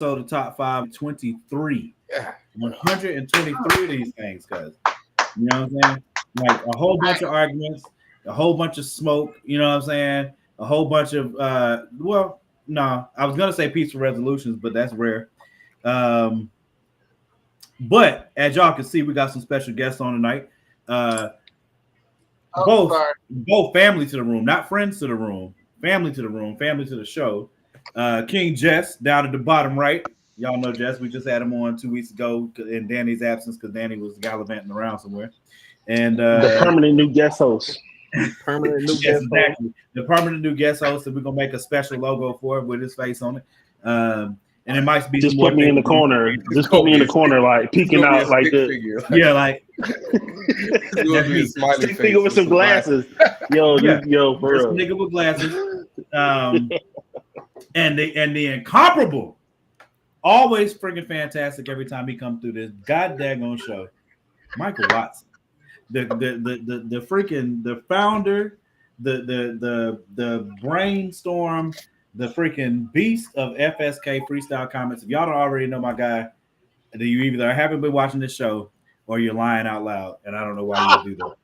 So the top 523. Yeah. 123 of these things, cuz. You know what I'm saying? Like a whole bunch of arguments, a whole bunch of smoke, you know what I'm saying? A whole bunch of well, no, I was gonna say peaceful resolutions, but that's rare. Um, but as y'all can see, we got some special guests on tonight. Uh Oh, both sorry. both family to the room, not friends to the room, family to the room, family to the show. King Jess down at the bottom right. Y'all know Jess. We just had him on 2 weeks ago in Danny's absence because Danny was gallivanting around somewhere. And The permanent new guest host. Permanent new yes, guest host. exactly. The permanent new guest host that we're gonna make a special logo for with his face on it. And it might be Just some more put me in the things. corner. Just put me in the corner, like peeking out, like the figure. Yeah, like It's gonna be a smiley stick face figure with some glasses. Yo, Yeah. yo, for this real. nigga with glasses. And the incomparable, always freaking fantastic every time he comes through this goddamn show. Michael Watson, the freaking the founder, the brainstorm, the freaking beast of FSK Freestyle Comics. If y'all don't already know my guy, then you either haven't been watching this show or you're lying out loud, and I don't know why you would do that.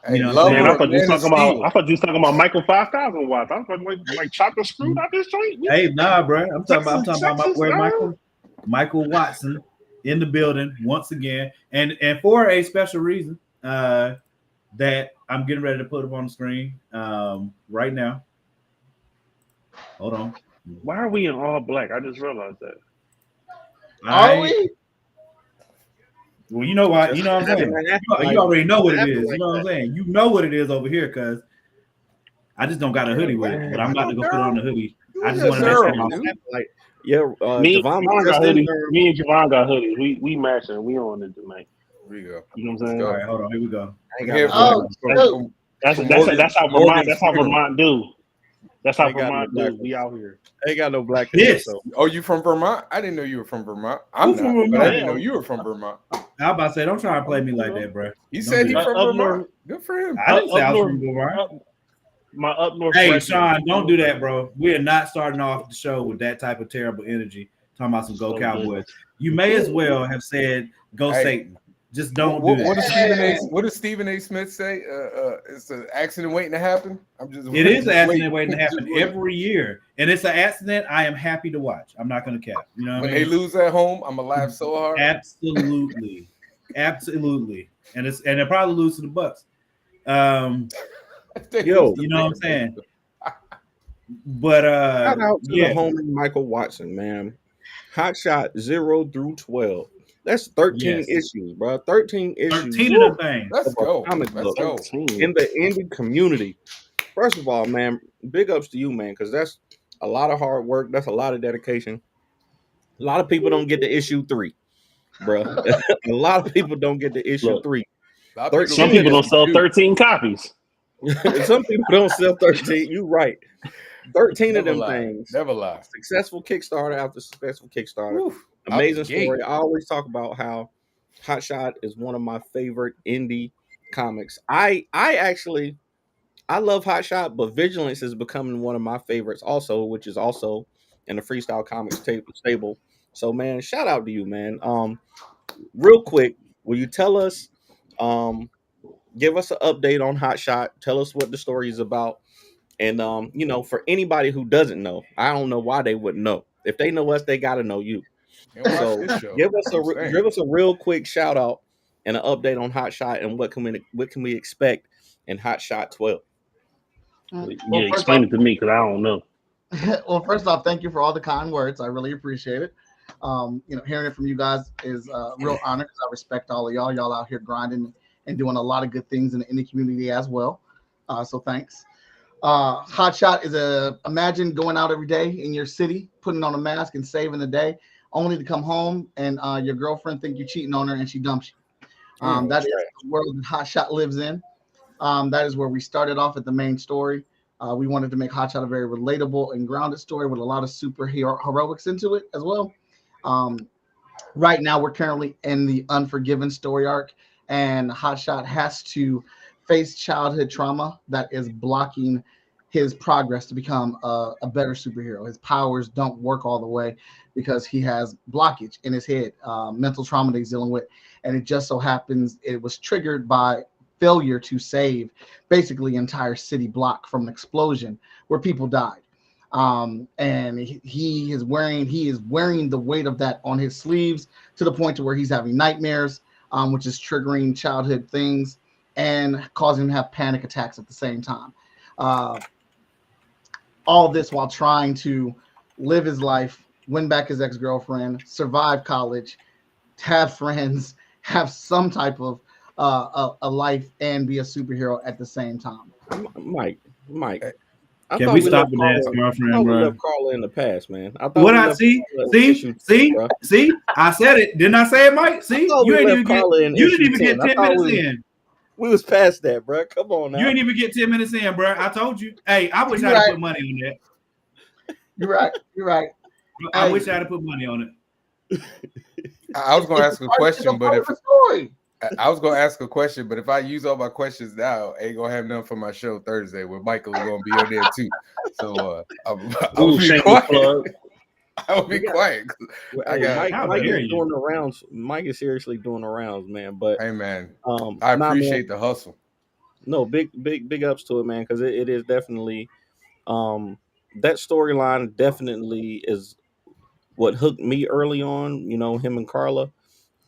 Hey, You know love what I'm Man, saying? I thought you was Man of talking about. Steel. I thought you was talking about Michael 5,000 watts. I was like chocolate screwed out this joint. Hey, nah, bro. I'm talking about Texas, where Michael Watson in the building once again, and for a special reason that I'm getting ready to put up on the screen right now. Hold on. Why are we in all black? I just realized that. Are we? Well, you know why? You know what I'm saying. You already know what it is. You know what I'm saying. You know what it is over here, cuz I just don't got a hoodie with it, but I'm about to go put on the hoodie. I just want to make sure. Like, yeah, Me Devon and Javon just got in hoodies. there. Me and Javon got hoodies. We matching. We on it tonight. Here we go. You know what I'm Let's saying? go. All right, hold on. Here we go. I ain't I'm here got for no it. black. Oh, That's how Vermont. That's how Morgan Vermont do. That's how Ain't got no Vermont black do. We out here. I ain't got no black. This. So Oh, you from Vermont? I didn't know you were from Vermont. I'm Who from not, but I Vermont? didn't know you were from Vermont. I'm about to say, don't try to play me like that, bro. He Don't said do he that. from Up Vermont. north. Good for him. I didn't say I was Up from Vermont. My up north. Hey, brethren. Sean, don't do that, bro. We are not starting off the show with that type of terrible energy. Talking about some Go So Cowboys. You may as well have said Go Hey. Satan. Just don't What, do what that. does what does Stephen A. Smith say? It's an accident waiting to happen. I'm just. It is an accident waiting waiting to happen every year, and it's an accident I am happy to watch. I'm not going to cap. You know what When I they mean? lose at home, I'm gonna laugh so hard. Absolutely, absolutely, and they'll probably lose to the Bucks. yo, You know what I'm saying? But shout out to yeah, the homie Michael Watson, man. Hotshot 0 through 12. That's 13 Yes. issues, bro. 13 issues 13 of them things. Let's of a go. comic Let's book go. in the indie community. First of all, man, big ups to you, man, because that's a lot of hard work. That's a lot of dedication. A lot of people don't get to issue 3, bro. A lot of people don't get to issue Look. 3. A lot of Some people don't sell do. 13 copies. Some people don't sell 13. You right. 13 of Never them lie. things. Never lie. Successful Kickstarter after successful Kickstarter. Woof. Amazing Out the gate. story. I always talk about how Hotshot is one of my favorite indie comics. I love Hotshot, but Vigilance is becoming one of my favorites also, which is also in the Freestyle Comics stable. So man, shout out to you, man. Real quick, will you tell us give us an update on Hotshot, tell us what the story is about. And you know, for anybody who doesn't know, I don't know why they wouldn't know. If they know us, they gotta know you. And watch So this show. give us I'm saying. give us a real quick shout out and an update on Hotshot and what can we expect in Hotshot 12. Yeah, first explain off, it to me because I don't know. well, first off, thank you for all the kind words. I really appreciate it. Hearing it from you guys is a real honor because I respect all of y'all. Y'all out here grinding and doing a lot of good things in the community as well. So thanks. Hotshot is imagine going out every day in your city, putting on a mask and saving the day, only to come home and your girlfriend think you're cheating on her and she dumps you. That is the world that Hotshot lives in. That is where we started off at the main story. We wanted to make Hotshot a very relatable and grounded story with a lot of superhero heroics into it as well. Right now, we're currently in the Unforgiven story arc, and Hotshot has to face childhood trauma that is blocking his progress to become a better superhero. His powers don't work all the way because he has blockage in his head, mental trauma that he's dealing with. And it just so happens it was triggered by failure to save basically an entire city block from an explosion where people died. And he is wearing the weight of that on his sleeves to the point to where he's having nightmares, which is triggering childhood things and causing him to have panic attacks at the same time. All this while trying to live his life, win back his ex-girlfriend, survive college, have friends, have some type of a life, and be a superhero at the same time. Mike. Can we stop with that ex-girlfriend, We bro? left Carla in the past, man. What I see? See? I said it. Didn't I say it, Mike? See? You didn't even get 10 minutes in. We was past that, bro. Come on now. You didn't even get 10 minutes in, bro. I told you. Hey, I wish I had put money on that. You're right. I wish I had put money on it. I was going to ask a question, but if I use all my questions now, I ain't gonna have none for my show Thursday where Michael is gonna be on there too. So I'll be quiet. I'll be quiet. Mike is doing the rounds. Mike is seriously doing the rounds, man. But hey, man, I appreciate the hustle. No, big ups to it, man, because it is definitely that storyline definitely is what hooked me early on. You know, him and Carla.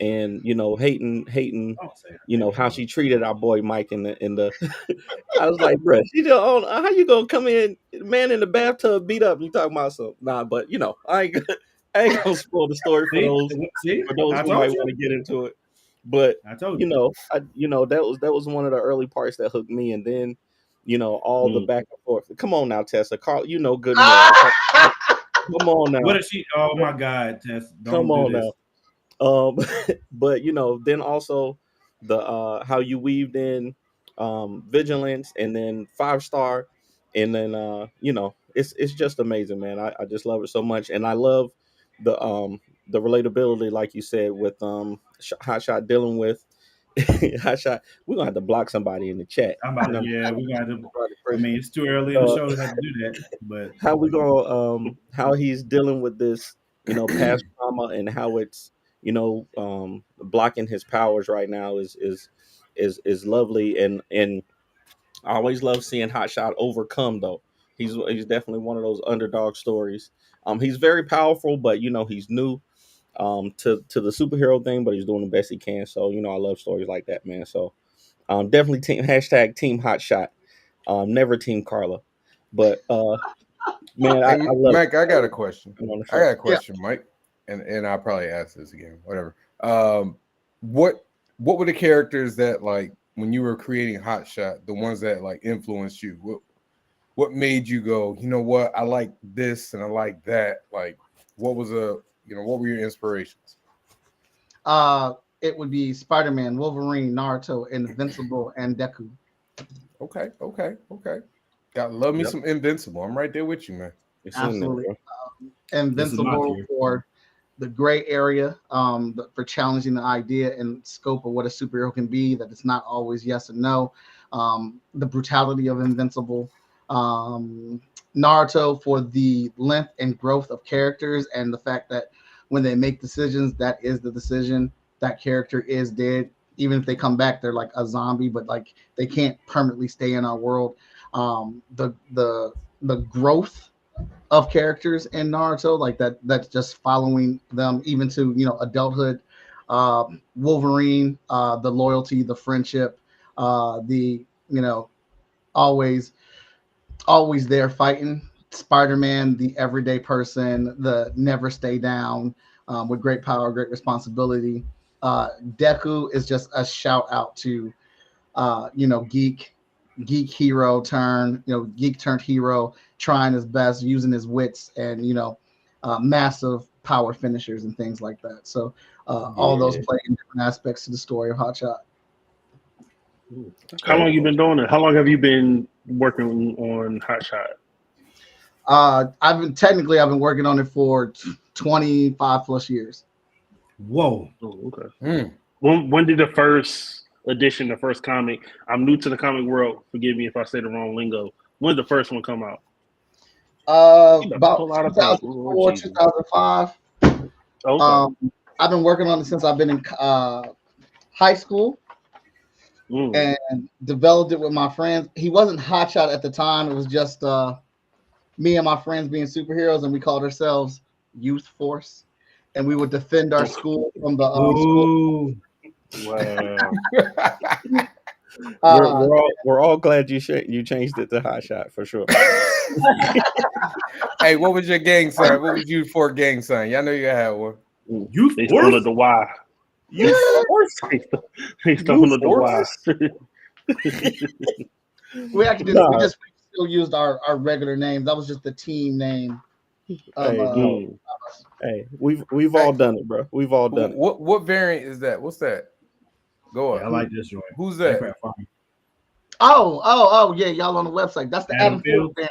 And hating, how she treated our boy Mike in the. I was like, bro, how you gonna come in, man, in the bathtub beat up? You talking about something? Nah, but I ain't gonna spoil the story for those who might want to get into it. But I told you, that was one of the early parts that hooked me, and then all the back and forth. Come on now, Tessa, Carl, good. Come on now. What is she? Oh my God, Tess, come on now. But then also the how you weaved in vigilance and then 5-star, and then it's just amazing, man. I just love it so much, and I love the relatability, like you said, with Hotshot dealing with Hotshot. We're gonna have to block somebody in the chat. We're gonna have to. I mean, it's too early in the show to have to do that, but how we gonna how he's dealing with this past trauma, and how it's blocking his powers right now is lovely, and I always love seeing Hotshot overcome, though. He's definitely one of those underdog stories. He's very powerful, but he's new to the superhero thing, but he's doing the best he can. So I love stories like that, man. So definitely team Hotshot. Never team Carla, but man, I love Mike. I got a question. Yeah. Mike. And I'll probably ask this again, whatever. What were the characters that, like, when you were creating Hotshot, the ones that like influenced you? What made you go, you know what, I like this and I like that? Like, what was what were your inspirations? It would be Spider-Man, Wolverine, Naruto, Invincible, and Deku. Okay. Gotta love me some Invincible. I'm right there with you, man. Absolutely. Invincible for the gray area, for challenging the idea and scope of what a superhero can be, that it's not always yes and no. The brutality of Invincible. Naruto for the length and growth of characters, and the fact that when they make decisions, that is the decision. That character is dead. Even if they come back, they're like a zombie, but like they can't permanently stay in our world. The growth of characters in Naruto, like that's just following them even to adulthood. Wolverine, the loyalty, the friendship, always there fighting. Spider-Man, the everyday person, the never stay down, with great power, great responsibility. Deku is just a shout out to geek hero geek turned hero, trying his best, using his wits, and massive power finishers and things like that. So all those play in different aspects to the story of Hotshot. How long you been doing it? How long have you been working on Hotshot? I've been working on it for 25 plus years. Whoa. Oh, okay. When did the first edition, the first comic? I'm new to the comic world. Forgive me if I say the wrong lingo. When did the first one come out? About pull out a 2004, Lord Jesus. 2005. Okay. I've been working on it since I've been in high school and developed it with my friends. He wasn't Hotshot at the time. It was just me and my friends being superheroes, and we called ourselves Youth Force. And we would defend our school from the school. Wow. We're all glad you changed it to Hotshot for sure. Hey, what was your gang sign? What was you for gang sign? Y'all know you had one. Youth They Force? stole it the Y. Youth Force. They stole it the Y. We actually didn't. We just still used our regular names. That was just the team name. Hey, we've all done it, bro. We've all done it. What variant is that? What's that? Go on. Yeah, I like this joint. Who's that? Oh, yeah, y'all on the website. That's the Adam Field band.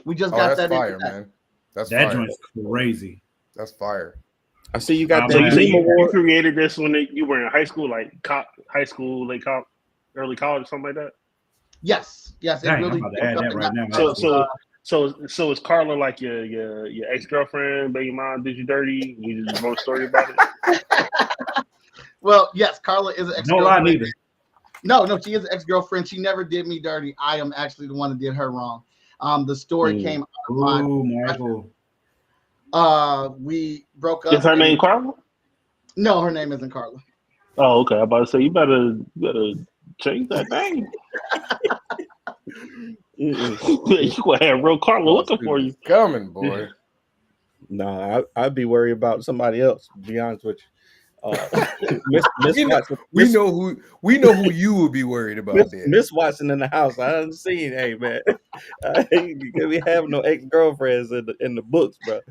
We just got that's that fire, man. That's that fire. joint's crazy. That's fire. I see you got So that. you created this when you were in high school, like high school, late early college, something like that. Yes. It Dang, really. I'm about to add that right now. So is Carla like your ex-girlfriend, baby mom did you dirty? You just wrote a story about it? Well, yes, Carla is an ex-girlfriend. No lie, neither. No, she is an ex-girlfriend. She never did me dirty. I am actually the one that did her wrong. The story came out of Michael. we broke up. Is her name Carla? No, her name isn't Carla. Oh, okay. I'm about to say you better change that name. You gonna have real Carla looking for you. Coming, boy. Nah, I'd be worried about somebody else. To be honest with you. Miss Watson. We know who you would be worried about. Miss Watson in the house. I haven't seen. Hey man, we have no ex-girlfriends in the books, bro.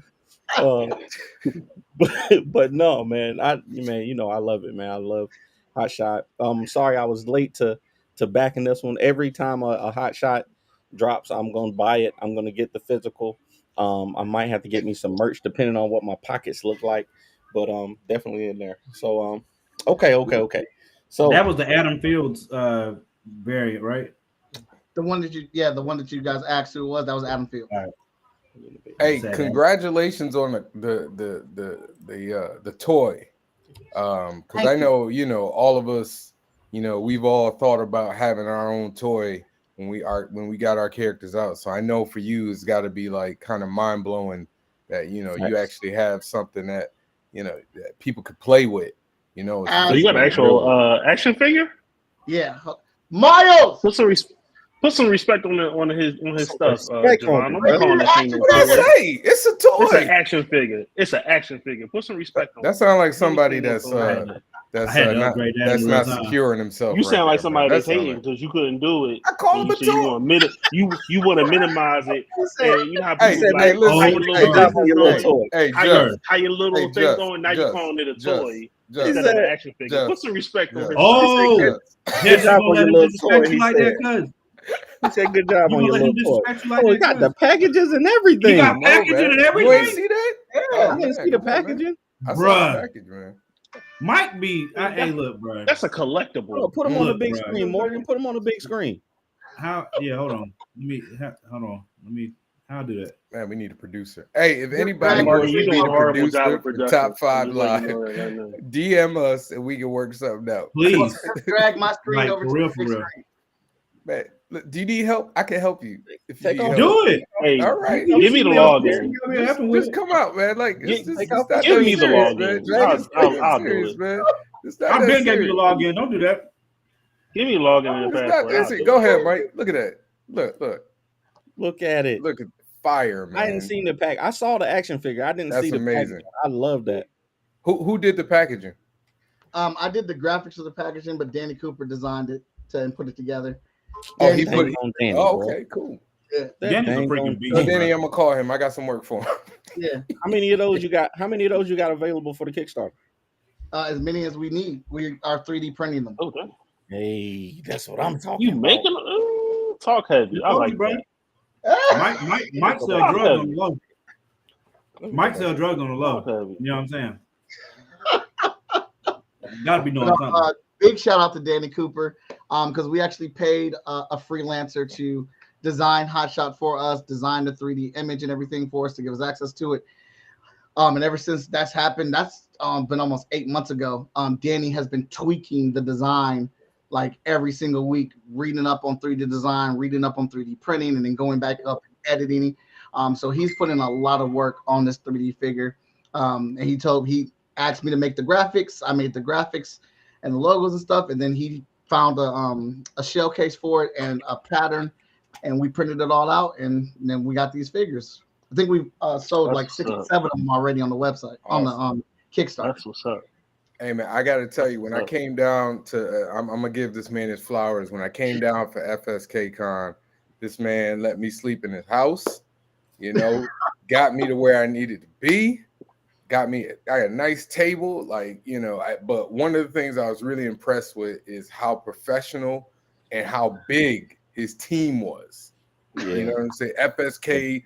But no, man. I love it, man. I love Hotshot. Sorry I was late to backing this one. Every time a Hotshot drops, I'm gonna buy it. I'm gonna get the physical. I might have to get me some merch depending on what my pockets look like. But definitely in there. So okay. So that was the Adam Fields variant, right? The one that you guys asked who it was. That was Adam Fields. All right. Hey, congratulations on the toy. Because I know all of us, we've all thought about having our own toy when we got our characters out. So I know for you, it's got to be like kind of mind blowing that you actually have something that that people could play with. So you got an actual action figure? Yeah, Miles. Put some respect on his stuff, Javon. It's a toy. It's an action figure. Put some respect on. That sounds like somebody that's not secure in himself. You sound like somebody that's hating because you couldn't do it. I call him a toy. You want to minimize it, and you know how people how your little thing going. Now you're calling it a toy instead of an action figure. Put some respect on it. Oh, good job on your little toy. He said, "Good job on your little toy." He got the packages and everything. He got packaging and everything. You ain't see that? Yeah, I didn't see the packaging. I saw the package, man. Might be. Hey, look, bro. That's a collectible. Oh, put them on the big screen, Morgan. Put them on the big screen. How? Yeah, hold on. How do that? Man, we need a producer. Hey, if anybody wants to be a producer for Top 5 Live, DM us and we can work something out. Please. Drag my screen over to the big screen. Man, look, do you need help? I can help you. If you do it. Hey, all right. Give me the login. Just come out, man. Like, give me the login. I'll do it, man. I've been giving you the login. Don't do that. Give me the login and password. Go ahead, Mike. Look at that. Look at it. Look at fire, man. I didn't see the pack. I saw the action figure. I didn't see the amazing. packaging. I love that. Who did the packaging? I did the graphics of the packaging, but Danny Cooper designed it and put it together. Oh, he put it on Danny. Okay, cool. Yeah. Danny's a freaking beast. So Danny, I'm gonna call him. I got some work for him. Yeah. How many of those you got? How many of those you got available for the Kickstarter? As many as we need. We are 3D printing them. Okay. Hey, that's what I'm talking about. You making talk heavy. I like bro. that. Mike sell drugs on the low. Mike sell drugs on the low. You know what I'm saying? Gotta be doing something. Big shout out to Danny Cooper, because we actually paid a freelancer to designed Hotshot for us, designed the 3D image and everything for us to give us access to it. And ever since that's happened, that's been almost 8 months ago. Danny has been tweaking the design like every single week, reading up on 3D design, reading up on 3D printing, and then going back up and editing. So he's put in a lot of work on this 3D figure. And he asked me to make the graphics. I made the graphics and the logos and stuff, and then he found a shell case for it and a pattern, and we printed it all out, and then we got these figures. I think we've sold like 6 or 7 of them already on the website, on the Kickstarter. That's what's up. Hey man, I got to tell you, when I came down to, I'm gonna give this man his flowers. When I came down for FSK Con, this man let me sleep in his house. You know, got me to where I needed to be. I got a nice table, like, you know. But one of the things I was really impressed with is how professional and how big his team was. Yeah. You know what I'm saying? FSK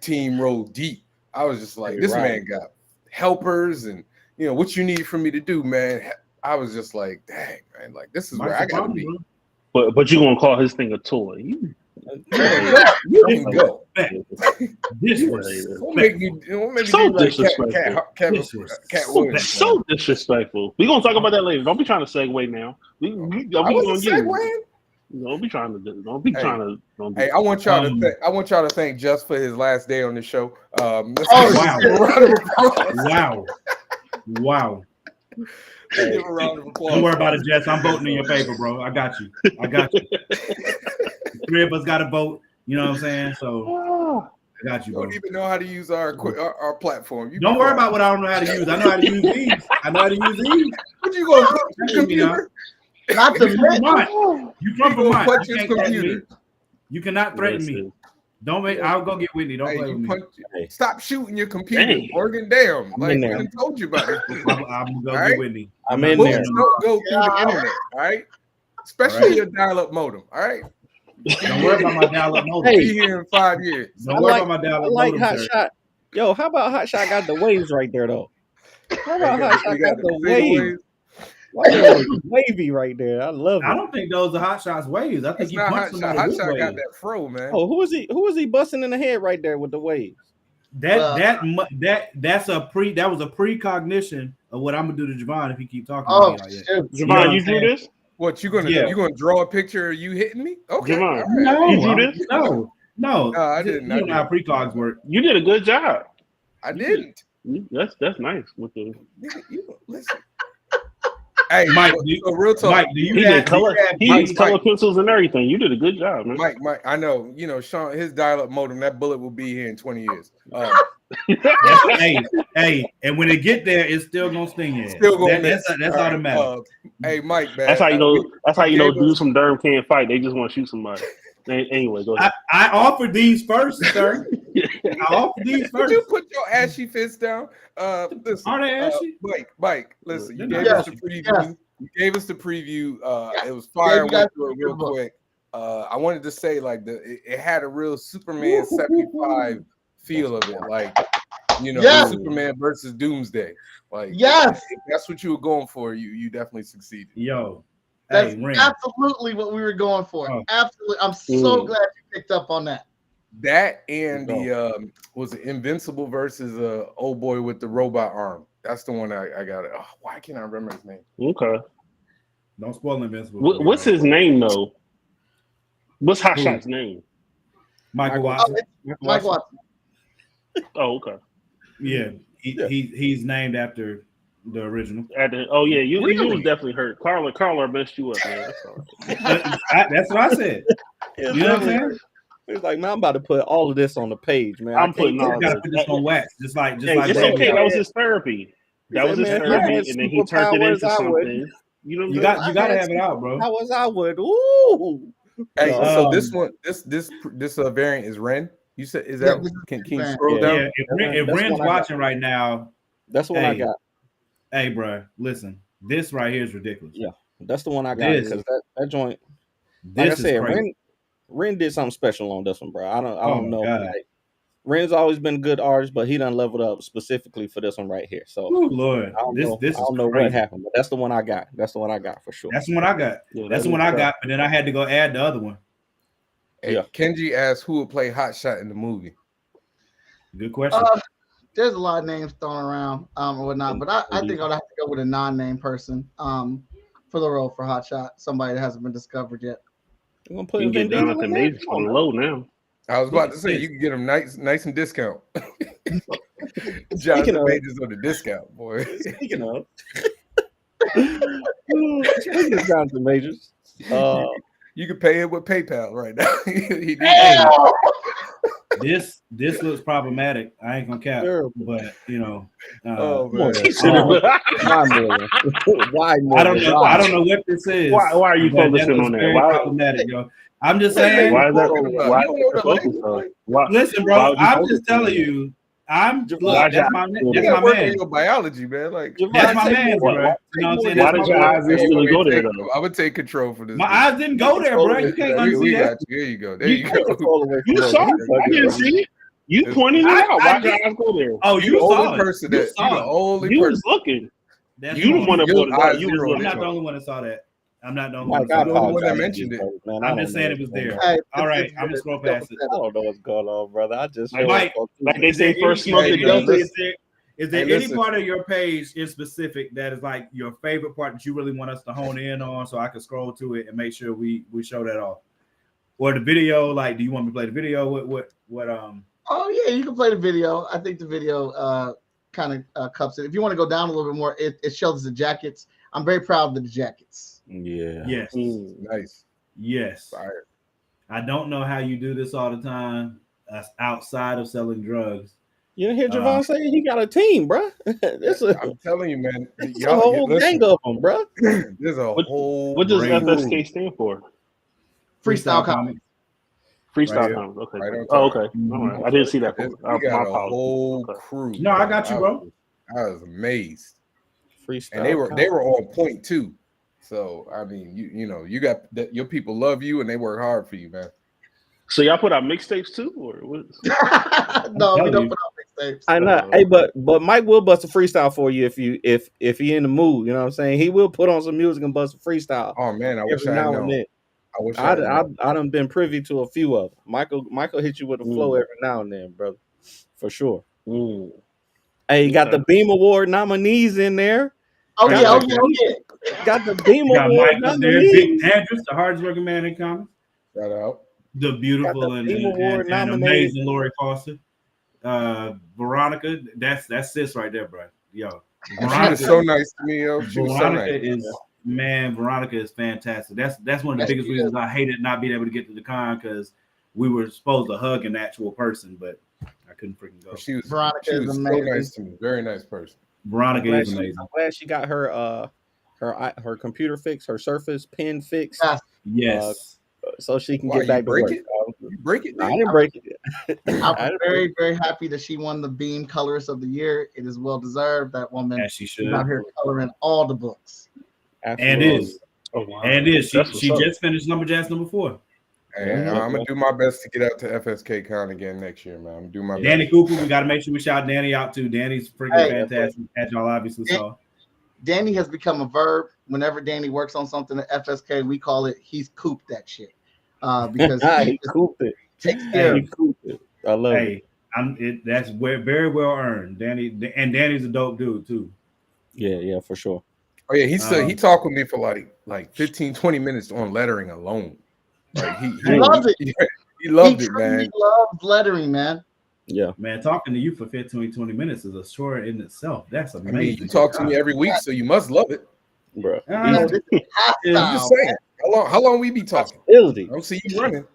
team rolled deep. I was just like, this man got helpers, and you know what you need for me to do, man. I was just like, dang, man, like this is where I gotta be. But you gonna call his thing a toy? You can go. Disrespectful. Katt Williams. So disrespectful. We gonna talk about that later. Don't be trying to segue now. Don't be trying to. Hey, I want y'all to thank Just for his last day on the show. Wow. Hey, give a round of applause. Don't worry about it, Jess. I'm voting in your favor, bro. I got you. The 3 of us got to vote. You know what I'm saying? So I got you, bro. You don't even know how to use our platform. Don't worry about what I don't know how to use. I know how to use these. What you gonna put your computer? Not the You come from mine. Punch his computer. You cannot threaten me. Don't make. I'll go get Whitney. Don't play with me. Stop shooting your computer, Morgan. Damn, like I told you about it. I'm gonna get Whitney. I'm in there. Don't go through the internet, all right? Especially your dial-up modem, all right? Don't worry about my dial-up modem. Be here in 5 years. Don't worry about my dial-up modem. Hotshot. Yo, how about Hotshot got the waves right there though? How about Hotshot got the waves? Wavy right there. I love it. I don't think those are Hotshot's waves. I think he punched somebody with Hotshot got that fro, man. Oh, who is he busting in the head right there with the waves? That was a precognition of what I'm gonna do to Javon if he keep talking to me like that. Javon, you drew this? What you gonna draw a picture of you hitting me? Okay. Javon, no, you drew this? No, I didn't. You don't know how precogs work. You did a good job. I didn't. That's nice. With the listen. Hey, Mike, real talk. Mike, he used color pencils and everything. You did a good job, man. Mike, I know. You know, Sean, his dial-up modem, that bullet will be here in 20 years. Hey, and when it get there, it's still gonna sting you. Still gonna that's automatic. Hey, Mike, man. That's how you know. That's how you know dudes from Durham can't fight. They just want to shoot somebody. Anyway, go ahead. I offered these first, sir. I offered these first. Did you put your ashy fist down? Listen, are they ashy? Mike, listen. You gave us the preview. Yes. You gave us the preview. It was fire. Went through it real quick. I wanted to say like it had a real Superman 75 feel of it, like Superman versus Doomsday. Like if that's what you were going for. You definitely succeeded. Yo. That's absolutely what we were going for. Absolutely. I'm so glad you picked up on that. That and the was it Invincible versus old boy with the robot arm. That's the one I got. Oh, why can't I remember his name? Okay. Don't spoil Invincible. What's his name though? What's Hotshot's name? Michael Watson. Michael Watson. Oh, okay. Yeah. He's named after the original. You was definitely hurt. Carla messed you up, man. That's what I said. You know what I'm saying? It's like, man, I'm about to put all of this on the page, man. I'm putting all this. Put this on wax, just like. It's okay. That was his therapy. That was his therapy, and then he turned it into something. You got to have it out, bro. How was I would? Ooh. Hey, so this one, this variant is Ren. You said is that? Can you scroll down? Yeah, if Ren's watching right now, that's what I got. Hey, bro, listen. This right here is ridiculous. Yeah, that's the one I got because that joint. Like I said, Ren did something special on this one, bro. I don't know. Like, Ren's always been a good artist, but he done leveled up specifically for this one right here. So, Lord, I don't know what happened, but that's the one I got. That's the one I got for sure. That's the one I got. Yeah, that's the one I got. But then I had to go add the other one. Hey, Yeah. Kenji asked who would play Hotshot in the movie. Good question. There's a lot of names thrown around or whatnot, but I think I'd have to go with a non-name person for the role for Hotshot. Somebody that hasn't been discovered yet. We're gonna put You can Vin get Diesel Jonathan in there? Majors Come on, on the bro. low now. I was about to say Yes. you can get him nice and discount. Speaking Jonathan of- Majors on the discount, boy. Speaking of, speaking of Jonathan Majors, You can pay him with PayPal right now. He This looks problematic. I ain't gonna cap, Terrible. but you know, oh come on, man. He said why more? Why more? I don't know. I don't know what this is. Why are you but focusing looks on that? very Why- problematic, yo. I'm just saying. Why is that? You Why don't is know that the focus language, on? Why? Listen, Why bro. would you I'm focus just on telling that? you. Look, Why that's my You that's gotta my work on man. your biology, man. Like That's my man, bro. You know what I'm saying? Why That's did your my eyes instantly go there, though? I'm gonna take control for this. My eyes didn't go there, bro. You can't we unsee got that. you. There you go. There you Take go. control away from You us. saw You it. I fucking- didn't see it. You It's- pointed it I- out. I Why did. your eyes go there? Oh, You you the saw only it. person You that you saw the it. only You was person. looking. That's You the wrong. one that Your brought it eyes up. You was zero. I'm looking. not the only one that saw that. I'm not the only Mike, one. I That saw that. the only one that apologize mentioned to you, it. man. I I'm don't just know saying it what's was going there. on. Hey, All right, it's I'm gonna scroll past it. I don't know what's going on, brother. I just Like, Mike, Like they say, Is first there smoke any- it, Hey, don't is there Hey, any listen. part of your page in specific that is like your favorite part that you really want us to hone in on, so I can scroll to it and make sure we show that off? Or the video, like, do you want me to play the video? What? Oh yeah, you can play the video. I think the video kind of cups it. If you want to go down a little bit more, it shows the jackets. I'm very proud of the jackets. Yeah. Yes, Nice. yes. Fire. I don't know how you do this all the time outside of selling drugs. You didn't hear Javon say he got a team, bro. This is I'm telling you, man. a whole gang of them, bro. There's a whole. What does range. FSK stand for? Freestyle Komics. Freestyle Right here. Komics. Okay. Right on Oh, time. okay. All right. I didn't see that. We My got a apologies. whole Okay. crew. No, I got you, bro. I was amazed, Freestyle. and they were on point too. So I mean, you know, you got that. Your people love you, and they work hard for you, man. So y'all put out mixtapes too, or what? No, we telling don't you. put out mixtapes. I know. Hey, but Mike will bust a freestyle for you if he in the mood. You know what I'm saying? He will put on some music and bust a freestyle Oh man, I wish every I had now and known. then. I wish I had known. I done been privy to a few of them. Michael hit you with a flow every now and then, brother, for sure. Hey, you got the Beam Award nominees in there. Oh Got yeah, like oh yeah. Got the Beam You got Award Mike up there, nominees. Big Andrews, the hardest working man in comics. Shout out. The beautiful Got the and, Beam and, Award and, and nominated. amazing Lori Foster. Veronica, that's sis right there, bro. Yo, And she was so nice to me, yo. She was so Veronica nice. is Veronica is fantastic. That's one of the biggest reasons I hated not being able to get to the con, because we were supposed to hug an actual person, but I couldn't freaking go. She was Veronica she is was so amazing. nice to me. Very nice person. Veronica is amazing. I'm glad she got her computer fixed, her Surface Pen fixed, Yes. Yes. so she can Why, get back you to break work. it? You break it? I Then? didn't break it. I'm very, very happy that she won the Beam Colorist of the Year. It is well deserved. That woman As she should. is out here coloring all the books. And Absolutely. is. Oh, wow. And is. That's what's She up. just finished Lumberjacks number 4. Hey, I'm gonna do my best to get out to FSK Con again next year, man. I'm gonna do my Danny best. Cooper, we got to make sure we shout Danny out too. Danny's freaking Hey, fantastic, as y'all obviously saw. Danny has become a verb. Whenever Danny works on something at FSK, we call it he's cooped that shit. Because he he cooped it. takes care He of it. cooped it. I love it. Hey, that's very well earned. Danny's a dope dude too. Yeah, for sure. Oh yeah, he talked with me for like 15, 20 minutes on lettering alone. Like he loved it. He loved He it, man. truly loved lettering, man. Yeah. Man, talking to you for 15, 20 minutes is a chore in itself. That's I amazing. mean, you talk to me every week, so you must love it. Bro. No, this is I'm hostile. just saying. How long we be talking? Hostility. I don't see you running.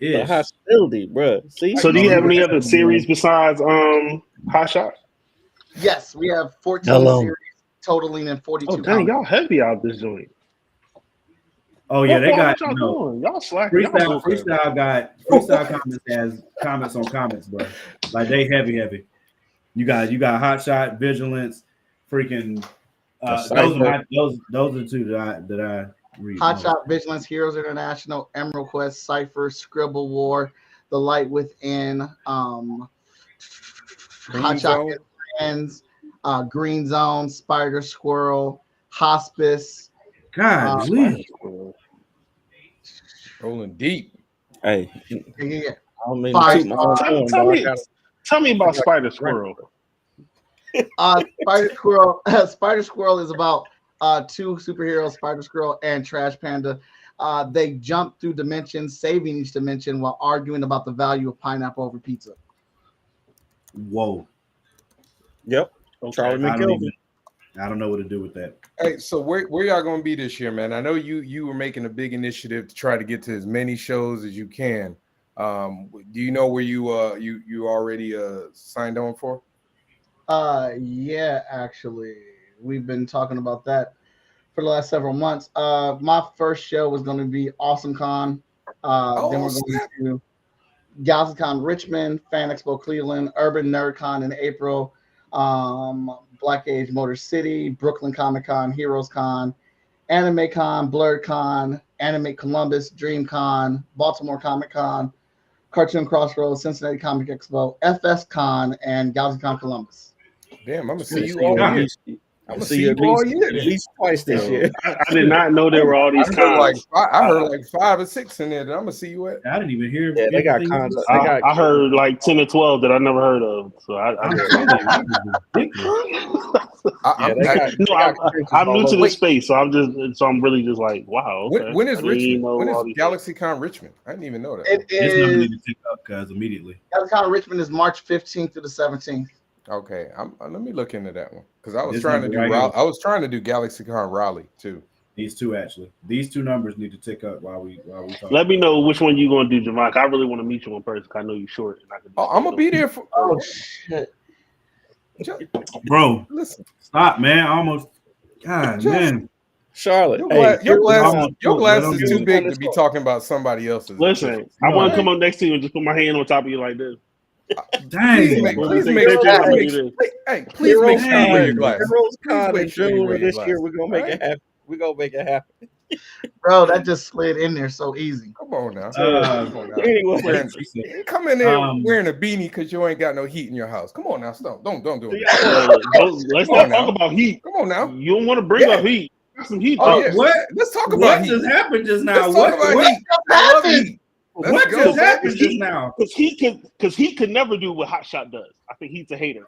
The Ish. hostility, bro. See? So do you have any other series besides Hotshot? Yes, we have 14 Hello. series totaling in 42 Oh dang, comics. y'all heavy out this joint. Oh yeah, they got what y'all doing? Y'all slacking. Freestyle Comics has comments on comics, bro. Like they heavy. You got Hotshot, Vigilance, freaking. Those are the two that I read. Hotshot, Vigilance, Heroes International, Emerald Quest, Cypher, Scribble War, The Light Within, Hotshot Zone. Friends, Green Zone, Spider Squirrel, Hospice. God, please. Rolling deep. Hey, Yeah. I don't mean Fire to toot my own horn, Tell but I me, gotta- tell me about Spider Squirrel. Spider Squirrel. Spider Squirrel is about two superheroes, Spider Squirrel and Trash Panda. They jump through dimensions, saving each dimension while arguing about the value of pineapple over pizza. Whoa. Yep. Okay. Charlie McKelvin. I don't know what to do with that. Hey, so where y'all gonna be this year, man? I know you were making a big initiative to try to get to as many shows as you can. Do you know where you already signed on for? Yeah, actually, we've been talking about that for the last several months. My first show was going to be Awesome Con. Then we're going to GalaxyCon Richmond, Fan Expo Cleveland, Urban Nerd Con in April, Black Age Motor City, Brooklyn Comic Con, Heroes Con, Anime Con, Blurred Con, Animate Columbus, Dream Con, Baltimore Comic Con, Cartoon Crossroads, Cincinnati Comic Expo, FS Con, and GalaxyCon Columbus. Damn, I'm gonna see you all year. I'm gonna see you all year. At least twice this year. I did not know there were all these cons. I heard like 5 or 6 in there that I'm gonna see you at. I didn't even hear. Yeah, they got cons. I heard like 10 or 12 that I never heard of. So I'm new to this space, so I'm really just like, wow. Okay. When is Richmond? When is GalaxyCon Richmond? I didn't even know that. It's number need to tick up, cuz immediately. GalaxyCon Richmond is March 15th through the 17th. Okay, let me look into that one because I was trying to do GalaxyCon Raleigh too. These two actually. These two numbers need to tick up while we talk. Let me know which one you're gonna do, Javon. I really want to meet you in person. I know you're short. And I'm gonna be there for. Oh shit, bro! Listen, stop, man! Almost, God, man. Charlotte, your glass is too big to be talking about somebody else's. Listen, I want to come up next to you and just put my hand on top of you like this. Dang! Please make sure you wear your glass. Heroes Con in June of this year. We're gonna make it happen. We're gonna make it happen. Bro, that just slid in there so easy. Come on now. Anyway, come in there wearing a beanie because you ain't got no heat in your house. Come on now, stop. Don't do it. Let's not talk about heat. Come on now. You don't want to bring up heat. Some heat. What? Let's talk about heat. What just happened just now? Let's talk about heat. I love heat. What just happened just now? Because he could never do what Hotshot does. I think he's a hater.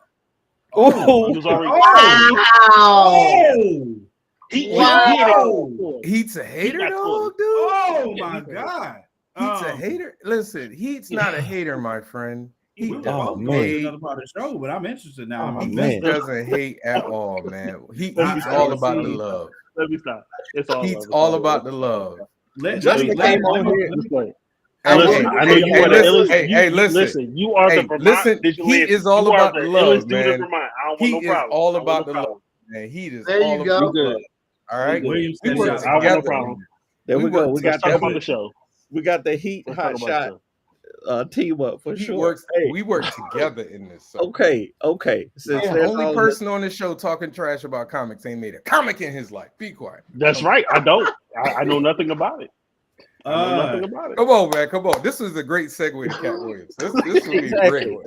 Oh, he was already. Heat's a hater, dog, dude. Oh my god. Heat's a hater. Listen, Heat's not a hater, my friend. He another part of the show, but I'm interested now. He doesn't hate at all, man. He's all about the love. Let me stop. He's all about the love. Justin came on here. Listen, I know you are the illest. Hey, listen. You are the Vermont He is all about the love, man. He is all about the love, man. He is there all you go. about the love. All right. Williams, I have no problem. There we go. We got the show. We got the Heat Hotshot team up for sure. We work together in this. So. Okay. Since the only person on this show talking trash about comics ain't made a comic in his life. Be quiet. That's right. I don't. I know nothing about it. Nothing about it. Come on, man. Come on. This is a great segue to Katt Williams. This will be a great one.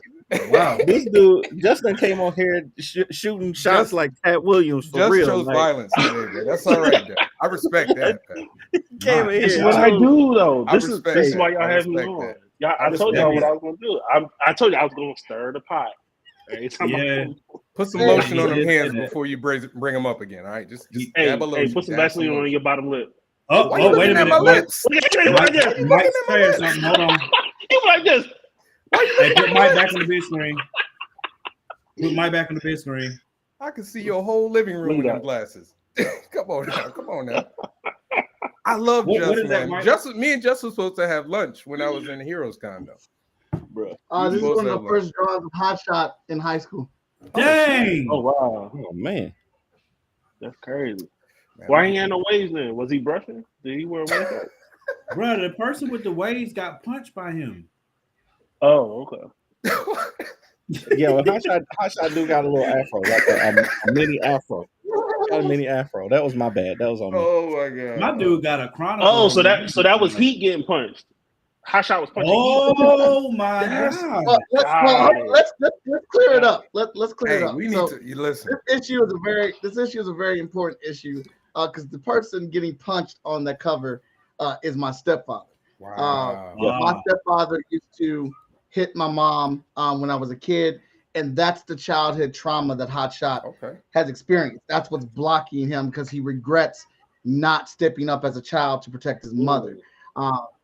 Wow, this dude Justin came on here shooting shots like Katt Williams for real. Chose violence today, man. That's all right. Though. I respect that. Came in This here. is what I do, though. This is why y'all I have me on. I told y'all what I was gonna do. I told you I was gonna stir the pot. Yeah. Put some lotion on them hands before you bring them up again. All right, just dab a lotion. Put some Vaseline on your bottom lip. Oh, wait a minute. Mike's saying something. Hold on. You like this. Hey, put Mike back on the big screen. Put Mike back on the big screen. I can see your whole living room with them glasses. Come on now. I love Justin, man. Me and Justin were supposed to have lunch when I was in Heroes Con, though. Bro. This is one of the first drawings of Hotshot in high school. Dang! Oh, wow. Oh, man. That's crazy. Man, why he had no waves then? Was he brushing? Did he wear a wave? Bro, the person with the waves got punched by him. Oh, okay. Yeah, well, Hotshot do got a little afro, like a mini afro. Got a mini afro. That was my bad. That was on me. Oh my god. My dude got a chronicle. Oh, so that was Heat getting punched. Hotshot was punching. Oh my god. Let's clear it up. Let's clear it up. We need to listen. This issue is a very important issue because the person getting punched on that cover is my stepfather. Wow. My stepfather used to hit my mom when I was a kid, and that's the childhood trauma that Hotshot Okay. has experienced. That's what's blocking him because he regrets not stepping up as a child to protect his mother.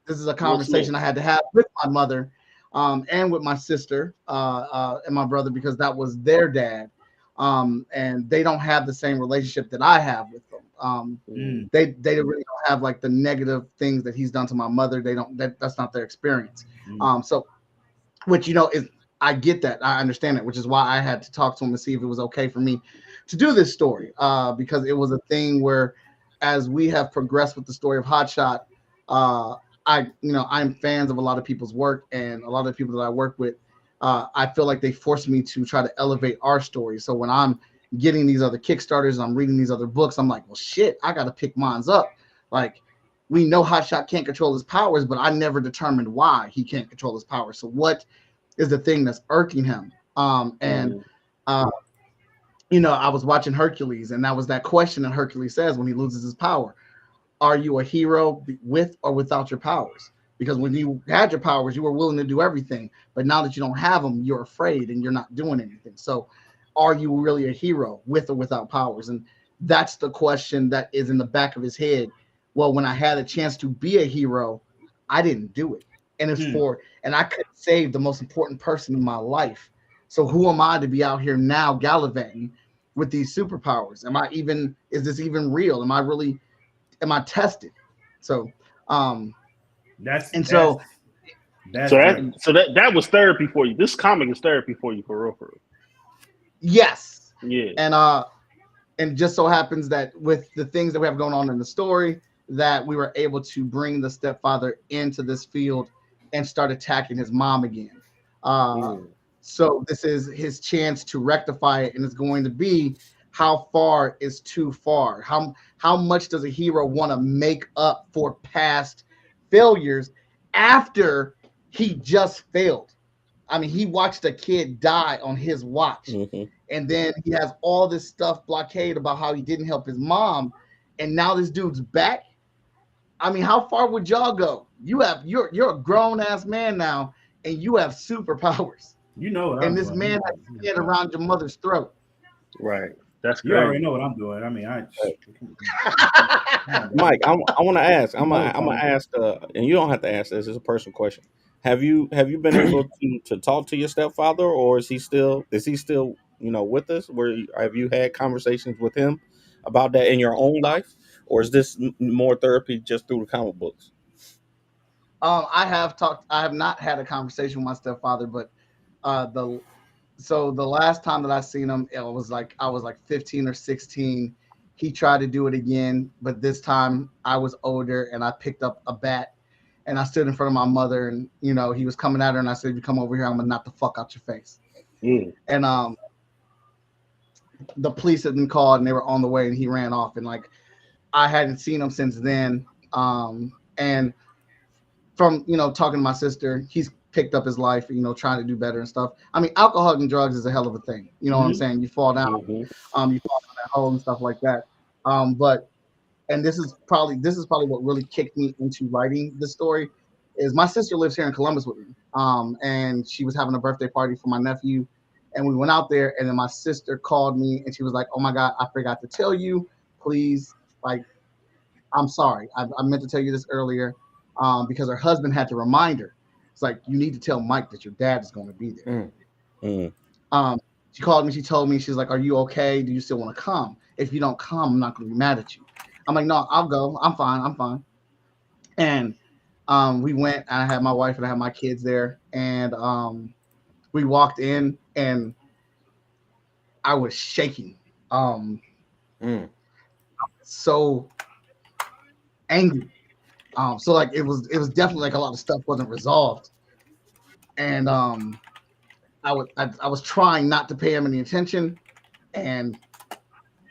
This is a conversation I had to have with my mother and with my sister and my brother because that was their dad. And they don't have the same relationship that I have with them. They really don't have like the negative things that he's done to my mother. They don't. That's not their experience. So, which is I get that. I understand it, which is why I had to talk to him and see if it was okay for me to do this story because it was a thing where, as we have progressed with the story of Hotshot, I'm fans of a lot of people's work and a lot of the people that I work with. I feel like they forced me to try to elevate our story. So when I'm getting these other Kickstarters and I'm reading these other books, I'm like, well, shit, I got to pick mines up. Like, we know Hotshot can't control his powers, but I never determined why he can't control his powers. So what is the thing that's irking him? I was watching Hercules, and that was that question that Hercules says when he loses his power. Are you a hero with or without your powers? Because when you had your powers, you were willing to do everything. But now that you don't have them, you're afraid and you're not doing anything. So are you really a hero with or without powers? And that's the question that is in the back of his head. Well, when I had a chance to be a hero, I didn't do it. And and I could save the most important person in my life. So who am I to be out here now gallivanting with these superpowers? Is this even real? Am I tested? So, that was therapy for you. This comic is therapy for you, for real. Yes. Yeah. And just so happens that with the things that we have going on in the story, that we were able to bring the stepfather into this field and start attacking his mom again. So this is his chance to rectify it, and it's going to be how far is too far. How much does a hero want to make up for past failures after he just failed? I mean, he watched a kid die on his watch, and then he has all this stuff blockade about how he didn't help his mom, and now this dude's back. I mean, how far would y'all go? You're a grown ass man now, and you have superpowers. And this man has his head around your mother's throat. Right. That's you already know what I'm doing. I mean, Mike, I want to ask. I'm gonna ask, and you don't have to answer this. It's a personal question. Have you been able to talk to your stepfather, or is he still with us? Have you had conversations with him about that in your own life, or is this more therapy just through the comic books? I have not had a conversation with my stepfather, but the last time that I seen him, I was like 15 or 16. He tried to do it again, but this time I was older and I picked up a bat and I stood in front of my mother, and he was coming at her, and I said, "If you come over here, I'm gonna knock the fuck out your face." And the police had been called and they were on the way, and he ran off, and like I hadn't seen him since then. And from talking to my sister, he's picked up his life, trying to do better and stuff. I mean, alcohol and drugs is a hell of a thing. You know what I'm saying? You fall down, you fall down that hole and stuff like that. And this is probably what really kicked me into writing this story. Is my sister lives here in Columbus with me, and she was having a birthday party for my nephew, and we went out there, and then my sister called me, and she was like, "Oh my God, I forgot to tell you. Please, like, I'm sorry. I meant to tell you this earlier," because her husband had to remind her. It's like, you need to tell Mike that your dad is going to be there. She called me. She told me, she's like, "Are you okay? Do you still want to come? If you don't come, I'm not going to be mad at you." I'm like, "No, I'll go. I'm fine. And we went, and I had my wife and I had my kids there. And we walked in, and I was shaking. So angry. So like it was definitely like a lot of stuff wasn't resolved. And I was trying not to pay him any attention,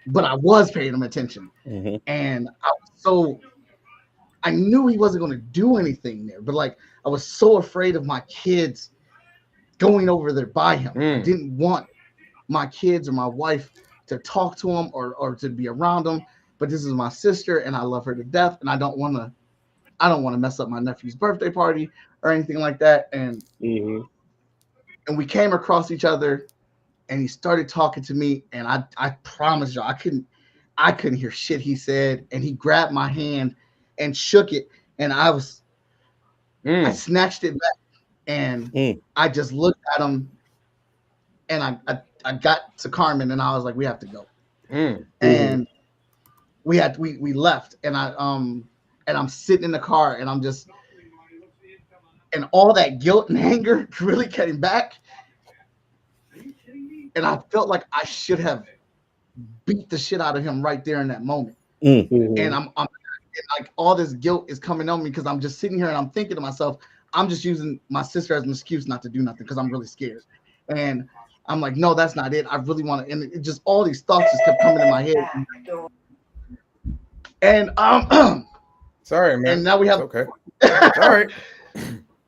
but I was paying him attention. And I knew he wasn't going to do anything there, but like I was so afraid of my kids going over there by him. I didn't want my kids or my wife to talk to him or to be around him. But this is my sister, and I love her to death, and I don't want I don't want to mess up my nephew's birthday party or anything like that. And we came across each other, and he started talking to me, and I promise y'all, I couldn't hear shit he said. And he grabbed my hand and shook it, and I snatched it back, and I just looked at him, and I got to Carmen, and I was like, we have to go. And we left, and I'm sitting in the car, and I'm just, and all that guilt and anger really came back, and I felt like I should have beat the shit out of him right there in that moment. And I'm like, all this guilt is coming on me because I'm just sitting here and I'm thinking to myself, I'm just using my sister as an excuse not to do nothing because I'm really scared. And I'm like, no, that's not it. I really want to. And it just, all these thoughts just kept coming in my head. And sorry, man. And now we have. Okay. All right.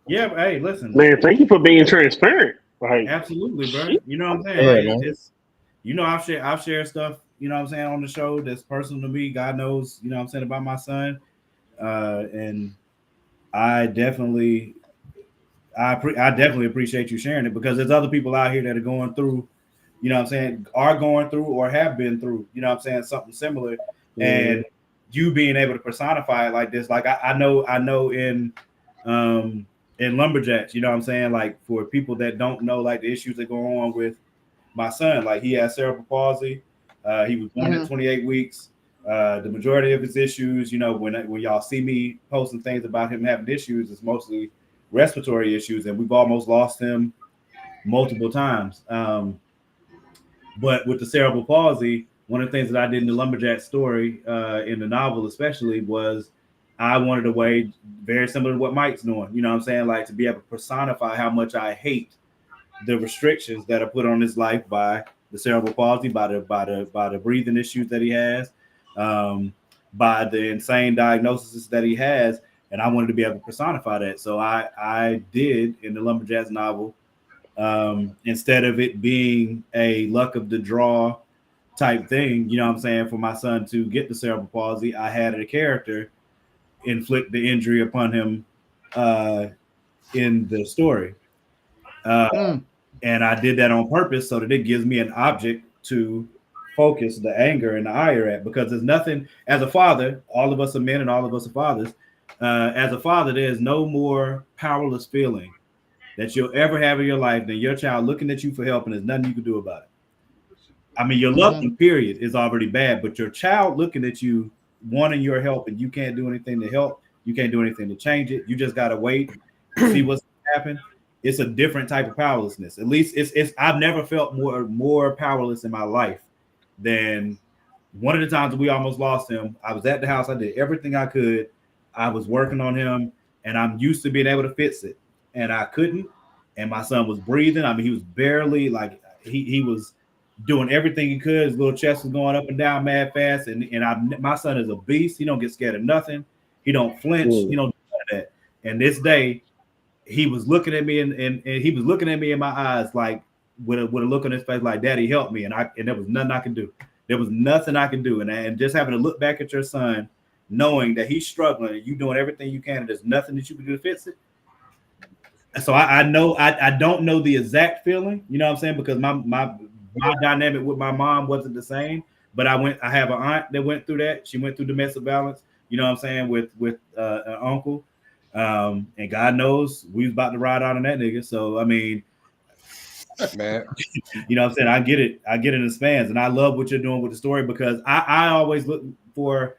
Yeah, but hey, listen, man. Thank you for being transparent. Like, absolutely, bro. You know what I'm saying? Like, it's, you know, I've shared stuff, you know what I'm saying, on the show that's personal to me. God knows, you know what I'm saying, about my son. And I definitely appreciate you sharing it, because there's other people out here that are going through, you know what I'm saying, are going through or have been through, you know what I'm saying, something similar. And you being able to personify it like this, like I know in Lumberjacks, you know what I'm saying, like, for people that don't know, like, the issues that go on with my son, like, he has cerebral palsy. He was born at 28 weeks. The majority of his issues, you know, when y'all see me posting things about him having issues, it's mostly respiratory issues, and we've almost lost him multiple times. But with the cerebral palsy, one of the things that I did in the Lumberjack story, in the novel especially, was I wanted a way very similar to what Mike's doing, you know what I'm saying, like, to be able to personify how much I hate the restrictions that are put on his life by the cerebral palsy, by the breathing issues that he has, by the insane diagnoses that he has, and I wanted to be able to personify that. So I did, in the Lumberjacks novel, instead of it being a luck of the draw type thing, you know what I'm saying, for my son to get the cerebral palsy, I had a character inflict the injury upon him in the story. And I did that on purpose so that it gives me an object to focus the anger and the ire at, because there's nothing, as a father, all of us are men and all of us are fathers. As a father, there's no more powerless feeling that you'll ever have in your life than your child looking at you for help, and there's nothing you can do about it. I mean, your loved one, period, is already bad, but your child looking at you, wanting your help, and you can't do anything to help, you can't do anything to change it. You just gotta wait, see what's happening. It's a different type of powerlessness. At least it's I've never felt more powerless in my life than one of the times we almost lost him. I was at the house, I did everything I could, I was working on him, and I'm used to being able to fix it, and I couldn't. And my son was breathing. I mean, he was barely, like, he was doing everything he could. His little chest was going up and down mad fast. And my son is a beast. He don't get scared of nothing. He don't flinch. He don't do none of that. And this day, he was looking at me, and he was looking at me in my eyes, like, with a look on his face, like, Daddy, help me. And there was nothing I could do. There was nothing I could do. And just having to look back at your son, knowing that he's struggling, and you doing everything you can, and there's nothing that you can do to fix it. So I know I don't know the exact feeling, you know what I'm saying, because my dynamic with my mom wasn't the same. But I have an aunt that went through that. She went through domestic violence, you know what I'm saying, with an uncle. And God knows we was about to ride out on that nigga. So I mean, man, you know what I'm saying, I get it in the spans, and I love what you're doing with the story, because I always look for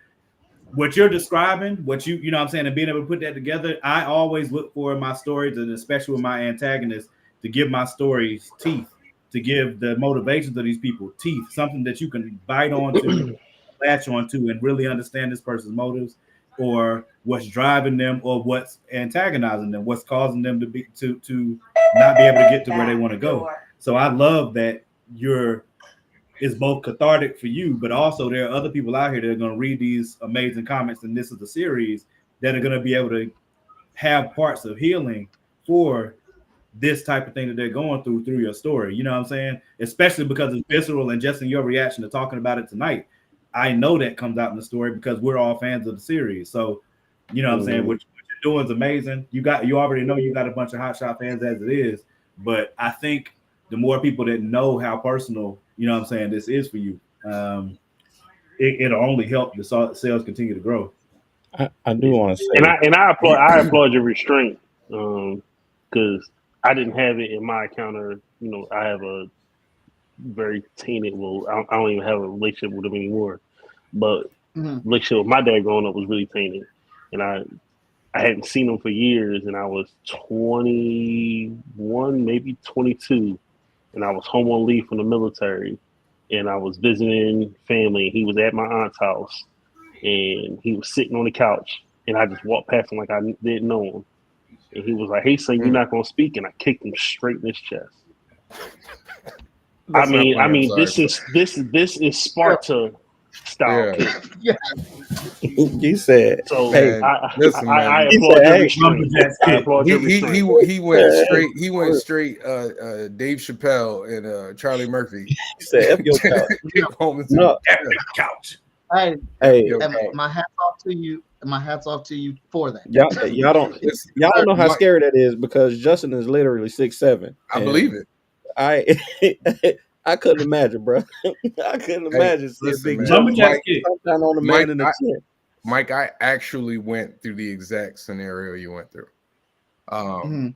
what you're describing, what you know what I'm saying, and being able to put that together. I always look for in my stories, and especially with my antagonists, to give my stories teeth, to give the motivations of these people teeth, something that you can bite onto, latch onto, and really understand this person's motives, or what's driving them, or what's antagonizing them, what's causing them to not be able to get to where they want to go. So I love that it's both cathartic for you, but also there are other people out here that are going to read these amazing comics, and this is a series that are going to be able to have parts of healing for this type of thing that they're going through your story. You know what I'm saying? Especially because it's visceral, and just in your reaction to talking about it tonight, I know that comes out in the story because we're all fans of the series. So You know what I'm saying? What you're doing is amazing. You already know you got a bunch of Hotshot fans as it is, but I think the more people that know how personal, you know what I'm saying, this is for you, it'll only help the sales continue to grow. I do want to say, and I applaud your restraint, because I didn't have it in my account. Or, you know, I have a very tainted. Well, I don't even have a relationship with him anymore. But relationship with my dad growing up was really tainted, and I hadn't seen him for years, and I was 21, maybe 22, and I was home on leave from the military, and I was visiting family. He was at my aunt's house, and he was sitting on the couch, and I just walked past him like I didn't know him, and he was like, "Hey, son, you're not gonna speak," and I kicked him straight in his chest. I mean, this is Sparta style kick. Yeah. He said, So Hey, I He applaud said, your hey. restraint. I applaud your restraint. he went straight Dave Chappelle and Charlie Murphy. he said, F your couch. Kick home into No. the Couch. Hey, Hey, Yo, and my hats off to you. My hats off to you for that. y'all don't know how scary that is, because Justin is literally 6'7". I believe it. I couldn't imagine, bro. I couldn't imagine seeing listen, big man. jump Lumberjack kick. down on the man in the chin. Mike, I actually went through the exact scenario you went through.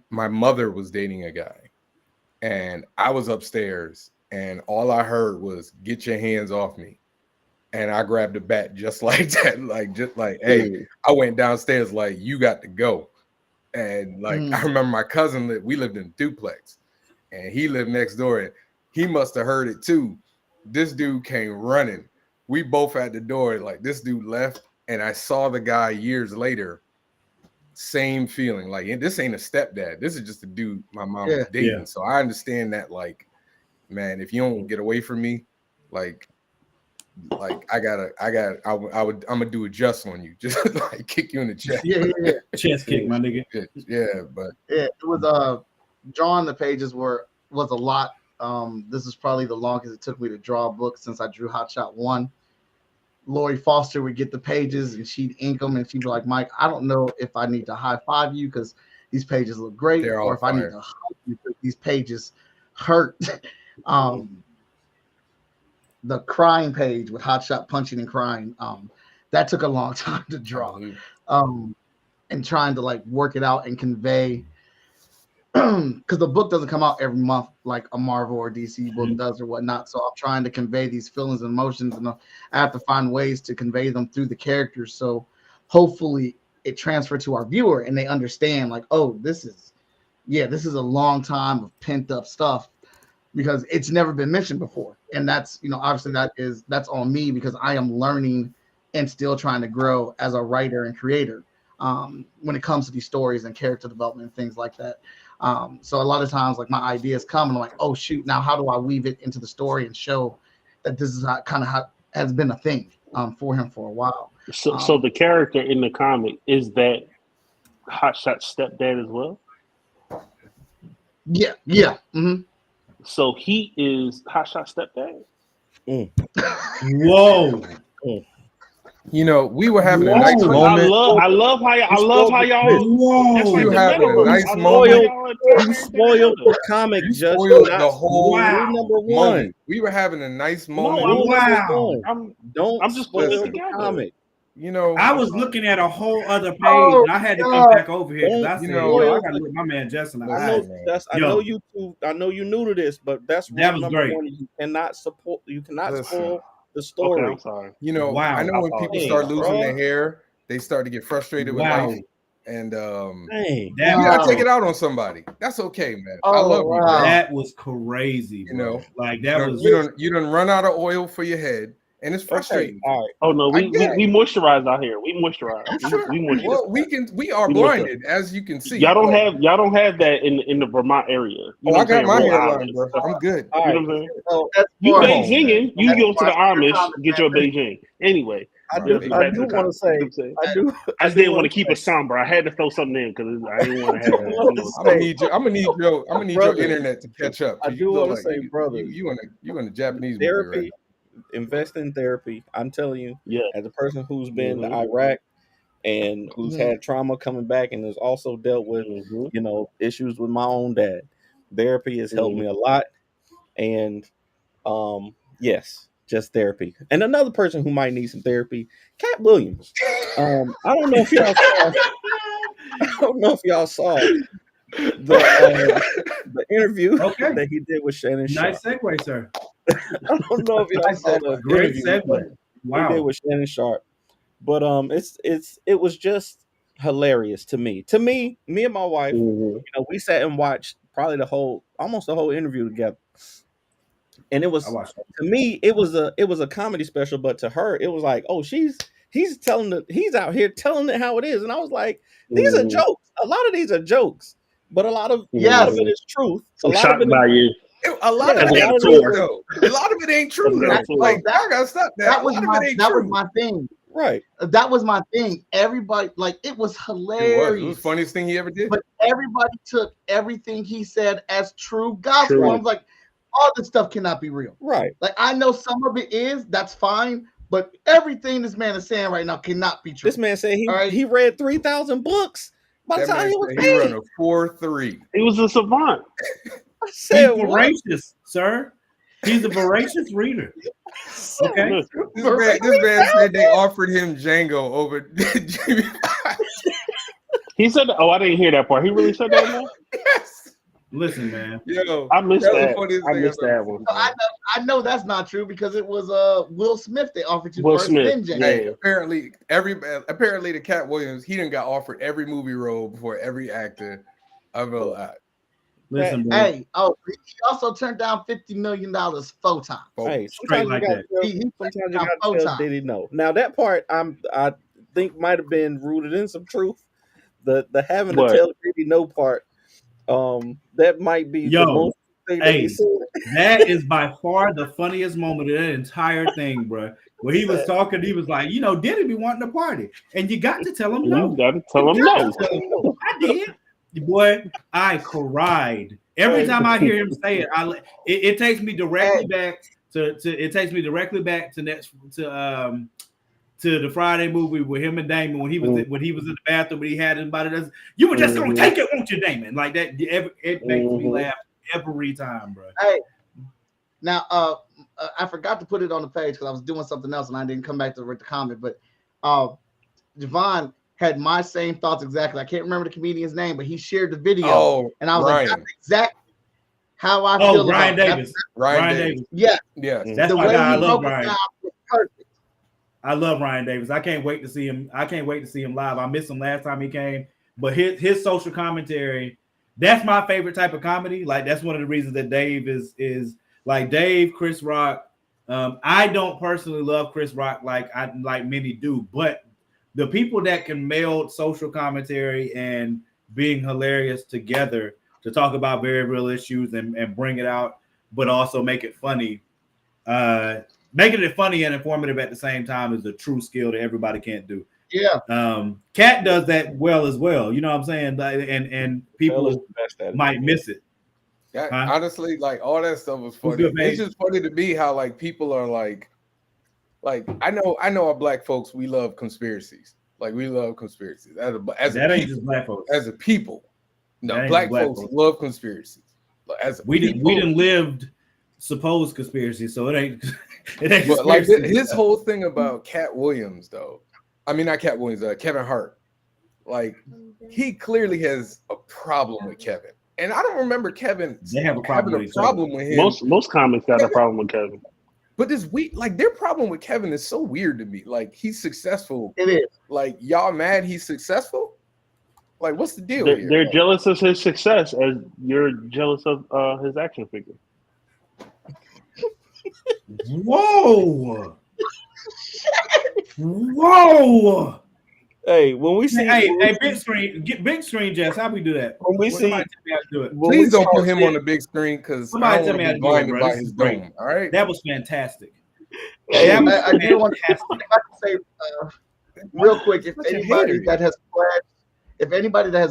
My mother was dating a guy, and I was upstairs, and all I heard was "Get your hands off me," and I grabbed a bat just like that, hey. I went downstairs like, "You got to go," and I remember my cousin we lived in a duplex, and he lived next door, and he must have heard it too. This dude came running. We both at the door, like this dude left, and I saw the guy years later. Same feeling, like this ain't a stepdad. This is just a dude my mom was dating. So I understand that, like, man, if you don't get away from me, I'm gonna do a just on you, just like kick you in the chest. Chest kick, my nigga. But it was drawing the pages was a lot. This is probably the longest it took me to draw a book since I drew Hotshot 1. Lori Foster would get the pages and she'd ink them, and she'd be like, "Mike, I don't know if I need to high five you because these pages look great, or if I need to hug you because these pages hurt." The crying page with Hotshot punching and crying, that took a long time to draw, and trying to like work it out and convey. Because the book doesn't come out every month like a Marvel or DC book does or whatnot. So I'm trying to convey these feelings and emotions, and I have to find ways to convey them through the characters. So hopefully it transfers to our viewer and they understand, like, oh, this is a long time of pent up stuff because it's never been mentioned before. And that's, obviously that's on me because I am learning and still trying to grow as a writer and creator when it comes to these stories and character development and things like that. So a lot of times, like, my ideas come and I'm like, oh shoot, now how do I weave it into the story and show that this is how has been a thing for him for a while. So the character in the comic is that Hotshot's stepdad as well? Yeah. Mm-hmm. So he is Hotshot's stepdad? Whoa. We were having a nice moment. I love how y'all. Whoa. You having a nice moment. You spoiled the comic. You Just spoiled the whole number one. moment. We were having a nice moment. I'm just spoil putting it the together. Comic. I was looking at a whole other page, and I had to come back over here because I said, I got to look my man Justin. I know you new to this, but that's that was great. One. You cannot spoil the story. Okay, I'm sorry. I know when people start losing their hair, they start to get frustrated with life. And I take it out on somebody. That's okay, man. I love you. Man. That was crazy, bro. Like that was you done run out of oil for your head, and it's frustrating. All right. Oh no, we moisturize out here. We moisturize. We moisturize. Well, we are blinded, as you can see. Y'all don't have that in the Vermont area. I got my hairline, bro. I'm good. You know what I'm saying? You Beijinging, you go to the Amish, get your Beijing. Anyway. I do want to say. I just didn't want to keep it somber. I had to throw something in because I didn't want to have that. I'm gonna need your internet to catch up. I do want to say, brother, you in the Japanese therapy. Movie, right? Invest in therapy. I'm telling you, as a person who's been to Iraq and who's had trauma coming back and has also dealt with, you know, issues with my own dad. Therapy has helped me a lot. And yes, just therapy. And another person who might need some therapy, Katt Williams. I don't know if y'all saw. I don't know if y'all saw the interview that he did with Shannon Sharp. Nice segue, sir. I don't know if y'all saw the Great interview segue. Wow. he did with Shannon Sharp, but it was just hilarious to me. To me, me and my wife, you know, we sat and watched probably almost the whole interview together. And it was, to me, it was a comedy special, but to her, it was like, oh, he's out here telling it how it is. And I was like, these are jokes. A lot of these are jokes, but a lot of it is truth. I'm shocked by you. A lot of it ain't true, though. A lot of it ain't true, though. Like, I gotta stop that. That was my thing. Right. That was my thing. Everybody, like, it was hilarious. It was the funniest thing he ever did. But everybody took everything he said as true gospel. I was like, all this stuff cannot be real. Right. Like, I know some of it is, that's fine, but everything this man is saying right now cannot be true. This man said he read 3,000 books by the time he was 8. He run a 4.3. He was a savant. He's voracious, sir. He's a voracious reader. Okay. This man said they offered him Django over Jimmy Fox. He said that. Oh, I didn't hear that part. He really said that, man? Yes. Listen, man. Yo, I missed that. I missed that one. So I know that's not true because it was Will Smith they offered to Will first. Smith. Hey, apparently to Katt Williams, he done got offered every movie role before every actor ever alive. Listen, bro. Hey, he also turned down $50 million full time. Hey, Straight like that. Sometimes you gotta tell Diddy no. Now that part I think might have been rooted in some truth. The having to tell Diddy no part. That might be the most thing that he said. That is by far the funniest moment of that entire thing, bro. Where he was talking, he was like, you know, Diddy be wanting to party, and you got to tell him no. You got to tell him no. I did. Boy, I cried every time I hear him say it. It takes me directly back to the Friday movie with him and Damon when he was in the bathroom and he had everybody that's you were just gonna take it, won't you, Damon? Like that. It makes me laugh every time, bro. Hey, now I forgot to put it on the page because I was doing something else and I didn't come back to read the comment, but Javon had my same thoughts exactly. I can't remember the comedian's name, but he shared the video, and I was like, "That's exactly how I feel." Oh, Ryan Davis. Ryan Davis. Yeah, that's the my way guy. I he love broke it Ryan. down was perfect. I love Ryan Davis. I can't wait to see him. Live. I missed him last time he came, but his social commentary, that's my favorite type of comedy. Like that's one of the reasons that Dave is like Dave, Chris Rock. I don't personally love Chris Rock like many do, but the people that can meld social commentary and being hilarious together to talk about very real issues and bring it out, but also make it funny. Making it funny and informative at the same time is a true skill that everybody can't do. Yeah. Katt does that well as well. You know what I'm saying? And people might miss it. Yeah, honestly, like all that stuff was funny. It's just funny to me how like people are like I know our black folks, we love conspiracies. Like we love conspiracies just black folks. As a people. No, black folks love conspiracies. We didn't lived supposed conspiracy, so it ain't. But like his whole thing about Katt Williams, though. I mean, not Katt Williams, Kevin Hart. Like he clearly has a problem with Kevin, and I don't remember Kevin having a problem with him. Most comics got a problem with Kevin. But their problem with Kevin is so weird to me. Like he's successful. It is. Like y'all mad he's successful? Like what's the deal here? They're jealous of his success as you're jealous of his action figure. Whoa! Whoa! Hey, when we see, big screen, Jess, how we do that? When we see, do it. Please don't put him on the big screen because somebody tell me how to do it, bro. This is great. All right, that was fantastic. Hey, I do want to say real quick, if anybody that has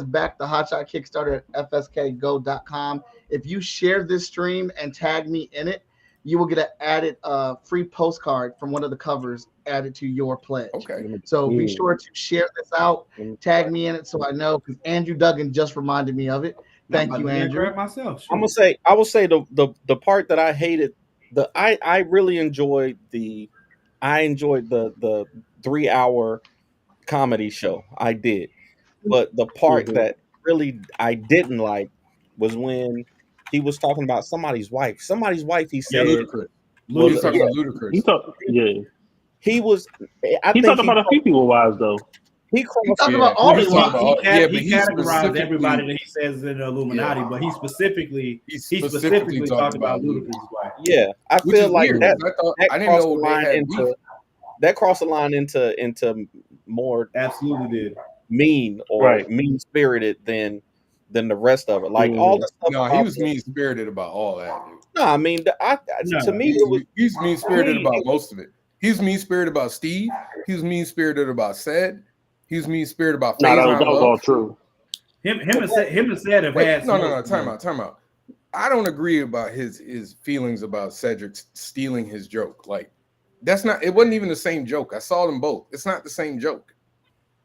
backed the Hotshot Kickstarter at fskgo.com, if you share this stream and tag me in it, you will get an added free postcard from one of the covers added to your pledge. Okay. So be sure to share this out, tag me in it so I know, because Andrew Duggan just reminded me of it. Thank you, Andrew. Myself. I'm gonna say, I will say the part that I hated, I really enjoyed the 3-hour comedy show. I did, but the part that really I didn't like was when he was talking about somebody's wife. Somebody's wife. He said, Ludacris. He was talking about Ludacris. He was. I He think talked about a few people's wives though. He talked about all he his wives. He categorized everybody that he says is in the Illuminati, but he specifically talked about Ludacris' wife. Yeah, I feel like weird, that. I didn't know they had that crossed the line into more absolutely did mean or mean spirited than the rest of it. Like all the stuff. No, he was mean spirited about all that. Dude. No, I mean, to me, he's mean spirited about most of it. He's mean spirited about Steve. He was mean spirited about Said. He was mean spirited about. No, that was all true. Him and Said have had. No. Time out. I don't agree about his feelings about Cedric stealing his joke. Like, that's not. It wasn't even the same joke. I saw them both. It's not the same joke.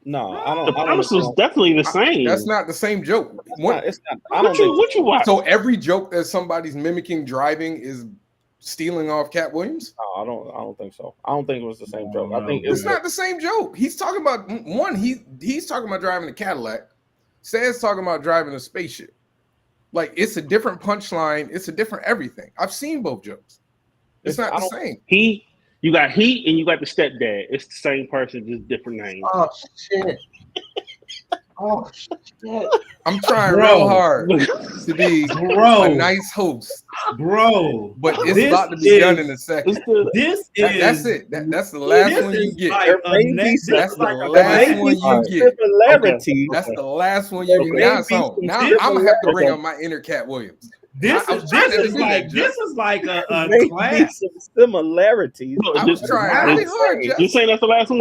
No, I don't. The premise was definitely the same. That's not the same joke. It's not. What you watch? So every joke that somebody's mimicking driving is stealing off Katt Williams? No, I don't think so. I don't think it was the same joke. I think it's not the same joke. He's talking about one. He's talking about driving a Cadillac. Say's talking about driving a spaceship. Like, it's a different punchline. It's a different everything. I've seen both jokes. It's not the same. You got he and you got the stepdad. It's the same person, just different names. Oh shit. Oh shit. I'm trying real hard to be a nice host. Bro. But it's about to be done in a second. That's it. That's the last one you get. That's the last one you get. That's the last one you get. Now I'm gonna have to bring up my inner Katt Williams. This is like a class. Some similarities. I was trying really hard. You saying that's the last one?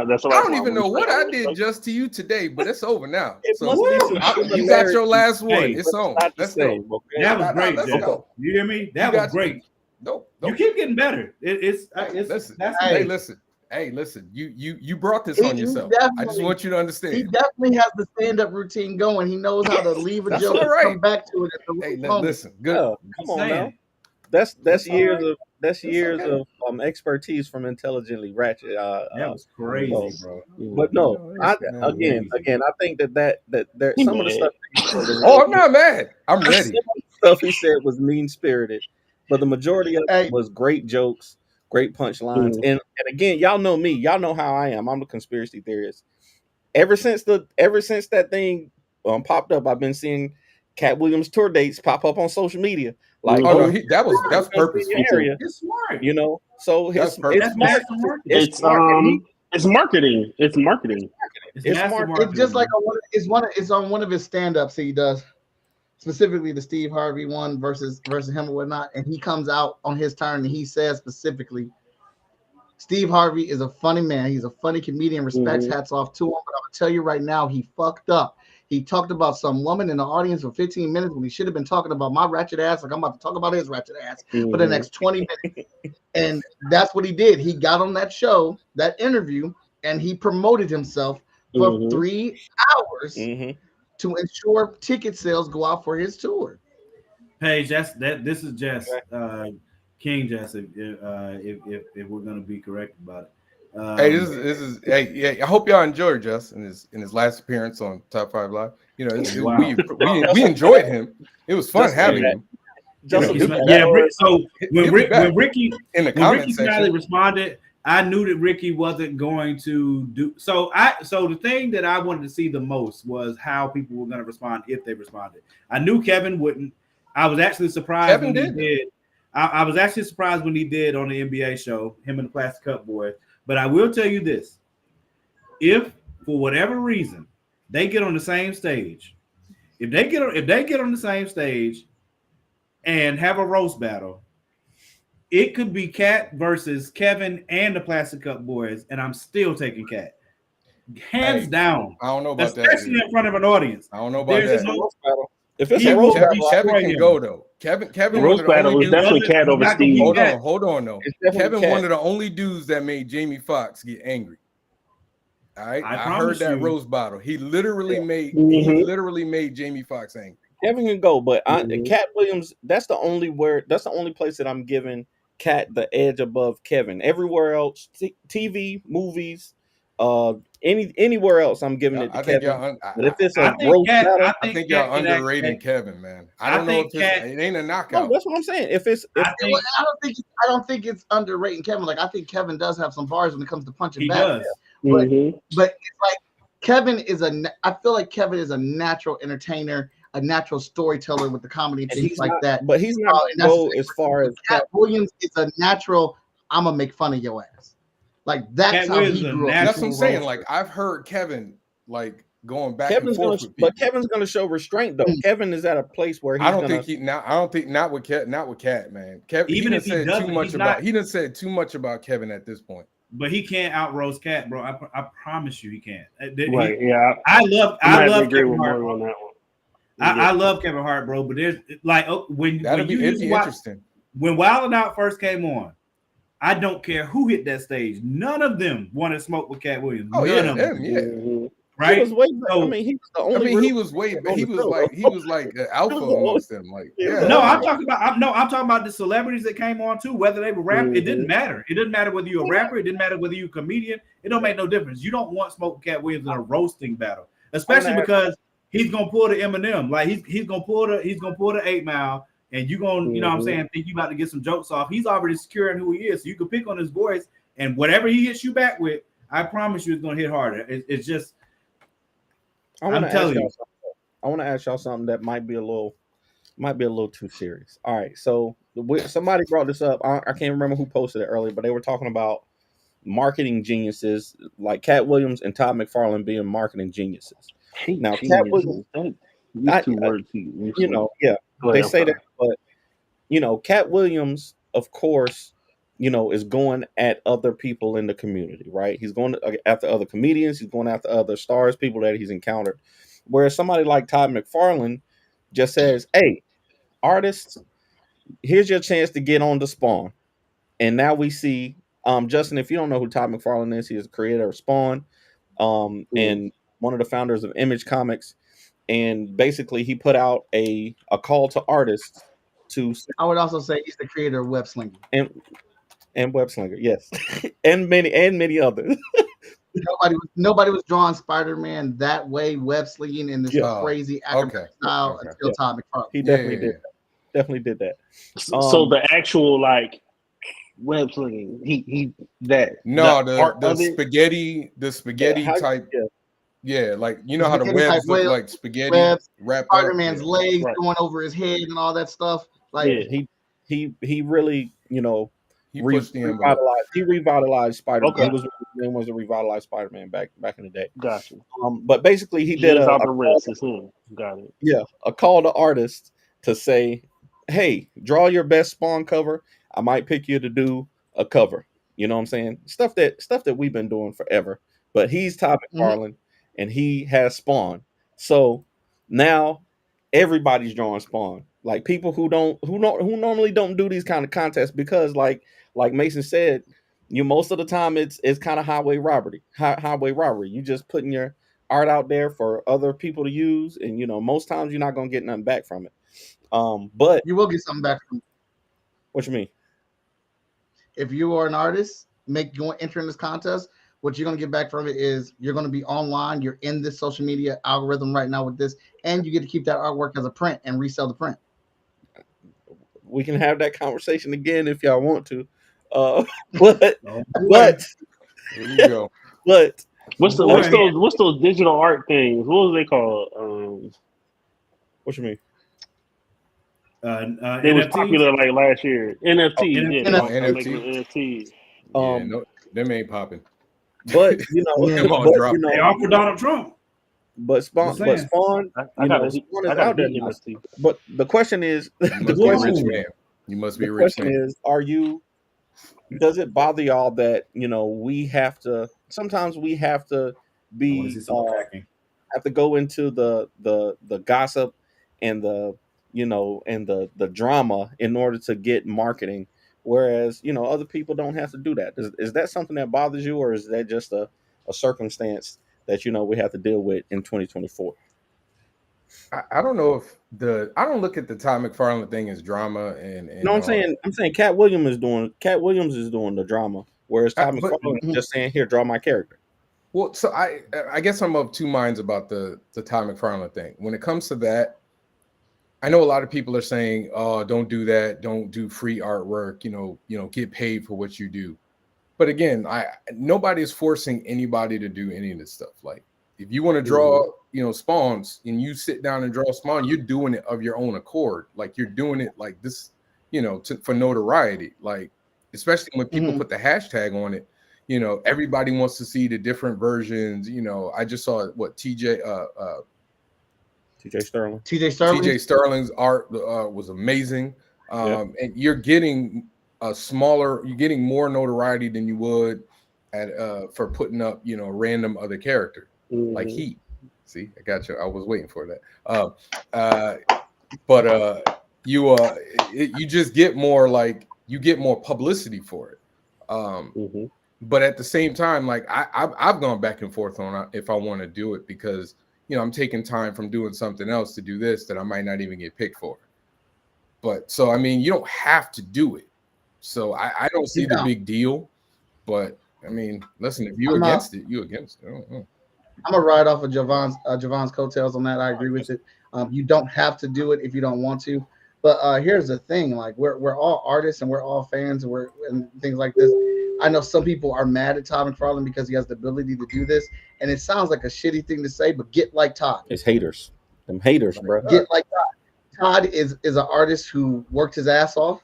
That's the last I don't even know what I did just to you today, but it's over now. You got your last one. It's on. Let's go. That was great. You hear me? That was great. Nope. You keep getting better. Hey, listen. You brought this on yourself. I just want you to understand. He definitely has the stand-up routine going. He knows how to leave a joke and come back to it. Hey, listen. Good. Come on now. That's years of expertise from Intelligently Ratchet. That was crazy, bro. But no, I think that there some of the stuff. Oh, I'm not mad. I'm ready. Stuff he said was mean spirited, but the majority of it was great jokes. Great punchlines. And again, y'all know me. Y'all know how I am. I'm a conspiracy theorist. Ever since that thing popped up, I've been seeing Katt Williams tour dates pop up on social media. Like, that's purposeful. It's smart. You know, so it's marketing. It's marketing. It's just like it's on one of his stand-ups he does. Specifically the Steve Harvey one versus him or whatnot, and he comes out on his turn and he says specifically, Steve Harvey is a funny man. He's a funny comedian. Respects, hats off to him. But I'm gonna tell you right now, he fucked up. He talked about some woman in the audience for 15 minutes when he should have been talking about my ratchet ass, like I'm about to talk about his ratchet ass for the next 20 minutes. And that's what he did. He got on that show, that interview, and he promoted himself for 3 hours. To ensure ticket sales go out for his tour. Paige, this is Jess, King Jess. If we're gonna be correct about it. Hey, this is I hope y'all enjoyed Jess in his last appearance on Top 5 Live. You know, we enjoyed him. It was fun having him. So when Ricky finally responded, I knew that Ricky wasn't going to do so. The thing that I wanted to see the most was how people were going to respond if they responded. I knew Kevin wouldn't. I was actually surprised when he did. I was actually surprised when he did on the NBA show, him and the Plastic Cup Boys. But I will tell you this: if for whatever reason they get on the same stage, if they get on the same stage and have a roast battle, it could be Katt versus Kevin and the Plastic Cup Boys, and I'm still taking Katt. Hands down. I don't know about that. Especially in front of an audience. I don't know about that. If it's He a will roast Kevin, battle, Kevin destroy can him. go though. Kevin The one roast of the battle only is dudes. definitely Cat over Not gonna be Steve. Cat. Hold on though. it's definitely Kevin Cat. one of the only dudes that made Jamie Foxx get angry. All right, I I promise heard that you. roast battle. He literally made Mhm. Jamie Foxx angry. Kevin can go, but Mhm. Cat Williams. That's the only place that I'm giving Cat the edge above Kevin. Everywhere else, TV, movies, anywhere else, I'm giving it to I think Kevin. y'all. But if it's a I think roast Cat. battle, I think Cat y'all can underrating actually. Kevin, man. I I don't know think if Cat. it ain't a no, knockout. that's what I'm saying. If I think I don't think it's underrating Kevin. Like I think Kevin does have some bars when it comes to punching he back. does. But Mhm. but it's like Kevin is I feel like Kevin is a natural entertainer, a natural storyteller with the comedy and and things he's like not, that. but he's not And gonna that's go the thing. as far as Katt Williams is a natural. I'm gonna make fun of your ass. Like that's Cat how Williams he is a grew up. That's what I'm natural saying. roaster. Like I've heard Kevin like going back and forth with people. Kevin's gonna show restraint though. Mm. Kevin is at a place where he's I don't gonna. think he now. I don't think not with Cat, man. Kevin, Even he if done he said doesn't, too much he's about. not. He done said too much about Kevin at this point. But he can't out roast Cat, bro. I promise you, he can't. Right. Yeah. I love I Kevin agree with Hart. Maury on that one. I love Kevin Hart, bro. But there's like when It'd you be used to watch interesting. when Wild 'N Out first came on. I don't care who hit that stage. None of them wanted to smoke with Katt Williams. Oh None yeah, of them, them. yeah. Mhm. Right? He was way. So, I mean, he was the only. He was way. on He the was show, like an alpha He was the only- amongst them. Like he was yeah. the no, only- I'm talking about the celebrities that came on too, whether they were rapping. It didn't matter. It didn't matter whether you're a rapper. It didn't matter whether you're a comedian. It don't make no difference. You don't want smoke with Katt Williams in a roasting battle, especially because he's gonna pull the Eminem. Like he's gonna pull the 8 Mile, and you gonna you know what I'm saying, think you about to get some jokes off. He's already securing who he is, so you can pick on his voice, and whatever he hits you back with, I promise you, it's gonna hit harder. It's just. I'm telling you. I want to ask y'all something that might be a little too serious. All right, so somebody brought this up. I can't remember who posted it earlier, but they were talking about marketing geniuses like Katt Williams and Todd McFarlane being marketing geniuses. Now, Katt Williams, two words, you know, yeah, they say that, but you know, Katt Williams, of course, you know, is going at other people in the community, right? He's going after other comedians, he's going after other stars, people that he's encountered. Whereas somebody like Todd McFarlane just says, "Hey, artists, here's your chance to get on the Spawn." And now we see, Justin, if you don't know who Todd McFarlane is, he is the creator of Spawn, and one of the founders of Image Comics. And basically, he put out a call to artists to. I would also say he's the creator of Web Slinger. And Web Slinger, yes, and many others. Nobody was drawing Spider-Man that way, web slinging in this crazy acrobatic style until Todd McFarlane. He definitely did. Definitely did that. So the actual like web slinging, he that the spaghetti type. Yeah, like you know how the webs look like spaghetti wrapped Spider-Man's legs going over his head and all that stuff. Like he really, you know, he revitalized Spider-Man. Okay. He was one of the ones that revitalized Spider-Man back in the day. Gotcha. But basically, he did out the rest. It's him. Got it. Yeah, a call to artists to say, "Hey, draw your best Spawn cover. I might pick you to do a cover." You know what I'm saying? Stuff that we've been doing forever. But he's Todd McFarlane, and he has Spawn. So now everybody's drawing Spawn. Like people who normally don't do these kind of contests because like Mason said, most of the time it's kind of highway robbery. You just putting your art out there for other people to use, and most times you're not gonna get nothing back from it. But you will get something back from it. What you mean? If you are an artist, entering this contest, what you're gonna get back from it is you're gonna be online. You're in this social media algorithm right now with this, and you get to keep that artwork as a print and resell the print. We can have that conversation again if y'all want to. But here we go. But what's those digital art things? What was they called? What you mean? It was popular like last year. NFTs. NFT. NFTs. Them ain't popping. But they offer Donald Trump. But Spawn is out there now. But the question is, you must be a rich man. The question is, does it bother y'all that we have to be have to go into the gossip and the and the drama in order to get marketing, whereas other people don't have to do that. Is that something that bothers you, or is that just a circumstance that we have to deal with in 2024? I don't know if I don't look at the Todd McFarlane thing as drama and No, all that. I'm saying Katt Williams is doing the drama, whereas Todd McFarlane is just saying, here, draw my character. Well, so I guess I'm of two minds about the Todd McFarlane thing. When it comes to that, I know a lot of people are saying, "Oh, don't do that. Don't do free artwork. Get paid for what you do." But again, nobody is forcing anybody to do any of this stuff. Like, if you want to draw, spawns, and you sit down and draw a spawn, you're doing it of your own accord. Like, you're doing it like this, for notoriety. Like, especially when people put the hashtag on it. Everybody wants to see the different versions. I just saw what TJ Sterling's art was amazing. And you're getting more notoriety than you would for putting up, random other character like Heat. See, I got you. I was waiting for that. But you just get more you get more publicity for it. But at the same time, like I've gone back and forth on if I want to do it because I'm taking time from doing something else to do this that I might not even get picked for. But so I mean, you don't have to do it. So I don't see the big deal. But I mean, listen, if you're against it, you're against it. I don't know. I'm gonna ride off of Javon's coattails on that. I agree with it. You don't have to do it if you don't want to. But here's the thing: like we're all artists and we're all fans and things like this. I know some people are mad at Todd McFarlane because he has the ability to do this, and it sounds like a shitty thing to say, but get like Todd. It's haters, them haters, bro. Get like Todd. Todd is an artist who worked his ass off,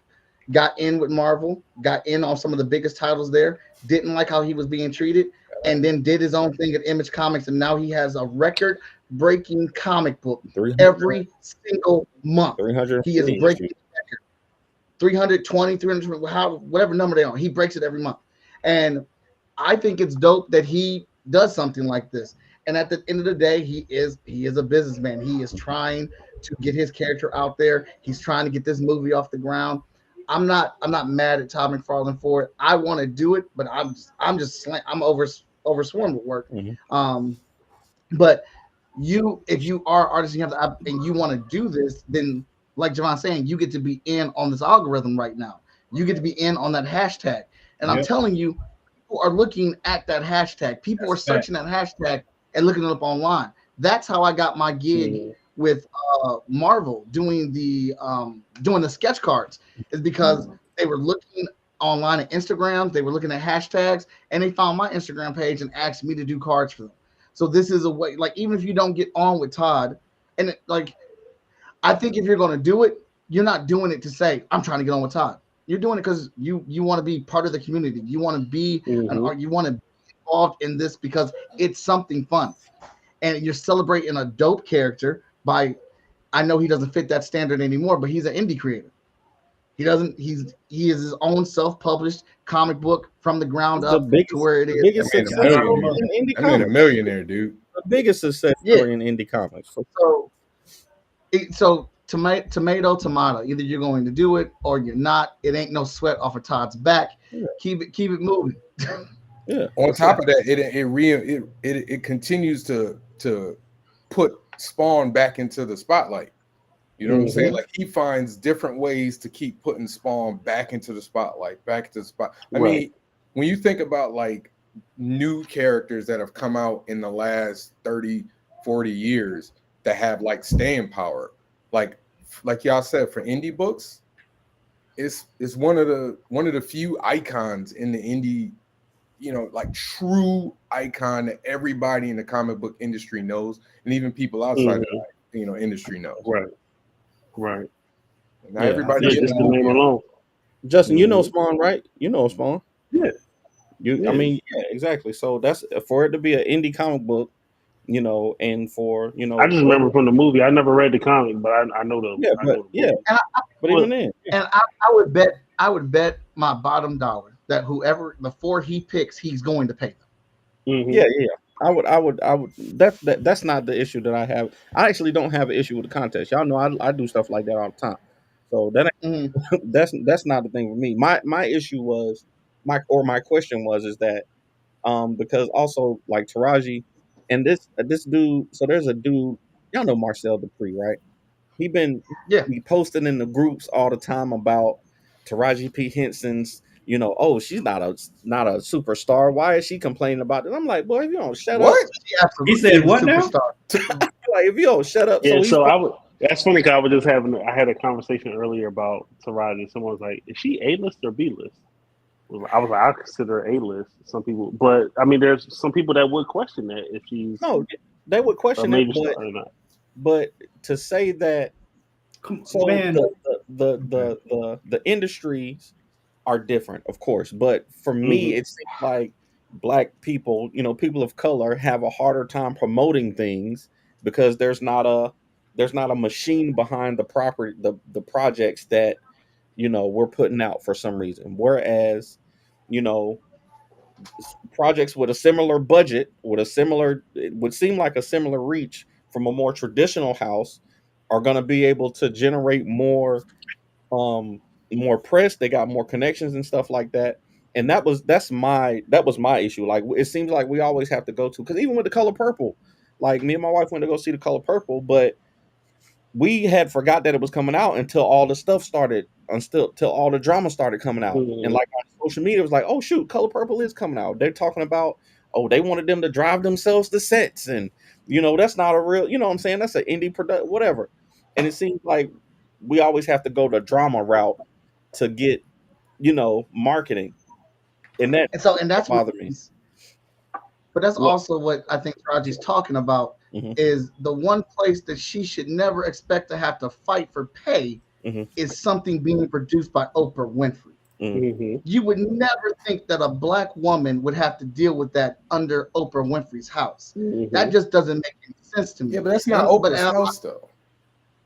got in with Marvel, got in on some of the biggest titles there, didn't like how he was being treated, and then did his own thing at Image Comics, and now he has a record-breaking comic book every single month. 300. He is breaking 320, 300, whatever number they are. He breaks it every month. And I think it's dope that he does something like this. And at the end of the day, he is a businessman. He is trying to get his character out there. He's trying to get this movie off the ground. I'm not mad at Todd McFarlane for it. I want to do it, but I'm overswarmed with work. But if you are artists and you want to do this, then like Javon's saying, you get to be in on this algorithm right now. You get to be in on that hashtag. And I'm telling you, people are looking at that hashtag. People are searching that hashtag and looking it up online. That's how I got my gig with Marvel doing the sketch cards, is because they were looking online at Instagram, they were looking at hashtags, and they found my Instagram page and asked me to do cards for them. So this is a way, like, even if you don't get on with Todd, and I think if you're going to do it, you're not doing it to say, I'm trying to get on with Todd. You're doing it because you want to be part of the community. You want to be you want to be involved in this because it's something fun. And you're celebrating a dope character I know he doesn't fit that standard anymore, but he's an indie creator. He is his own self-published comic book from the ground up to where it is. Biggest success story in indie comics. A millionaire, dude. The biggest success story in indie comics. So tomato. Either you're going to do it or you're not. It ain't no sweat off of Todd's back. Yeah. Keep it moving. Yeah. On top of that, it continues to put Spawn back into the spotlight. You know what I'm saying? Like, he finds different ways to keep putting Spawn back into the spotlight, I mean, when you think about like new characters that have come out in the last 30, 40 years that have like staying power, like y'all said, for indie books, it's one of the few icons in the indie, like true icon that everybody in the comic book industry knows, and even people outside of the industry knows. Right. Now everybody just the name alone. Justin, you know Spawn, right? You know Spawn. Yeah. I mean, yeah, exactly. So that's for it to be an indie comic book, and for I just remember from the movie. I never read the comic, but I know the But even then, and I would bet my bottom dollar that whoever before he picks, he's going to pay them. Yeah. That's not the issue that I have. I actually don't have an issue with the contest. Y'all know I do stuff like that all the time. So that Mhm. that's not the thing for me. My issue was my question was is that because also like Taraji and this dude. So there's a dude, y'all know Marcel Dupree, right? He been Yeah. he posting in the groups all the time about Taraji P Henson's. Oh, she's not a superstar. Why is she complaining about it? I'm like, boy, if you don't shut up, What? She absolutely He said is a what now? superstar. like if you don't shut up. Yeah, So he's so that's funny because I was just I had a conversation earlier about Taraji. Someone was like, "Is she A list or B list?" I was like, I consider her A list. Some people, but I mean, there's some people that would question that if she's no, they would a question it, major star or not. but to say that, Come so man. the industries are different, of course, but for me, Mhm. it seems like black people, people of color, have a harder time promoting things because there's not a machine behind the property, the projects that we're putting out for some reason. Whereas, you know, projects with a similar budget, it would seem like a similar reach from a more traditional house, are going to be able to generate um more press. They got more connections and stuff like that. And that was my issue. Like, it seems like we always have to go to, because even with The Color Purple, like me and my wife went to go see The Color Purple, but we had forgot that it was coming out until all the stuff started, until till all the drama started coming out. And Mhm. like on social media, it was like, oh shoot, Color Purple is coming out. They're talking about, oh, they wanted them to drive themselves to sets, and that's not a real, what I'm saying, that's an indie product, whatever. And it seems like we always have to go the drama route to get, marketing. And that And that's what bothered me. but that's What? also what I think Taraji's talking about Hmm. is the one place that she should never expect to have to fight for pay Hmm. is something being produced by Oprah Winfrey. Hmm. Mhm. You would never think that a black woman would have to deal with that under Oprah Winfrey's house. That Mhm. just doesn't make any sense to Yeah, me. but that's And not I'm, but Oprah's and house though.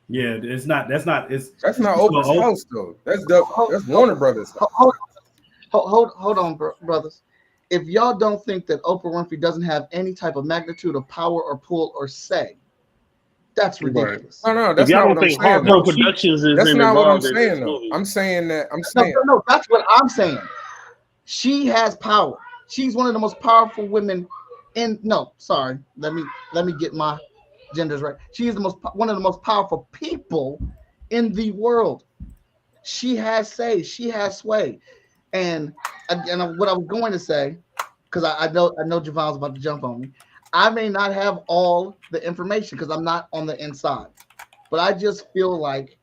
Yeah, it's not. That's not. That's not So Oprah's Oprah, house though. hold, That's Warner Brothers house. hold, hold on, brothers. If y'all don't think that Oprah Winfrey doesn't have any type of magnitude of power or pull or say, that's Right. ridiculous. No, If that's y'all not don't what I'm think saying Harpo though. Productions That's isn't not what I'm involved in this saying though. movie, I'm saying that I'm No, saying no, that's what I'm saying. She has power. She's one of the most powerful women in. No, sorry. Let me get my genders right. She is one of the most powerful people in the world. She has say. She has sway. And what I was going to say, because I know Javon's about to jump on me. I may not have all the information because I'm not on the inside, but I just feel like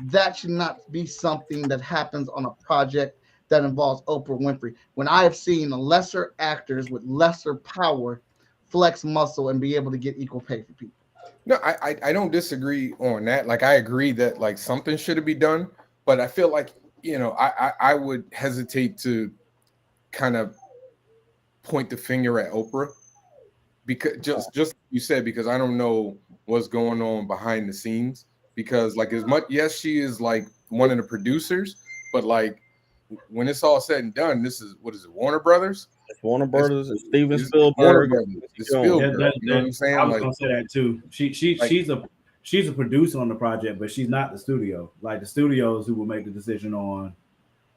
that should not be something that happens on a project that involves Oprah Winfrey. When I have seen lesser actors with lesser power flex muscle and be able to get equal pay for people. no, I don't disagree on that. Like I agree that like something should be done, but I feel like I would hesitate to kind of point the finger at Oprah because just like you said, because I don't know what's going on behind the scenes. Because like as much, yes, she is like one of the producers, but like when it's all said and done, this is what is it, Warner Brothers? It's Warner It's, Brothers, it's Steven it's Warner Spielberg, and Brothers, Quincy it's Jones. Spielberg. You know what I'm I saying? was Like, gonna say that too. like She's a producer on the project, but she's not the studio. Like the studios who will make the decision on,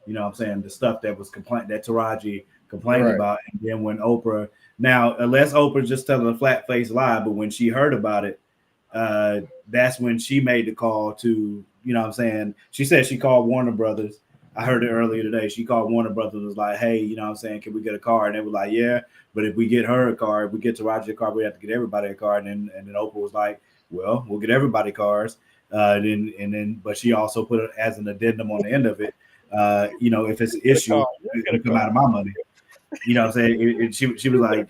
what I'm saying, the stuff that was that Taraji complained right, about. And then when Oprah, now unless Oprah's just telling a flat faced lie, but when she heard about it, that's when she made the call to, what I'm saying, she said she called Warner Brothers. I heard it earlier today. She called Warner Brothers, was like, hey, what I'm saying, can we get a car? And they were like, yeah, but if we get her a car, if we get Taraji a car, we have to get everybody a car. And then Oprah was like, well, we'll get everybody cars. But she also put it as an addendum on the end of it. If it's an Get a issue, car. Get a it'll come car. out of my money. What I'm saying? She was like,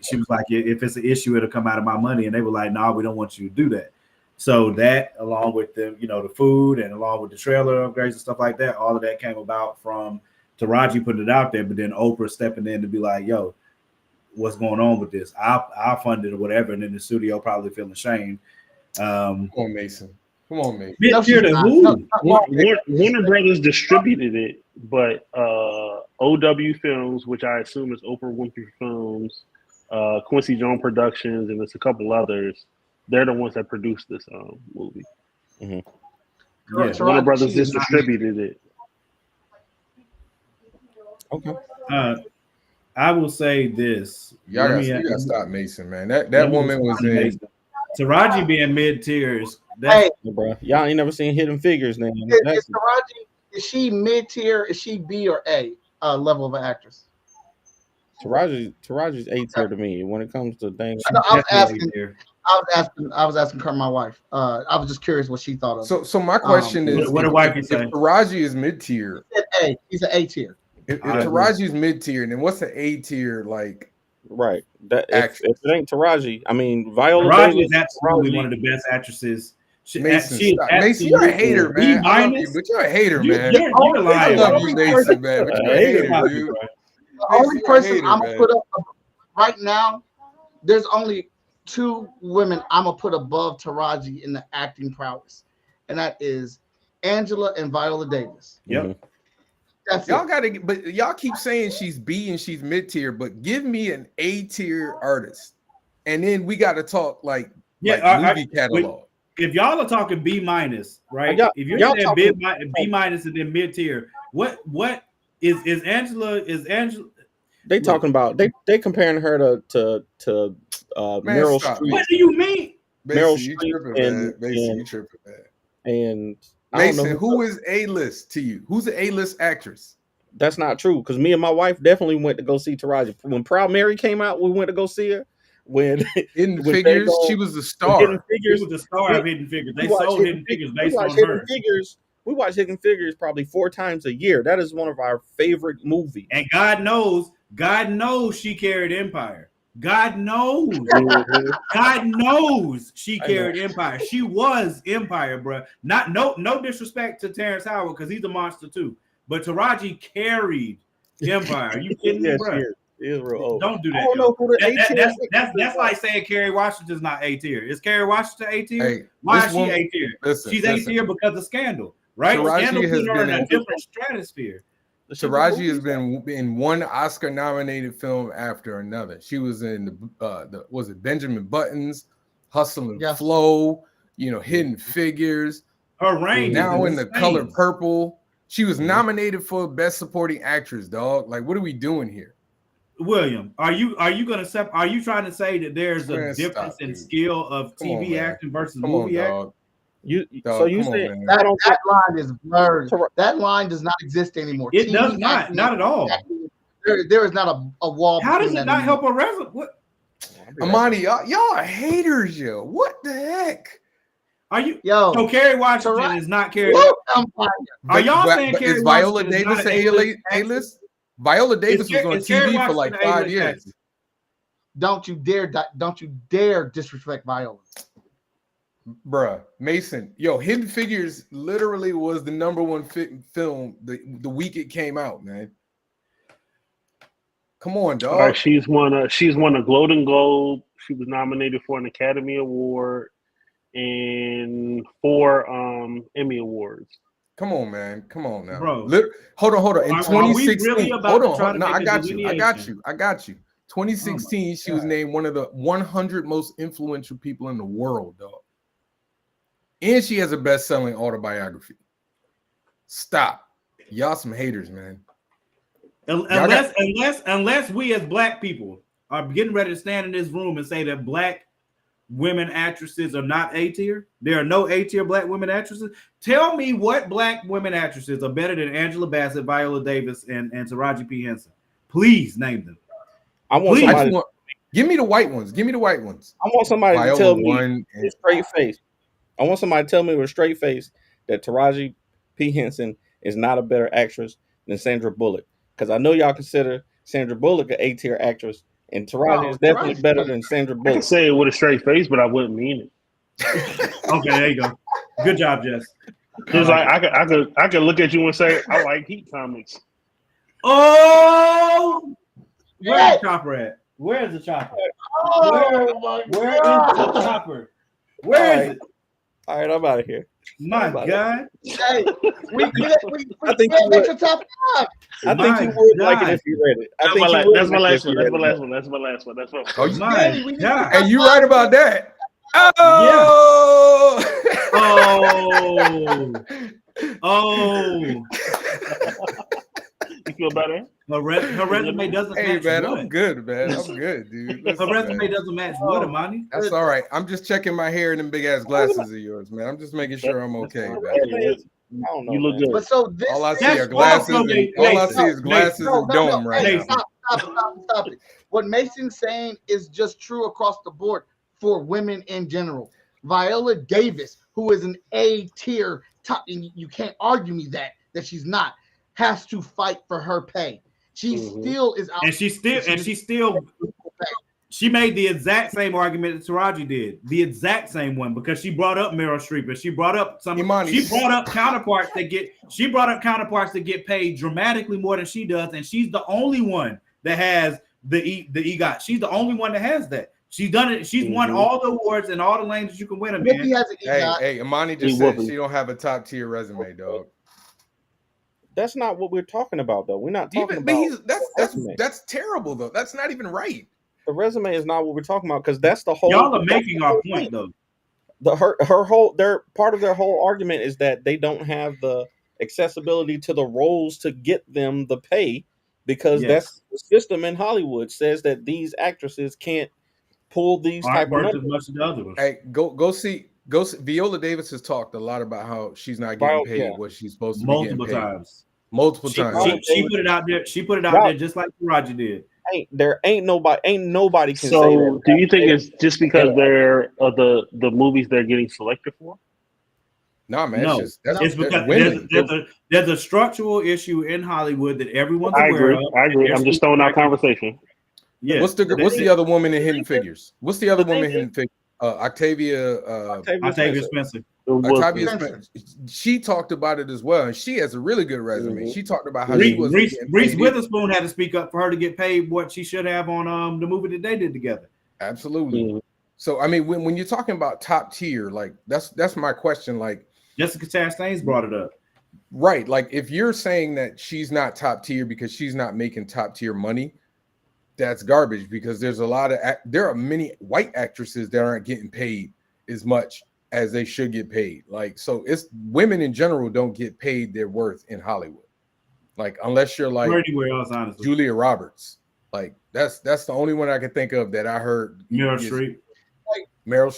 if it's an issue, it'll come out of my money. And they were like, no, we don't want you to do that. So that, along with the food and along with the trailer upgrades and stuff like that, all of that came about from Taraji putting it out there, but then Oprah stepping in to be like, yo, what's going on with this? I'll fund it or whatever. And then the studio probably feeling ashamed. come on, Mason. Come on, Mason. No, she's to not. who? Warner Brothers distributed it, but OW Films, which I assume is Oprah Winfrey Films, Quincy Jones Productions, and there's a couple others. They're the ones that produced this movie. Yeah. Warner Brothers She is just not distributed it. Okay. I will say this. Y'all Let gotta, me- stop Mason, man. let That me woman was respond to in. Mason. Taraji being mid tiers. Hey, Bro, y'all ain't never seen Hidden Figures, man. is Taraji, is she mid tier? Is she B or A level of an actress? Taraji's A tier to me when it comes to things. No, I was Definitely asking her, my wife. I was just curious what she thought of. So my question is, what did wifey say? if Taraji is mid tier, He said A. He's an A tier. if I agree. Taraji is mid tier, then what's an A tier like? Right. That if Actress. it ain't Taraji, I mean Viola Taraji Davis, is absolutely Taraji- one of the best actresses. Mason, she is stop. Mason, you're a absolutely hater, man. I love you, B-. but you're a hater, man. You're I lying. love bro. you, Mason, man. But you're a Hater. hater, dude. The only Mason, you're a person hater, I'm gonna man. put up right now, there's only 2 women I'm gonna put above Taraji in the acting prowess, and that is Angela and Viola Davis. Yep. That's Y'all it. gotta, but y'all keep saying she's B and she's mid tier, but give me an A tier artist, and then we got to talk like movie catalog. If y'all are talking B minus, right? Y'all- If you're y'all saying talking- B minus and then mid tier, what is Angela? Is Angela? They talking about they comparing her to Man, Meryl stop. Streep What do you mean? Meryl Mason, you Streep tripping, man. and- Mason, you and- tripping, man. and I don't Mason, know who is A-list to you? Who's an A-list actress? That's not true because me and my wife definitely went to go see Taraji when Proud Mary came out. We went to go see her. When Hidden When Figures, they go- she was the Hidden star. She Figures, was the star of Hidden Figures. They we watch sold Hidden Figures based we on watch Hidden her. Figures. We watch Hidden Figures probably 4 times a year. That is one of our favorite movies. And God knows she carried Empire. God knows. Mhm. God knows she I carried Empire. She was Empire, bro. No disrespect to Terrence Howard because he's a monster too. But Taraji carried Empire. Are you kidding me, Yes, bro? she is real old. Don't do I that. don't yo. know who the That- A-tier that's like saying Kerry Washington's not A tier. Is Kerry Washington A tier? Hey, Why this is she woman- A tier? listen, She's listen. A tier because of Scandal, right? Taraji Scandal has put her in been a in- different stratosphere. Taraji has been in one Oscar-nominated film after another. She was in the was it Benjamin Buttons, Hustle and Yes. Flow, Hidden Figures. Her range Now is in The insane. Color Purple, she was nominated for Best Supporting Actress. Dog, like, what are we doing here? William, are you trying to say that there's a Man, difference stop, in dude. skill of Come on, TV man. acting versus Come on, movie acting? dog. So you Come on, said man. That line is blurred. Tara- That line does not exist anymore. It TV does not, acting not and at all. acting, there is not a wall. How does between it that not anymore. help a resume? What Amani, y'all are haters, yo. What the heck? are you? Yo, So Kerry Washington Taraji- is not Kerry. woo, Empire. Are y'all saying but Kerry is Viola Washington is Davis not an an A-list A-list? Viola Davis was on is Kerry TV for like Washington an 5 A-list years. actor? Don't you dare disrespect Viola. Bruh, Mason, Hidden Figures literally was the #1 film the week it came out, man. Come on, dog. Like she's won a Golden Globe. She was nominated for an Academy Award and 4 Emmy Awards. Come on, man. Come on now, Bro. Hold on. In Are we 2016, really about to try to No, make I a got you. delineation? 2016, she was God. named one of the 100 most influential people in the world, dog. And she has a best-selling autobiography. Stop. Y'all some haters, man. Unless we as black people are getting ready to stand in this room and say that black women actresses are not A tier, there are no A tier black women actresses. Tell me what black women actresses are better than Angela Bassett, Viola Davis, and Taraji P. Henson. Please name them. I want Please. somebody. Give me the white ones. I want somebody to tell me one with a straight face. I want somebody to tell me with a straight face that Taraji P. Henson is not a better actress than Sandra Bullock. Because I know y'all consider Sandra Bullock an A tier actress, and Taraji is definitely Taraji's better great. than Sandra I can Bullock. say it with a straight face, but I wouldn't mean it. Okay, there you go. Good job, Jess. Because I could look at you and say I like Heat comics. Oh, where's the chopper at? Where's the chopper? Oh my Where is God. the chopper? Where is it? All right, I'm out of here. My God. Hey, we I think can't you make would. the top 5. I think you would like it if you read it. I think you would. That's my like it last if you one. That's read my it. last one. That's my last one. That's my last Oh, one. you, My We need God. and you right about that. Yeah. Oh. Oh. You feel better? Her resume doesn't Hey match man, what? I'm good, man. I'm good, dude. Her Listen, resume man. doesn't match what, Amani? That's all right. I'm just checking my hair and them big ass glasses of yours, man. I'm just making sure I'm okay, man. I don't know. You look man. good. But so this All I see That's are glasses, also and the- all I Mason, see is glasses Mason, and dome right Hey, now. stop it. What Mason's saying is just true across the board for women in general. Viola Davis, who is an A tier top, and you can't argue me that she's not, has to fight for her pay. She still is out. And she made the exact same argument that Taraji did, the exact same one, because she brought up Meryl Streep and she brought up counterparts that get paid dramatically more than she does, and she's the only one that has the EGOT. She's the only one that has that. She's done it. She's won all the awards and all the lanes that you can win them in. Hey, Imani just said she don't have a top tier resume, dog. That's not what we're talking about, though. We're not talking about. That's terrible, though. That's not even right. The resume is not what we're talking about, because that's the whole. Y'all are making our point, though. Part of their whole argument is that they don't have the accessibility to the roles to get them the pay, because that's the system in Hollywood says that these actresses can't pull these type of numbers. As much as the other ones. Hey, go see. Viola Davis has talked a lot about how she's not getting paid what she's supposed to be getting paid. Multiple times. She put it out there. She put it out there just like Roger did. Ain't nobody can say that. So, do you think it's just because they're the movies they're getting selected for? No, man. No, it's because there's a structural issue in Hollywood that everyone's aware of. I agree. I'm just throwing out conversation. Yeah. What's the other woman in Hidden Figures? What's the other woman in Hidden Figures? Octavia Spencer. Octavia Spencer. She talked about it as well, and she has a really good resume. She talked about how Reese Witherspoon had to speak up for her to get paid what she should have on the movie that they did together. Absolutely. So I mean, when you're talking about top tier, like that's my question. Like Jessica Chastain's brought it up, right? Like if you're saying that she's not top tier because she's not making top tier money, that's garbage, because there are many white actresses that aren't getting paid as much as they should get paid. Like, so it's women in general don't get paid their worth in Hollywood. Like, unless you're like anywhere else, honestly. Julia Roberts. Like, that's the only one I can think of that I heard. Meryl Streep.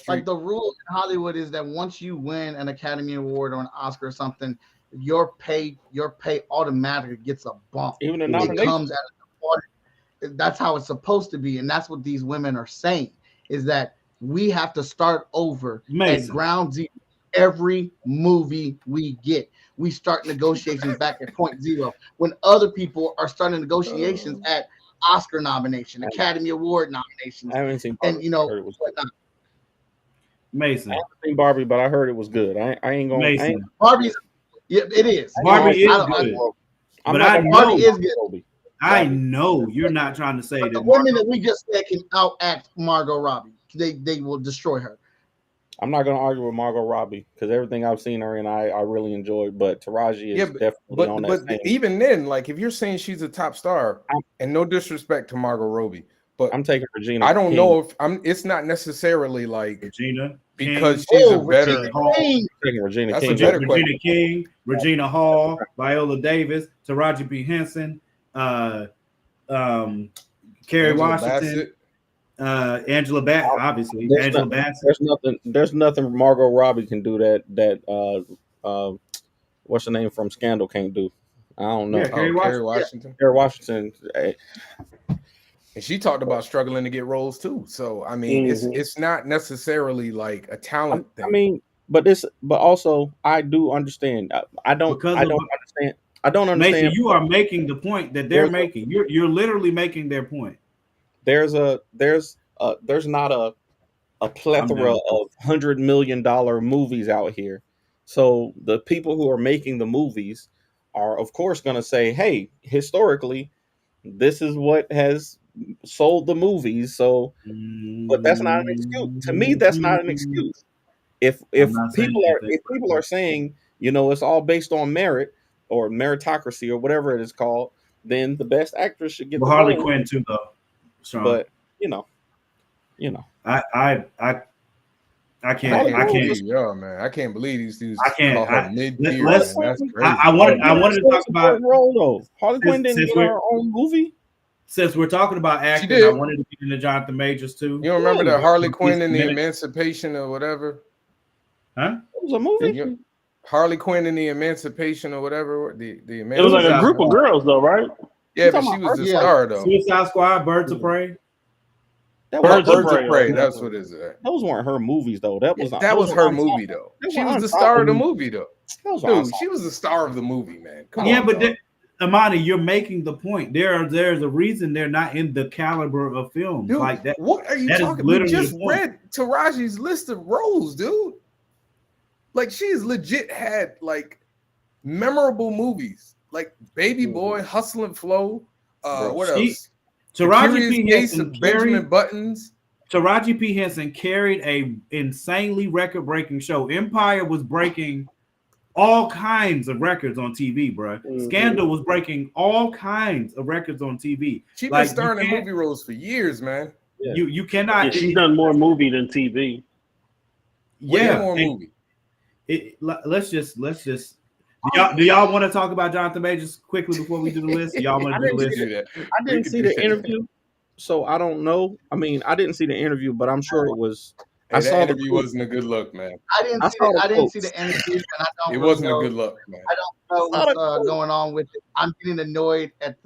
Like the rule in Hollywood is that once you win an Academy Award or an Oscar or something, your pay automatically gets a bump. Even it comes at that's how it's supposed to be, and that's what these women are saying, is that we have to start over at ground zero. Every movie we get, we start negotiations back at point zero, when other people are starting negotiations at Oscar nomination, Academy Award nominations. I haven't seen Barbie, and whatnot. Mason. I haven't seen Barbie, but I heard it was good. I ain't gonna. Barbie's, it is. Barbie is good. But I know Barbie is good. I know you're not trying to say that the women that we just said can outact Margot Robbie. They will destroy her. I'm not going to argue with Margot Robbie, because everything I've seen her in, I really enjoyed. But Taraji is definitely on that. But even then, like if you're saying she's a top star, and no disrespect to Margot Robbie, but I'm taking Regina. I don't know if it's not necessarily like Regina because she's a better. Regina That's King. a better Regina question. King, Regina Hall, Viola Davis, Taraji P. Henson, Kerry Washington, Angela Bassett, obviously. There's nothing Margot Robbie can do that what's the name from Scandal can't do. I don't know. Yeah, Kerry Washington. Kerry Washington. Hey. And she talked about struggling to get roles too. So I mean, it's not necessarily like a talent thing. I mean, but also I do understand. I don't understand. Mason, you are making the point that they're making. You're literally making their point. There's not a plethora of $100 million movies out here. So the people who are making the movies are, of course, going to say, hey, historically, this is what has sold the movies. So, but that's not an excuse. To me, that's not an excuse. if I'm not saying people are anything. if people are saying, you know, it's all based on merit or meritocracy or whatever it is called, then the best actress should get Well, the Harley role. Quinn too, though. Strong. But you know, I can't. Harley I Quinn can't. was Yo, man, I can't believe these dudes I can't. call her mid-tier, man. Let's. That's crazy. I wanted to talk about role though. Harley Quinn didn't since get her own movie. since we're talking about acting. did. I wanted to get into Jonathan Majors too. You don't remember Really? the Harley Quinn and the Minute. Emancipation or whatever? Huh? It was a movie. Harley Quinn and the Emancipation or whatever. The Emancipation. It was like a group of girls, though, right? Yeah, but she was the star though. Suicide Squad, Birds of Prey. Birds of Prey. Prey. That's what it is. Those weren't her movies though. That was her movie though. She was the star of the movie though. Dude, she was the star of the movie, man. Come on, but Amani, you're making the point. There's a reason they're not in the caliber of films dude, like that. What are you talking? We just read Taraji's list of roles, dude. Like she's legit had like memorable movies, like Baby Boy, Hustle and Flow. What else? Taraji P. Henson Benjamin Buttons. Taraji P. Henson carried a insanely record-breaking show. Empire was breaking all kinds of records on TV, bro. Scandal was breaking all kinds of records on TV. She's been starring in movie roles for years, man. Yeah. You cannot. Yeah, she's done more movie than TV. Yeah, more movie. Let's just. Do y'all want to talk about Jonathan Majors quickly before we do the list? Y'all want to do the list? I didn't see the interview, so I don't know. I mean, I didn't see the interview, but I'm sure it was. I saw the interview wasn't a good look, man. I didn't see the interview, and I don't. It wasn't a good look, man. I don't know what's going on with it. I'm getting annoyed at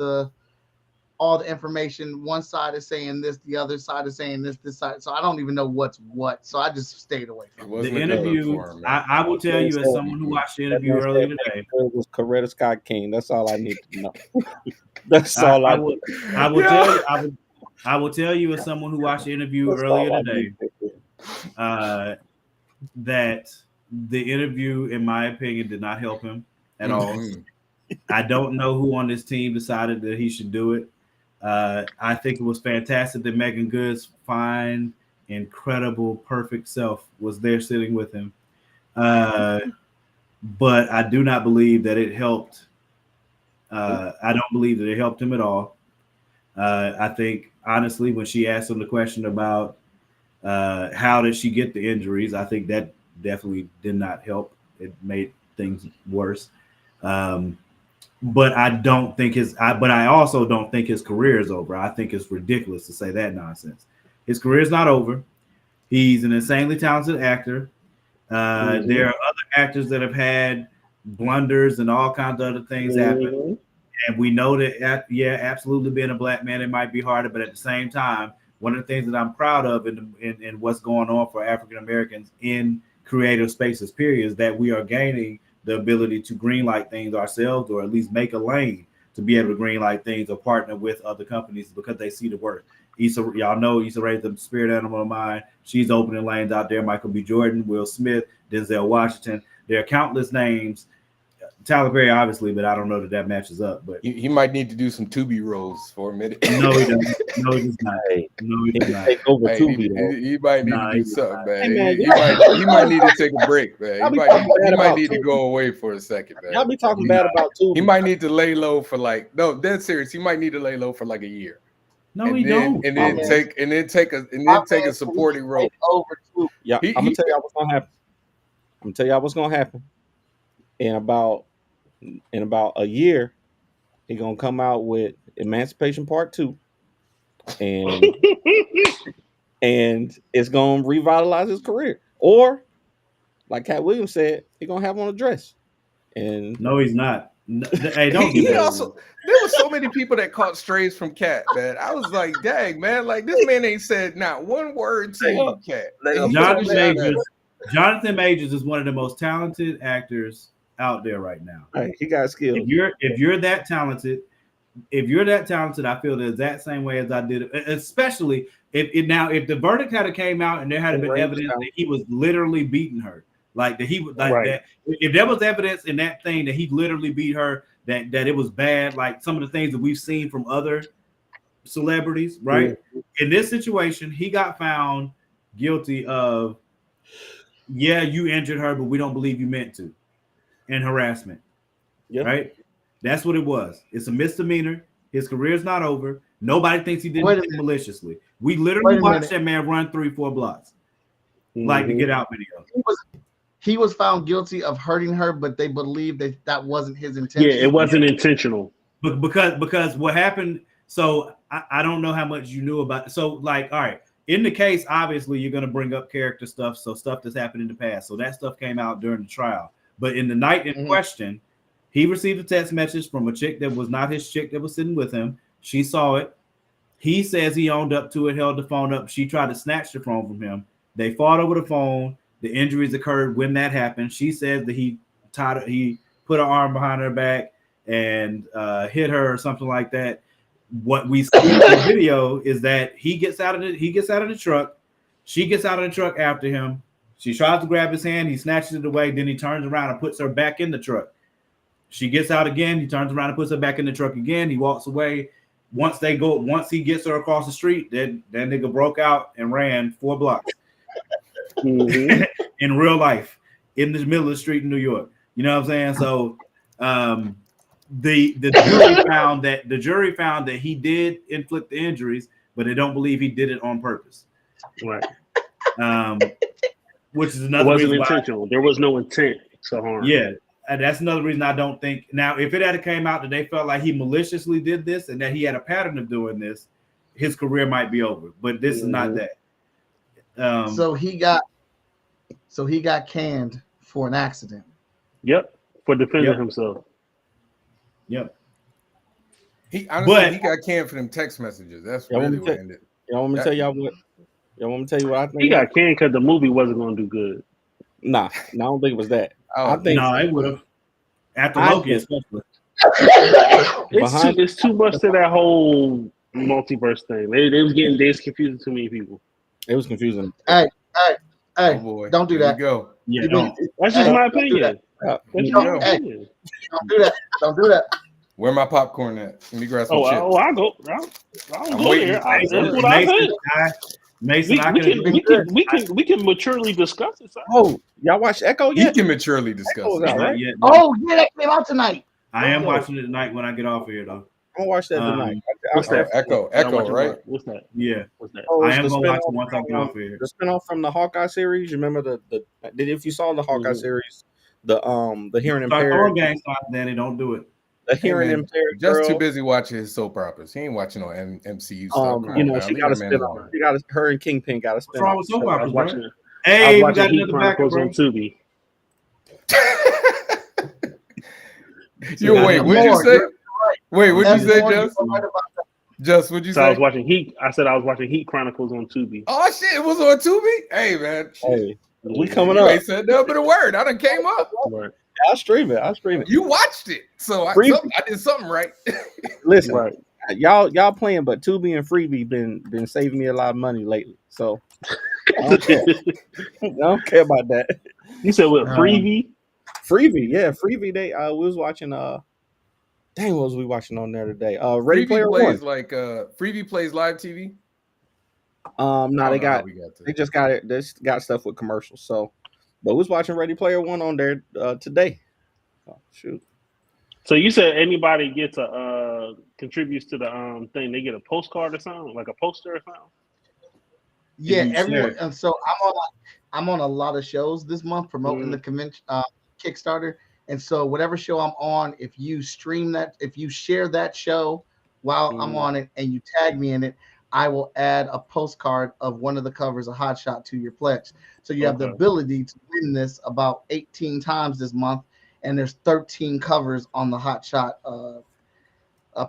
all the information. One side is saying this, the other side is saying this side. So I don't even know what's what. So I just stayed away from it. The interview. I will tell you, as someone who watched the interview earlier today, it was Coretta Scott King. That's all I need to know. That's all I will tell you. I will tell you, as someone who watched the interview earlier today, that the interview, in my opinion, did not help him at all. I don't know who on this team decided that he should do it. I think it was fantastic that Megan Good's fine, incredible, perfect self was there sitting with him. But I do not believe that it helped. I don't believe that it helped him at all. I think, honestly, when she asked him the question about how did she get the injuries, I think that definitely did not help. It made things worse. But I don't think but I also don't think his career is over. I think it's ridiculous to say that nonsense. His career is not over. He's an insanely talented actor. There are other actors that have had blunders and all kinds of other things happen. And we know that, absolutely being a black man, it might be harder. But at the same time, one of the things that I'm proud of in what's going on for African Americans in creative spaces, period, is that we are gaining the ability to greenlight things ourselves, or at least make a lane to be able to greenlight things or partner with other companies because they see the work. Y'all know Issa Rae's the spirit animal of mine. She's opening lanes out there. Michael B. Jordan, Will Smith, Denzel Washington. There are countless names. Tyler Perry, obviously, but I don't know that matches up. But he might need to do some Tubi roles for a minute. No, he doesn't. No, he does not. No, he does not. Take over Tubi. He might need to do something, man. Hey, man, he might need to take a break, man. He might need to go away for a second, man. Y'all be talking bad about Tubi. He might need to lay low for dead serious. He might need to lay low for like a year. No, he don't. And then take a supporting role. Yeah, I'm gonna tell y'all what's gonna happen. In about a year, he's gonna come out with Emancipation Part 2, and it's gonna revitalize his career. Or, like Katt Williams said, he's gonna have on a dress. And no, he's not. No, hey, don't. There was so many people that caught strays from Katt, man. I was like, dang, man, like this man ain't said not one word to you, Katt. Jonathan Majors is one of the most talented actors out there right now. Hey, he got skills. If you're that talented, I feel the exact same way as I did, especially if the verdict had came out and there had been evidence that he was literally beating her, like that he was like that. If there was evidence in that thing that he literally beat her, that it was bad, like some of the things that we've seen from other celebrities, right? In this situation, he got found guilty of yeah, you injured her, but we don't believe you meant to, and harassment. Yep. Right? That's what it was. It's a misdemeanor. His career's not over. Nobody thinks he did it maliciously. We literally watched that man run 3-4 blocks, like the Get Out video. He was found guilty of hurting her, but they believe that wasn't his intention. Yeah, it wasn't intentional. But because what happened, so I don't know how much you knew about it. So, like, all right, in the case, obviously you're going to bring up character stuff, so stuff that's happened in the past. So that stuff came out during the trial. But in the night in question, he received a text message from a chick that was not his chick that was sitting with him. She saw it. He says he owned up to it, held the phone up. She tried to snatch the phone from him. They fought over the phone. The injuries occurred when that happened. She says that he put her arm behind her back and hit her or something like that. What we see in the video is that he gets out of the truck. She gets out of the truck after him. She tries to grab his hand. He snatches it away. Then he turns around and puts her back in the truck. She gets out again. He turns around and puts her back in the truck again. He walks away. Once he gets her across the street, that nigga broke out and ran 4 blocks. In real life, in the middle of the street in New York. You know what I'm saying? So the jury found that he did inflict the injuries, but they don't believe he did it on purpose. Right. Which is another reason. It wasn't reason intentional. There was no intent to harm. Yeah. And that's another reason I don't think. Now, if it had came out that they felt like he maliciously did this and that he had a pattern of doing this, his career might be over. But this is not that. So he got canned for an accident. Yep, for defending himself. Yep. He got canned for them text messages. That's really what ended. Y'all want me to tell y'all what? Y'all want me to tell you what I think? He got canned because the movie wasn't going to do good. Nah, I don't think it was that. I think it would have. After Loki, especially. It's too much to that whole multiverse thing. They was confusing too many people. It was confusing. Hey, oh boy. Don't do that. Go. Yeah, don't. That's just my opinion. Don't do that. Don't do that. Where my popcorn at? Let me grab some chips. I'll go there. That's what I think. Mason, we can maturely discuss it. Oh, y'all watch Echo yet? You can maturely discuss it. Not yet, no. Oh, yeah, that came out tonight. I am watching it tonight when I get off of here, though. I'm gonna watch that tonight. What's that? Echo, right? What's that? Yeah. What's that? Oh, I am gonna watch it once I get off of here. The spinoff from the Hawkeye series. You remember if you saw the Hawkeye series, the hearing impaired. Danny, don't do it. The hearing impaired. Just too busy watching his soap operas. He ain't watching no MCU stuff. She got a spinoff. She got her and Kingpin got a spinoff. What's wrong with soap operas, watching. Hey, I was we got watching Heat another backup Chronicles on Tubi. Wait, what'd you say? Wait, what'd you say, Just? Just what'd you say? I was watching Heat. I said I was watching Heat Chronicles on Tubi. Oh shit, it was on Tubi. Hey man, hey, we coming you up. Ain't said no but a word. I done came up. Right. I'll stream it. You watched it, so I did something right. Listen, right. y'all playing, but Tubi and Freebie been saving me a lot of money lately. So I don't care. I don't care about that. You said what? Freebie? Freebie, yeah, Freebie. We was watching. Dang, what was we watching on there today? Ready Freebie Player plays One. like Freebie plays live TV. No, they just got it. They got stuff with commercials. So, but we was watching Ready Player One on there today. Oh, shoot. So you said anybody gets contributes to the thing, they get a postcard or something, like a poster or something. Yeah, everyone. And so I'm on a lot of shows this month promoting the convention Kickstarter. And so whatever show I'm on, if you stream that, if you share that show while I'm on it and you tag me in it, I will add a postcard of one of the covers of Hotshot to your pledge. So you have the ability to win this about 18 times this month. And there's 13 covers on the Hotshot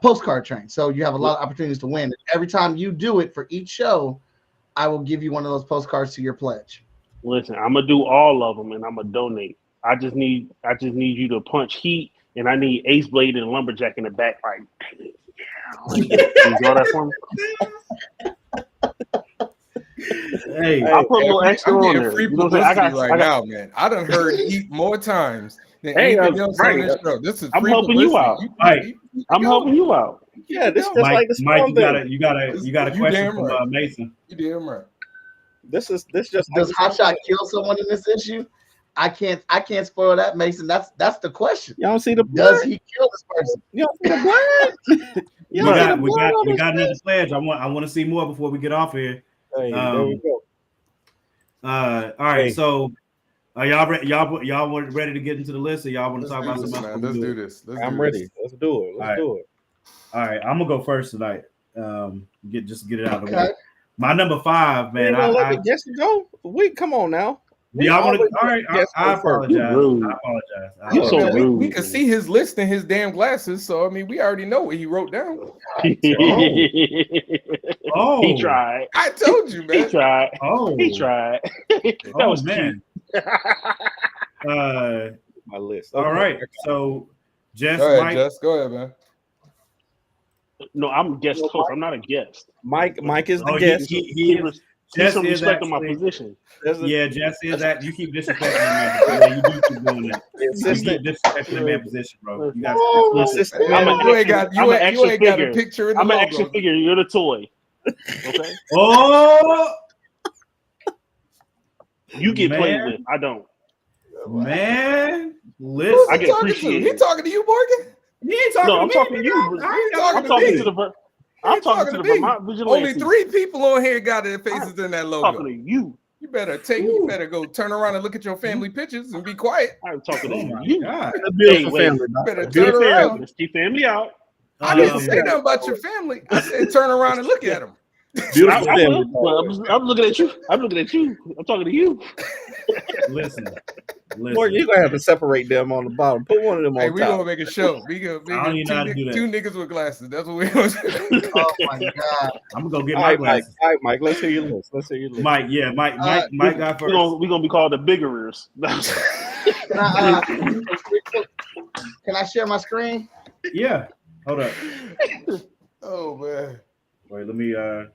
postcard train. So you have a lot of opportunities to win. Every time you do it for each show, I will give you one of those postcards to your pledge. Listen, I'm gonna do all of them and I'm gonna donate. I just need you to punch Heat, and I need Ace Blade and Lumberjack in the back. Like, yeah, you draw that for me? Hey, I'll put a little extra on there. Free publicity right now, man. I done heard Heat more times than anything else on this show. This is I'm free helping you out. I'm helping you out. Yeah, this is Mike, like the Mike, you got a question from Mason. You damn right. This just Does Hotshot kill someone in this issue? I can't spoil that, Mason. That's the question. You don't see the blood? Does he kill this person? You don't see the blood? We got another pledge. I want to see more before we get off here. Hey, there we go. All right, so are y'all ready? Y'all were ready to get into the list, or y'all want to talk about something else? Let's do this. I'm ready. Let's do it. Let's do it. All right, I'm gonna go first tonight. Get it out of the way. My number 5, man. Let me guess it go. Come on now. Y'all want to? All right, I apologize. You're so rude. We can see his list in his damn glasses, so I mean, we already know what he wrote down. Oh, he tried. I told you, man. He tried. Oh, he tried. That was man. My list. All right, so Jess, go ahead, Mike. Jess. Go ahead, man. No, I'm guest host. I'm not a guest. Mike is the guest. He's respecting my position. Yeah, Jess is that. You keep disrespecting the man. You do keep doing that. You keep disrespecting the man position, bro. You guys. You ain't got a picture in the I'm logo. an action figure. You're the toy. Okay. Oh. You get played with. I don't. Man, listen. I get appreciated. He talking to you, Morgan? He ain't talking no, I'm to me. talking to you. I'm talking to the Vermont Vigilante. Only 3 people on here got their faces in that logo. I'm talking to you. You better go turn around and look at your family pictures and be quiet. I'm talking to you. Hey, wait. You better turn around. Let's keep family out. I didn't say nothing about your family. I said turn around and look at them. I'm looking at you. I'm talking to you. Listen. Morgan, you're gonna have to separate them on the bottom. Put one of them on top. We gonna make a show. We gonna two niggas with glasses. That's what we gonna do. Oh my god! I'm gonna go get my glasses. All right, Mike. Let's hear your list. Mike got first. We're gonna be called the biggerers. Can I share my screen? Yeah. Hold up. Oh man. Wait, let me. All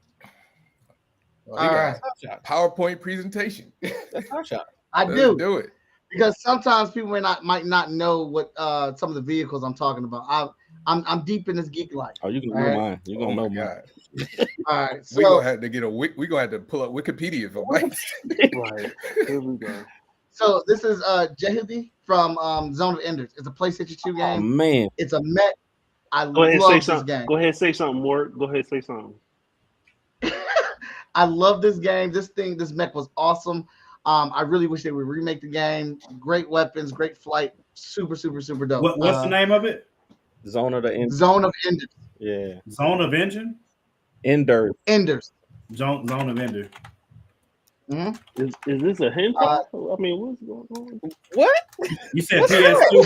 right. PowerPoint presentation. That's Hotshot. I do it because sometimes people might not know what some of the vehicles I'm talking about. I'm deep in this geek life. Oh, you can know mine. You're gonna know mine. All right, so we gonna have to get pull up Wikipedia for Mike. Right. Here we go. So this is Jehudi from Zone of Enders. It's a PlayStation 2 game. Oh man, it's a mech. I Go ahead and love say this something. game. Go ahead and say something, Mort. Go ahead and say something. I love this game. This mech was awesome. I really wish they would remake the game. Great weapons, great flight, super dope. What's the name of it? Zone of Enders. Yeah. Zone of Engine? Enders. Zone of Ender. Mm-hmm. Is this a hint? I mean, what's going on? What? You said PS2.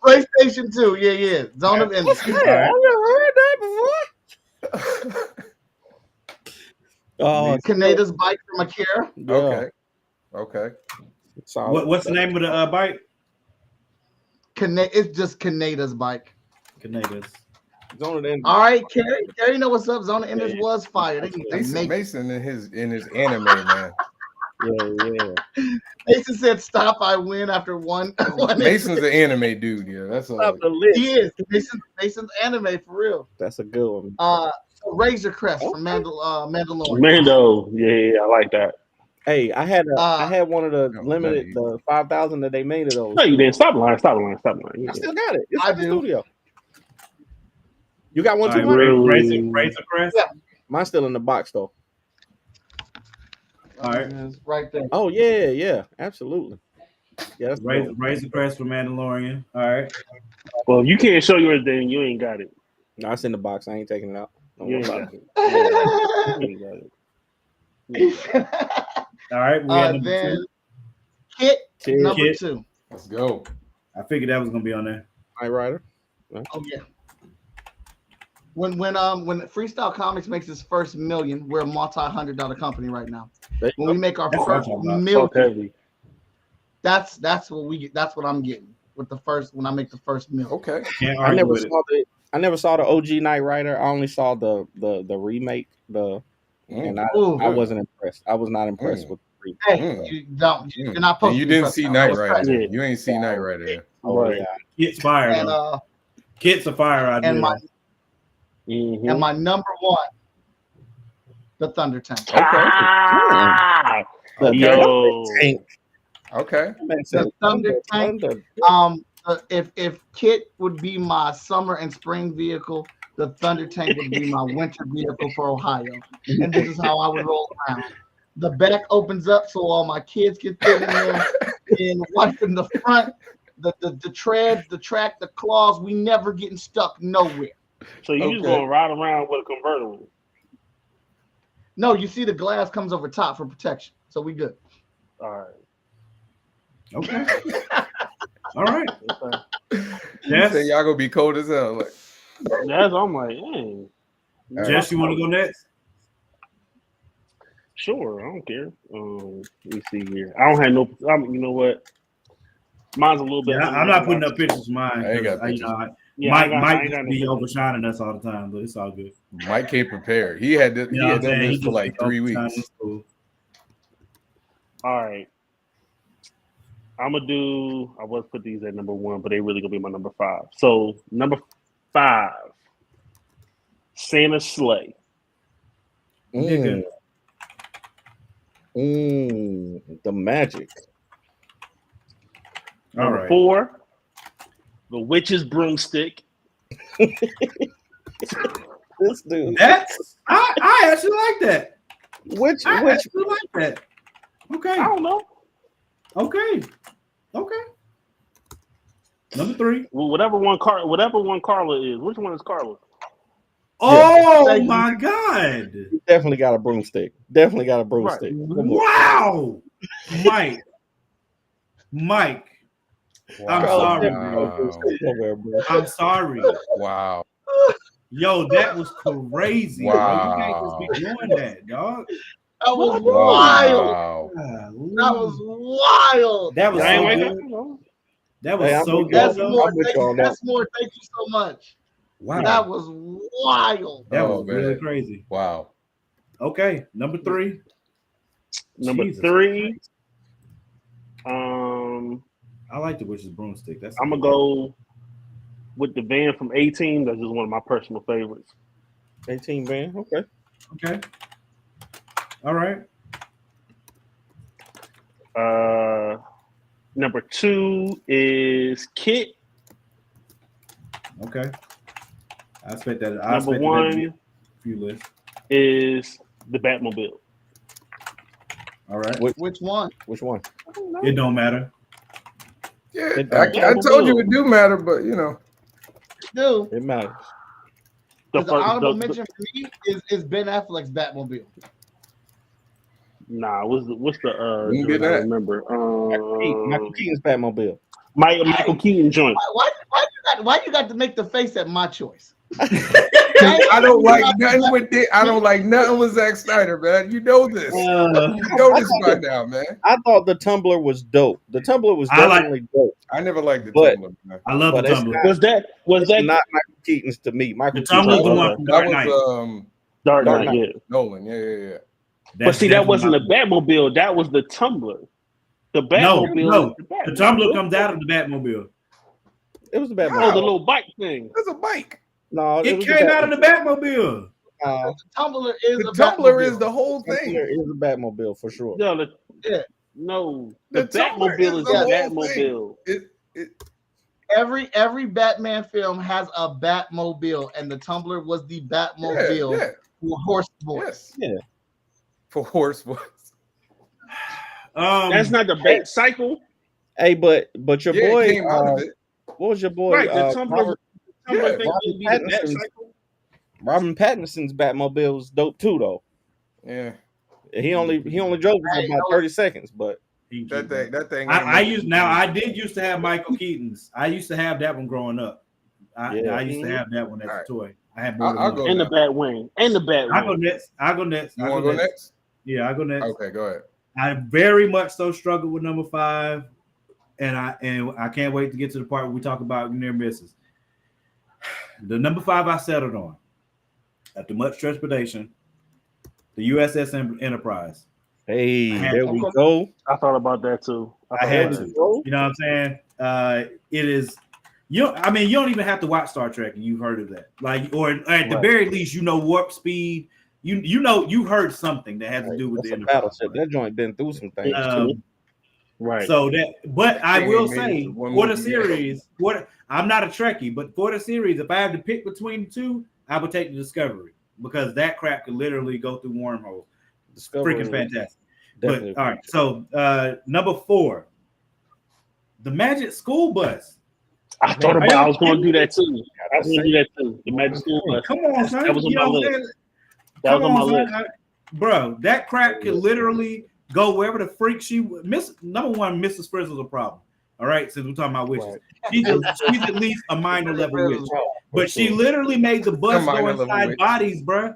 PlayStation 2. Yeah. Zone of Enders. I've never heard that before. Oh, Kaneda's bike from Akira. Yeah. Okay. What's the name of the bike? It's just Kaneda's bike. Kaneda's. Zone of Enders. All right, Carrie. You know what's up? Zone of Enders was fire. Mason in his anime, man. Yeah. Mason said, "Stop! I win after one." Mason's an anime dude. Yeah, that's all. He is. Mason's anime for real. That's a good one. So Razor Crest from Mandalorian. Mando. Yeah, I like that. Hey, I had one of the limited, the 5,000 that they made of those. No, you didn't. Stop lying. I still got it. It's in the studio. You got one too, Razor Crest? Yeah. Mine's still in the box though. All right. It's right there. Oh yeah, absolutely. Yeah, that's Razor Crest for Mandalorian. All right. Well, if you can't show yours, then you ain't got it. No, it's in the box. I ain't taking it out. You ain't got it. All right. We have then two. Kit number 2. Let's go. I figured that was gonna be on there. Knight Rider. Oh yeah. When Freestyle Komics makes its first million, we're a multi-$100 company right now. When we make our first million, that's what we get. That's what I'm getting with the first when I make the first million. Okay. I never saw the OG Knight Rider. I only saw the remake. And I wasn't impressed. I was not impressed with the remake. Hey, you're not supposed to. You didn't see Knight Rider. Yeah. You ain't seen Knight Rider. Oh yeah. Kit's fire. And, Kit's a fire idea. And my number one the Thunder Tank. Ah, The yo. Tank. Okay. The Thunder Tank. If Kit would be my summer and spring vehicle, the Thunder Tank would be my winter vehicle for Ohio. And this is how I would roll around. The back opens up so all my kids can fit in there. And wife in the front, the treads, the track, the claws, we never getting stuck nowhere. So you just gonna ride around with a convertible? No, you see the glass comes over top for protection. So we good. All right. Okay. All right. Okay. You say y'all gonna be cold as hell. Like, That's I'm like, dang. Jess, you want to go next? Sure, I don't care. Let me see here. I don't have no. You know what? Mine's a little bit. Yeah, I'm not putting up pictures of mine. I ain't got pictures. Mike just be overshining us all the time, but it's all good. Mike came prepared. He had this, he had done this for like 3 weeks. All right. I'm gonna do. I was put these at number 1, but they really gonna be my number 5. So number 5, Santa's sleigh. Nigga. The magic. All Number right. 4, the witch's broomstick. This dude. That's I actually like that. Which I actually like that. Okay. I don't know. Okay. Number 3. Well, whatever one Carla is. Which one is Carla? Oh my God! You definitely got a broomstick. Definitely got a broomstick. Right. Wow, Mike. I'm sorry, bro. I'm sorry. Wow. Yo, that was crazy. Wow. Bro. You can't just be doing that, dog. That was Wow. wild. That was wild. That was I ain't so like good. that. That was so good. That's though. more. That's more. Thank you so much. Wow. That was wild. That Oh, was really man. crazy. Wow. Okay, number 3. Number Jesus 3. I like the witch's broomstick. That's I'm gonna go with the van from 18. That's just one of my personal favorites. 18 man. Okay. Okay. All right. Number 2 is Kit. Okay. I expect that. Number 1 few lists. is the Batmobile. All right. Which one? Which one? It don't matter. Yeah, It I don't. told you it do matter, but you know. Dude, It matters. the honorable mention for me is Ben Affleck's Batmobile. Nah, what's the You can get I that. remember. Michael Keaton's Batmobile. Michael Keaton joint. Why you got to make the face at my choice? I don't like nothing with it. I don't like nothing with Zack Snyder, man. You know this. You know this by now, man. I thought the Tumblr was dope. The Tumblr was definitely dope. I never liked the But- Tumblr, man. I love the But it's Tumblr. not- Was that It's not Michael Keaton's to me. Michael The Tumblr's the Keaton. one from That Dark Knight. was Dark Dark Knight? Knight. Yeah. Nolan. Yeah. But see, that wasn't the Batmobile. That was the Tumblr. The Batmobile. No, is the Tumblr comes out of the Batmobile. It was the Oh, Batmobile. the little bike thing. That's a bike. No, It was came out of the Batmobile. The Tumblr is The a Tumblr Batmobile. is the whole Tumblr thing. is a Batmobile for sure. No, Yeah. no. The The Tumblr Batmobile is is the the whole Batmobile. Every Batman film has a Batmobile, and the Tumblr was the Batmobile Yeah. for horse boys. Yes. Yeah. For horse boys. That's not the Bat Cycle. Hey, but your Yeah, boy, it came out of it. what was your boy? Right, the Tumblr. yeah, Tumblr thing would be the Bat Pattinson's- Cycle. Robin Pattinson's Batmobile was dope too, though. Yeah. He only drove for about 30 seconds, but That thing. I did used to have Michael Keaton's. I used to have that one growing up. I used to have that one as a toy. I had more I'll than go one. And the Batwing. And the Batwing. I'll go next. You want to go next? Yeah, I'll go next. Okay, go ahead. I very much so struggle with number 5, and I can't wait to get to the part where we talk about near misses. The number 5 I settled on, after much trepidation, the USS Enterprise. hey, there we go. I thought about that too. I had about to. that. You know what I'm saying? It is. You don't even have to watch Star Trek and you've heard of that. Like, or at the very least, you know warp speed. you heard something that has to do with That's the a Enterprise. battleship. That joint been through some things. Right. So but I They will ain't made it say to one for the movie yet. series, I'm not a Trekkie, but for the series, if I had to pick between the two, I would take the Discovery because that crap could literally go through wormholes. Discovery Freaking fantastic. Definitely. But all right, so number 4, the Magic School Bus. I thought about I was going to do that too. I was going to do that too. The Magic School Bus. Come on, son. That was on You my know what I'm list. saying? That was on my list. Bro, that crap could literally go wherever the freak she miss. Number one, Mrs. Frizzle's a problem. All right, since we're talking about witches, Right. she's at least a minor level witch, but she sure. literally made the bus A minor go level inside witch. bodies, bro.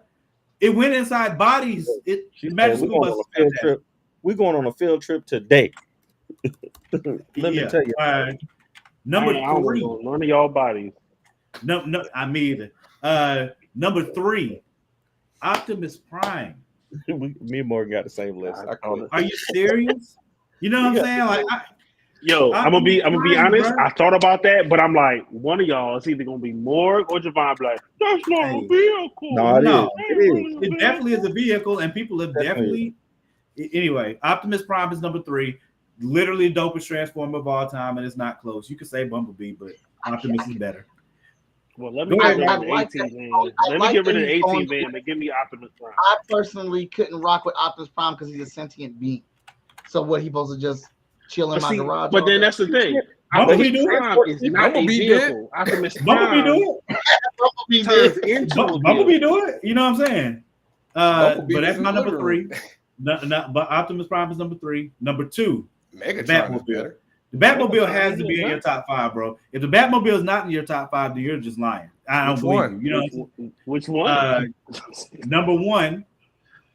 It went inside bodies. She The said, Magic we're School going Bus on is a field fantastic. trip. We're going on a field trip today. Let me Yeah. tell you. Number I don't 3. know none of y'all bodies. No, I mean either. Number 3, Optimus Prime. Me and Morgan got the same list. I quit. Are you serious? You know what I'm saying? Like, Yo, I'm gonna be honest. bro. I thought about that, but I'm like, one of y'all is either gonna be Morg or Javon. Like, that's not a vehicle. No, it is. It definitely is a vehicle, and people have definitely. Anyway, Optimus Prime is number 3. Literally dopest transformer of all time, and it's not close. You could say Bumblebee, but Optimus is better. Well, let me Go get ahead. rid I of the like 18 that. van. I Let me like get rid that of the he's 18 going van and give me Optimus Prime. I personally couldn't rock with Optimus Prime because he's a sentient being. So what, he supposed to just chill in But my see, garage? but all then day? that's the thing. Bumblebee Optimus do it. Prime is not a Bumblebee vehicle. Optimus Bumblebee Prime do it. Bumblebee turns did. into a vehicle. Bumblebee do it. You know what I'm saying? Bumblebee But was that's in my the number living 3. But Optimus Prime is number 3. Number 2, Megatron is Batmobile. better. The Batmobile Megatron has is to be in better. your top 5, bro. If the Batmobile is not in your top 5, then you're just lying. I don't Which believe one? you. You know, Which one? number 1,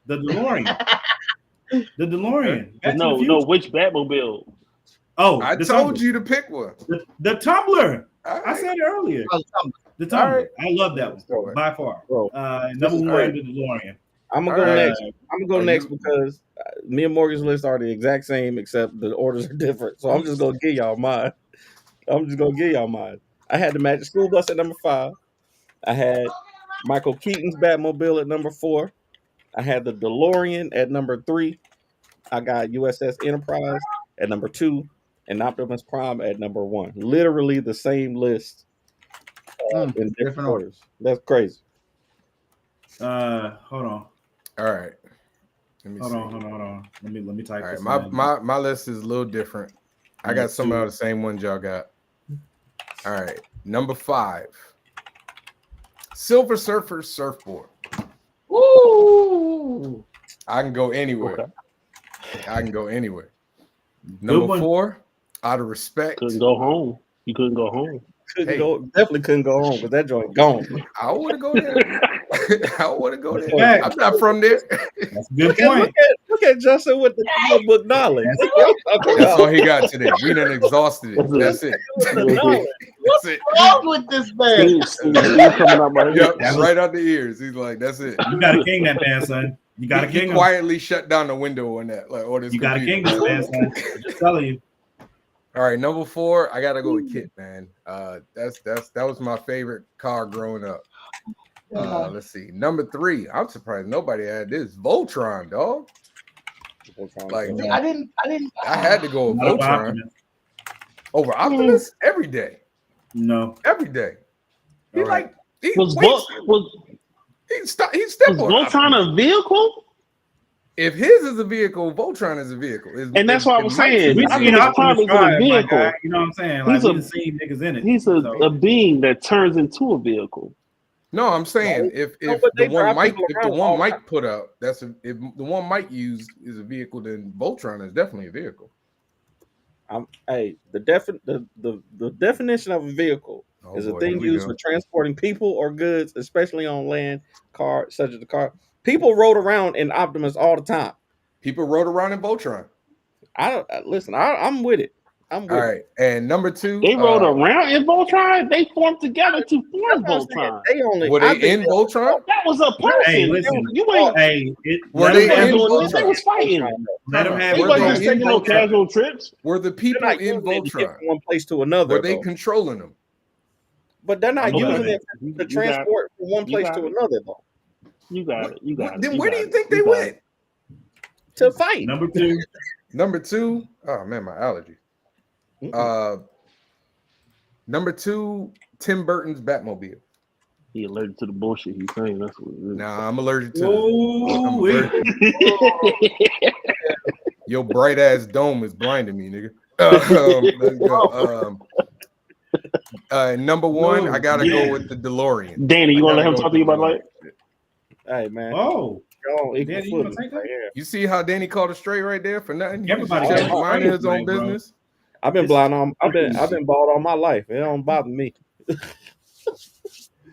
the DeLorean. The DeLorean. Back to the No, Future. which Batmobile? Oh, I the told Tumbler. you to pick one. The Tumbler. All I right. said it earlier. Oh, The Tumbler. right. I love that Go one ahead. by far. Bro, Number is 1, crazy. the DeLorean. I'm gonna go All right. next. I'm gonna go Are next you- because me and Morgan's list are the exact same, except the orders are different. So I'm just gonna give y'all mine. I had the Magic School Bus at number 5. I had Michael Keaton's Batmobile at number 4. I had the DeLorean at number 3. I got USS Enterprise at number 2, and Optimus Prime at number 1. Literally the same list in different different orders. That's crazy. Hold on. All right. Let me Hold see. on. Let me type All this. right, in. my list is a little different. I got some of the same ones y'all got. All right, number 5, Silver Surfer surfboard. Woo! I can go anywhere. Okay. I can go anywhere. Good Number one. 4, out of respect, Couldn't go home. You couldn't go home. Definitely couldn't go home because that joint gone. I want to go there. I want to go there. Fact. I'm not from there. That's a good point. Look at Justin with the comic book knowledge. That's all he got today. We done exhausted it. That's it. That's it. What's wrong with this man? Steve coming out my Yep, That was- right out the ears. He's like, that's it. You got to king that man, son. You got to He king him. quietly shut down the window on that. Like, this You got to computer. king this man, son. I'm just telling you. All right, number 4, I gotta go with Kit, man. That was my favorite car growing up. Let's see. Number 3, I'm surprised nobody had this. Voltron, dog. Like, I didn't. I had to go with Not about Voltron Optimus. over Optimus every day. No. Every day. He All right. like he Was step on Optimus. Voltron a vehicle? If his is a vehicle, Voltron is a vehicle. And that's what I was saying. We I seen think Optimus Prime is in a Prime, my vehicle. guy. You know what I'm saying? Like, He's we a- done seen niggas in it. He's a being that turns into a vehicle. No, I'm saying if No, but they the one drive Mike people if the around all one the Mike put up, if the one Mike used is a vehicle, then Voltron is definitely a vehicle. Hey, the definition of a vehicle is a boy, thing here we used go. for transporting people or goods, especially on land, car, such as the car. People rode around in Optimus all the time. People rode around in Voltron. Listen. I'm with it. I'm with All it. right, and number 2, They rode around in Voltron. They formed together to form That's what I'm Voltron. saying. were I they think in Voltron? That was a person. Hey, listen. You ain't. Hey, Were let they them have in it. Voltron? They was fighting. Let them have They Were it. wasn't they just in taking no Voltron? casual trips. Were the They're people not in using it to get Voltron? from one place to another. Were they though. controlling them? But they're not Okay. using it You to got- transport from one you place got to it. another, though. You got it. You got it. Then You where do got you it. think they You got went? it. To fight. Number 2. Number 2. Oh man, my allergies. Number 2, Tim Burton's Batmobile. He allergic to the bullshit he's saying. That's what it is. Nah, I'm allergic to. I'm Ooh, allergic. Your bright ass dome is blinding me, nigga. Let's go. Number 1, I gotta go with the DeLorean. Danny, you want to let him talk to you about like? Hey man. Oh, Y'all equal Danny, you gonna footing take that? right here. You see how Danny called it straight right there for nothing? Everybody Just got minding his own straight, bro. business. I've been It's blind on. I've been crazy. bald all my life. It don't bother me.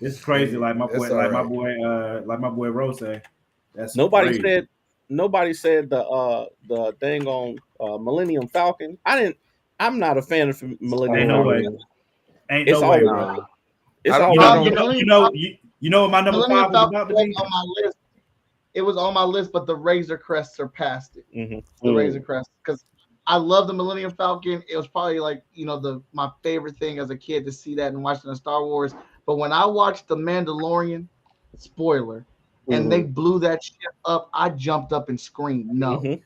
It's crazy. Like my boy, It's all like my boy Rose say. That's Nobody crazy. said. Nobody said the thing on Millennium Falcon. I'm not a fan of Millennium Ain't no way. Falcon. Ain't It's no way, all- bro. It's I don't- all I right. don't- You know what my number Millennium 5 was about Falcon to was be? on my list. It was on my list, but the Razor Crest surpassed it. Mhm. The Razor Crest, because I love the Millennium Falcon. It was probably like my favorite thing as a kid to see that and watching the Star Wars. But when I watched the Mandalorian, spoiler, and they blew that shit up, I jumped up and screamed. No, Mhm.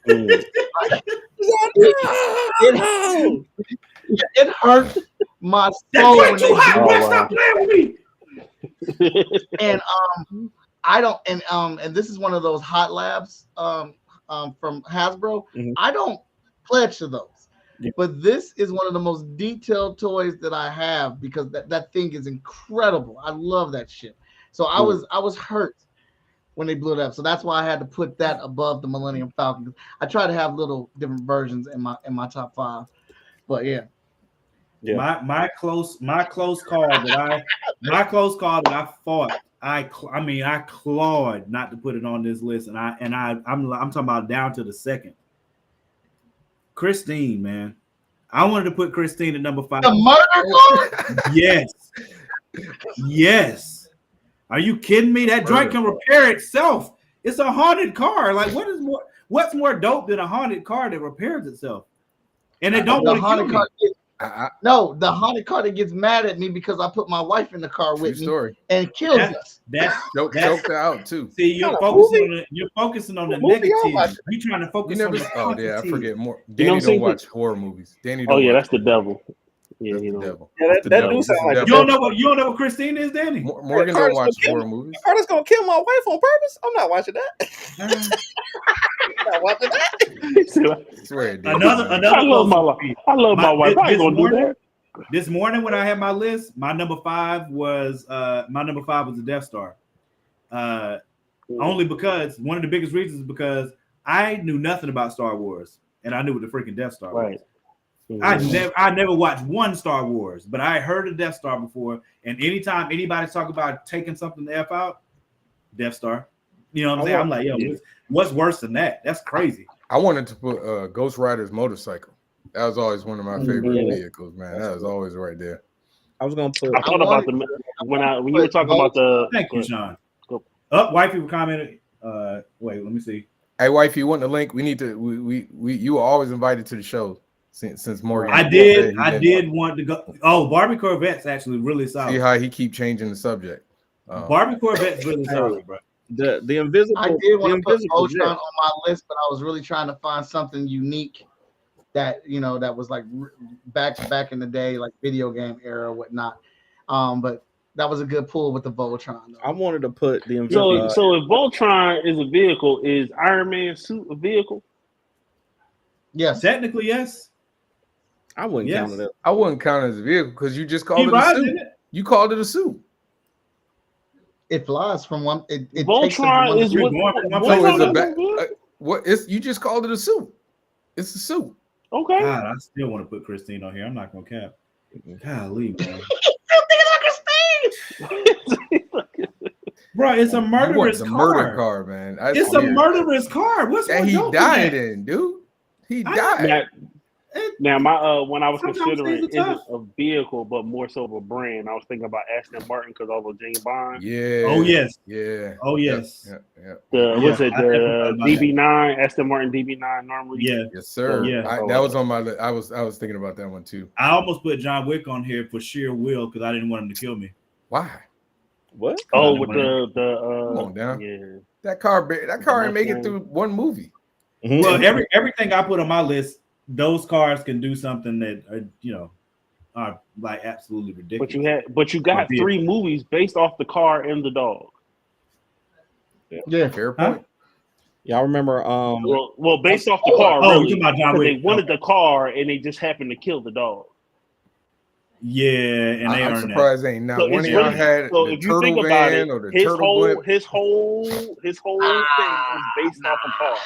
it hurt my soul when they blew Oh, it. wow. Stop playing with me. And I don't and this is one of those hot labs from Hasbro. Mhm. I don't pledge to those. Yeah. But this is one of the most detailed toys that I have because that thing is incredible. I love that shit. So I was hurt when they blew it up. So that's why I had to put that above the Millennium Falcon. I try to have little different versions in my top 5. But yeah. Yeah. My close call that I fought. I clawed not to put it on this list, and I'm talking about down to the second. Christine, man, I wanted to put Christine at number 5. The murder card? Yes. Are you kidding me? That joint can repair itself. It's a haunted car. Like, what's more dope than a haunted car that repairs itself? And they don't The want to haunted kill car. me. No, the haunted car that gets mad at me because I put my wife in the car with me story. and kills us. That's Choked her out too. see, you're What focusing on the What movie y'all negative. watching? You're trying to You focus never. on the Oh yeah, I positive. forget more. You know Danny what I'm don't saying? watch horror movies. Danny. Oh Don't yeah, watch that's the devil. Yeah, That's you the know. devil. Yeah, That's the that devil. do sound like That's the the You devil. don't know what Christine is, Danny? Morgan Carter's don't watch gonna horror kill- movies. Carter's gonna kill my wife on purpose. I'm not watching that. I'm not watching that. I swear, Danny. Another I love my wife. I love my wife. I ain't gonna do that. This morning when I had my list, my number 5 was the Death Star. Only because one of the biggest reasons is because I knew nothing about Star Wars and I knew what the freaking Death Star was. Right. I never watched one Star Wars, but I heard of Death Star before. And anytime anybody talk about taking something the F out, Death Star. You know what I'm saying? I'm like, yo, what's worse than that? That's crazy. I wanted to put Ghost Rider's motorcycle. That was always one of my favorite vehicles, man. That was always right there. I was gonna put. I thought about when you were talking about the. Thank you, Sean. White people commented. Wait, let me see. Hey, wife, you want the link? We need to. We you were always invited to the show since Morgan. I did want to go. Oh, Barbie Corvette's actually really solid. See how he keep changing the subject. Barbie Corvette's really solid, bro. The invisible. I did want to put invisible Voltron on my list, but I was really trying to find something unique that that was like back in the day, like video game era or whatnot. But that was a good pull with the Voltron. I wanted to put the invisible. So if Voltron is a vehicle, is Iron Man's suit a vehicle? Yes, Technically, yes. I wouldn't Yes. count it. I wouldn't count it as a vehicle because you just called He it a rides suit. in it. You called it a suit. it flies from one. It takes Voltron from one is to what? You're going from one So place it's to a another. what is you just called it a suit. It's a suit. Okay. God, I still want to put Christine on here. I'm not gonna cap. Golly, man. Bro, it's a You want murderous the car. murder car, man. It's a murderous car. What's that more he dope than died that? in, dude. He I- died. Now my when I was Sometimes considering things are isn't tough. a vehicle but more so of a brand, I was thinking about Aston Martin because all of James Bond. Yeah. Oh yes. Yeah. Oh yes. Yeah. The what's Yeah, it? I never The thought about DB9, Aston Martin DB9 normally. Yeah. Yes, sir. Yeah. That was on my list. I was thinking about that one too. I almost put John Wick on here for sheer will because I didn't want him to kill me. Why? What? Oh, Come with on, Come on now. yeah. That car didn't make it through one movie. Mhm. Well, everything I put on my list, those cars can do something that are like absolutely ridiculous. But you got Yeah. 3 movies based off the car and the dog. Yeah. Fair Huh? point. Y'all remember? Well, based off the car, Oh, really. you talking about John Because they Wick? wanted the car and they just happened to kill the dog. Yeah, and they I'm earned that. surprised ain't not So one it's of y'all really had so the if you think about it, turtle van or the his turtle whole blimp. his whole thing is based off a car.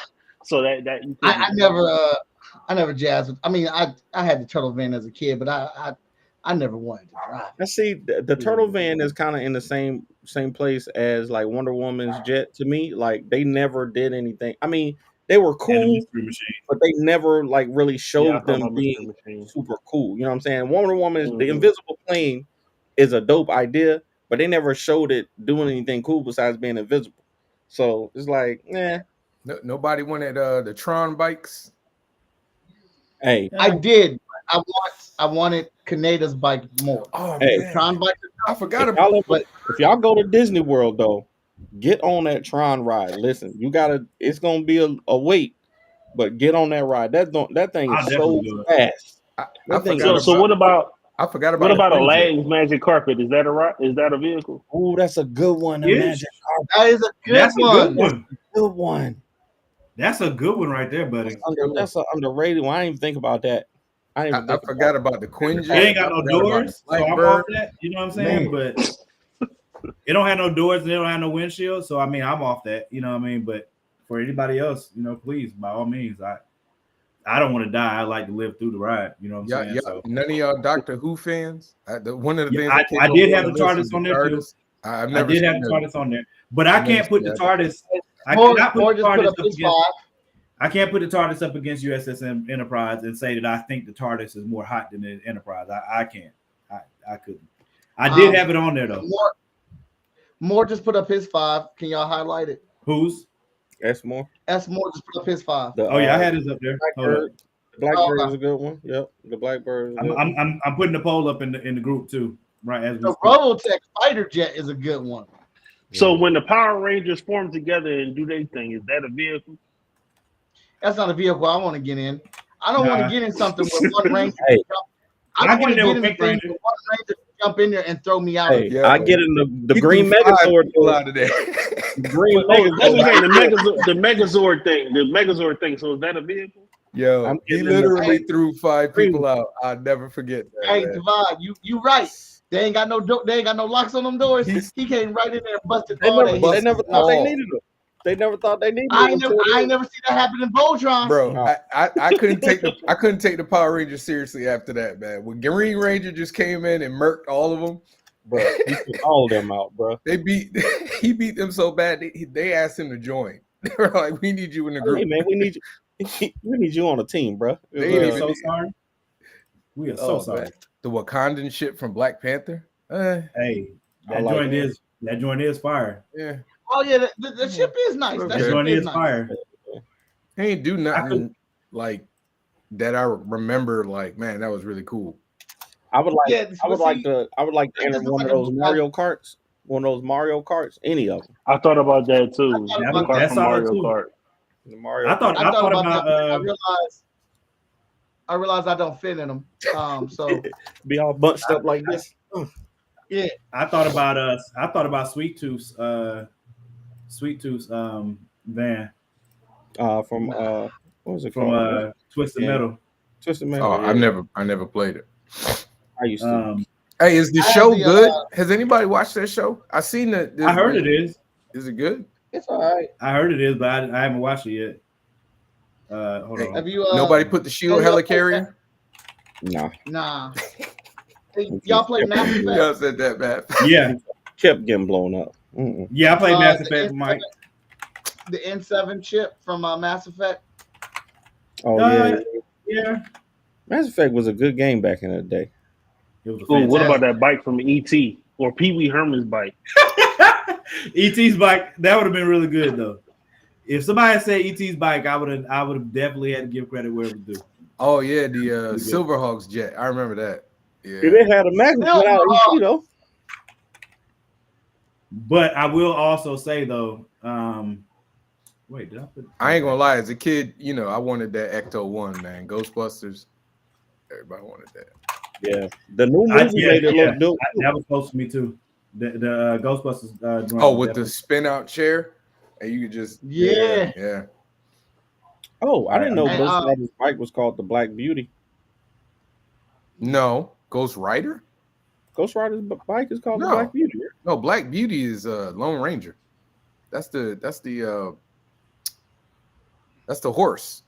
So that you I never jazzed with. I mean, I had the turtle van as a kid, but I never wanted to drive. I see the turtle van is kind of in the same place as like Wonder Woman's jet to me. Like they never did anything. I mean, they were And the cool, Mystery Machine. but they never like really yeah, I showed thought them about Mr. being Machine. super cool. You know what I'm saying? Wonder Woman, the Mhm. invisible plane is a dope idea, but they never showed it doing anything cool besides being invisible. So it's like, Nobody wanted the Tron bikes. hey, I did. I wanted Kaneda's bike more. Oh Hey. man, Tron bike. I forgot if about. y'all go to Disney World though, get on that Tron ride. Listen, it's gonna be a wait, but get on that ride. That thing I'll is so definitely do it. fast. I That thing forgot is So what about I forgot what about about the Quinjet. Aladdin's magic carpet? Is that a vehicle? Oh, that's a good one. Yes. Imagine That is a good That's a one. good one. good one. That's a good one right there, buddy. That's an underrated one. I didn't even think about that. I didn't even I think forgot about the Quinjet. It ain't got I no forgot about doors, the so I'm Blackbird. off that. You know what I'm saying? Man. But it don't have no doors and it don't have no windshield. So I mean, I'm off that. You know what I mean? But for anybody else, please, by all means, I don't want to die. I like to live through the ride. You know what I'm saying? Yeah. So None of y'all Doctor Who fans. One of the things I did have the TARDIS on there too. I've I never did have seen the that. TARDIS on there, but I can't put the TARDIS. I More cannot put the just put TARDIS up up his against. 5. I can't put the TARDIS up against USS Enterprise and say that I think the TARDIS is more hot than the Enterprise. I can't. I couldn't. I did have it on there though. More just put up his 5. Can y'all highlight it? Who's? S more. S more just put up his 5. Oh yeah, I had his up there. Hold up. Blackbird is a good one. Yep, the Blackbird is a good one. I'm putting the poll up in the group too, right as we The speak. Robotech fighter jet is a good one. So when the Power Rangers form together and do their thing, is that a vehicle? That's not a vehicle I want to get in. I don't want to get in something where one ranger. Hey. I don't want to there get with in the Pink thing Ranger. where one ranger jump in there and throw me out. Hey, Yeah, I get in the He green threw 5 Megazord. people out of there. Green Oh, that's what I'm Megazord. saying. The Megazord thing. The Megazord thing. So is that a vehicle? Yo, I'm he getting in the literally threw 5 green. people out. I'll never forget that. Hey, man. Divide, you right. They ain't got no locks on them doors. He came right in there and busted They all never, that. they never thought all. they needed them. They never thought they needed I them. ain't never see that happen in Voltron. Bro, No. I couldn't take the Power Rangers seriously after that, man. When Green Ranger just came in and murked all of them, Bro, he took all of them out, bro. he beat them so bad they asked him to join. They were like, "We need you in the group." Hey man, we need you. We need you on the team, bro. They We ain't are so sorry. We are so Oh, sorry. man. The Wakandan shit from Black Panther. Hey, I like that joint is fire. Yeah, Oh yeah, the ship is nice. Okay. That That ship joint is is nice. fire. he ain't do nothing like that. I remember, like, man, that was really cool. I would like. Yeah, I would like to enter this is one like of a- those Mario Karts. One of those Mario Karts. Any of them. I thought about that too. I The thought car that's from solid, Mario too. Kart. The Mario. I thought about that, but I realized I don't fit in them. So be all bunched up like this. yeah, I thought about Sweet Tooth's van From what was it from called? Twisted Yeah. Metal. Twisted Metal. Oh, yeah. I never played it. I used to. Hey, is the I have show the, good? Has anybody watched that show? I seen that. I heard it is. Is it good? It's all right. I heard it is, but I haven't watched it yet. Hold Hey, on. have you? Nobody put the shield have you- helicarrier. Nah. Nah. Hey, y'all play Mass Effect? Y'all said that, man. Yeah, Kept getting blown up. Mm-mm. yeah. I played Mass the Effect, Mike. The N7 chip from Mass Effect. Oh yeah. Yeah. Mass Effect was a good game back in the day. It was a Ooh, what fantastic- about that bike from ET or Pee Wee Herman's bike? ET's bike, that would have been really good though. If somebody had said ET's bike, I would have definitely had to give credit where it was due. Oh yeah, the Silverhawks jet. I remember that. Yeah. They had a magnet without ET though. But I will also say though, wait, did I put? I ain't gonna lie. As a kid, you know, I wanted that Ecto 1, man. Ghostbusters. Everybody wanted that. Yeah, the new movie made it look dope. That was close to me too. The Ghostbusters. Oh, with the spin out chair, and you could just yeah. Oh, I didn't know Ghost Rider's bike was called the Black Beauty. No, Ghost Rider. Ghost Rider's bike is called the Black Beauty. No, Black Beauty is Lone Ranger. That's the horse.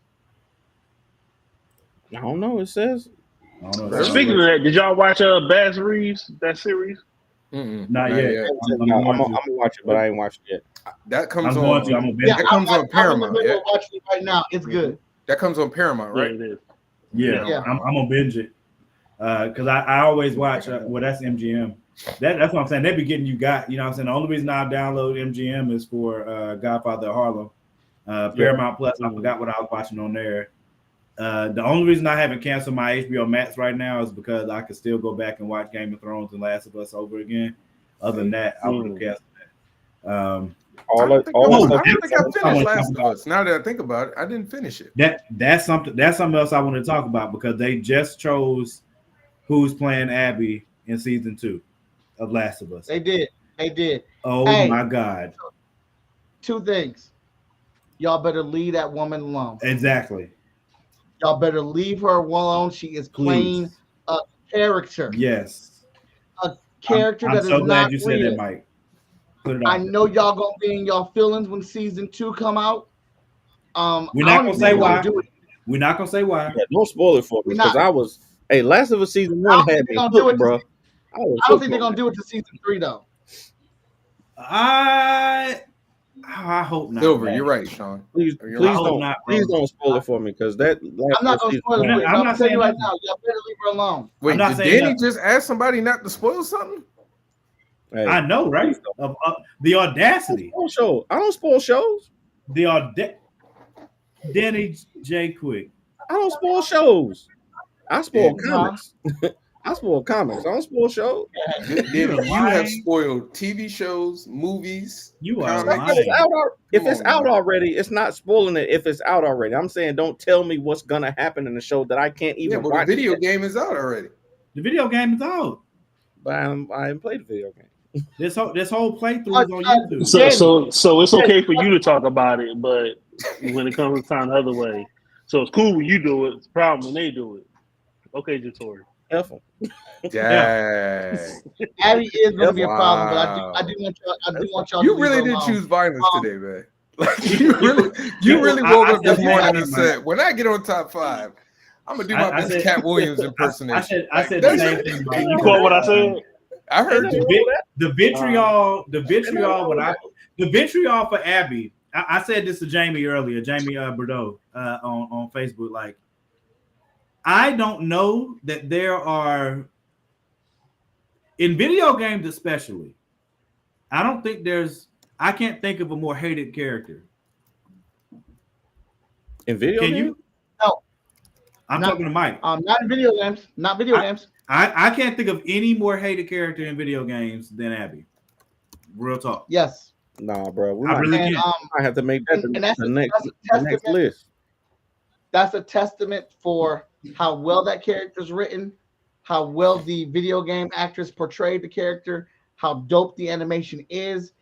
I don't know. It says. Speaking of that, did y'all watch Bass Reeves, that series? Not yet. I'm gonna watch it, but I ain't watched it yet. That comes on. That comes on Paramount. I'm watching it right now. It's good. That comes on Paramount, right? Yeah, it is. Yeah. I'm gonna binge it because I always watch. Well, that's MGM. That's what I'm saying. They be getting you got. You know what I'm saying. The only reason I download MGM is for Godfather of Harlem. Paramount Plus. I forgot what I was watching on there. The only reason I haven't canceled my HBO Max right now is because I could still go back and watch Game of Thrones and Last of Us over again. Other than that, I would have canceled that. I don't think I finished Last of Us. Now that I think about it, I didn't finish it. That's something else I want to talk about because they just chose who's playing Abby in season 2 of Last of Us. They did. Oh my God. 2 things. Y'all better leave that woman alone. Exactly. Y'all better leave her alone. She is playing a character. Yes. A character I'm that so is glad not you real. said that, Mike. I know y'all gonna be in y'all feelings when season 2 come out. We're not gonna say why. We're not gonna say why. Yeah, don't spoil it for me because Last of Us season 1 had me hooked, bro. I don't think they're gonna do it to season 3 though. I hope not. Silver, you're right, Sean. Please don't spoil it for me because that. I'm not gonna spoil it. I'm gonna tell you right now. Y'all better leave her alone. Wait, did Danny just ask somebody not to spoil something? Hey, I know, right? The audacity. I don't spoil shows. Danny J. Quick. I don't spoil shows. I spoil comics. I spoil comics. I don't spoil shows. You have spoiled TV shows, movies. You are if it's out already, it's not spoiling it. If it's out already, I'm saying don't tell me what's gonna happen in the show that I can't even watch. The video game is out already. The video game is out. But I haven't played the video game. This whole playthrough is on YouTube. So it's okay for you to talk about it, but when it comes to time the other way, so it's cool when you do it. It's a problem when they do it. Okay, Jatori. Yeah. Abby is going to be a problem, but I do want y'all. You really did choose violence today, man. Like you really woke up this morning and said, "When I get on top 5, I'm gonna do my best Katt Williams impersonation." I said the same thing. You caught what I said? I heard you. The vitriol for Abby. I said this to Jamie earlier, Jamie Bordeaux on Facebook. Like, I don't know that there are in video games, especially. I don't think I can't think of a more hated character in video games. You? No, I'm talking to Mike. Not in video games. Not video games. I can't think of any more hated character in video games than Abby. Real talk. Yes. Nah, bro. I really can't. I have to make that the next list. That's a testament for how well that character's written, how well the video game actress portrayed the character, how dope the animation is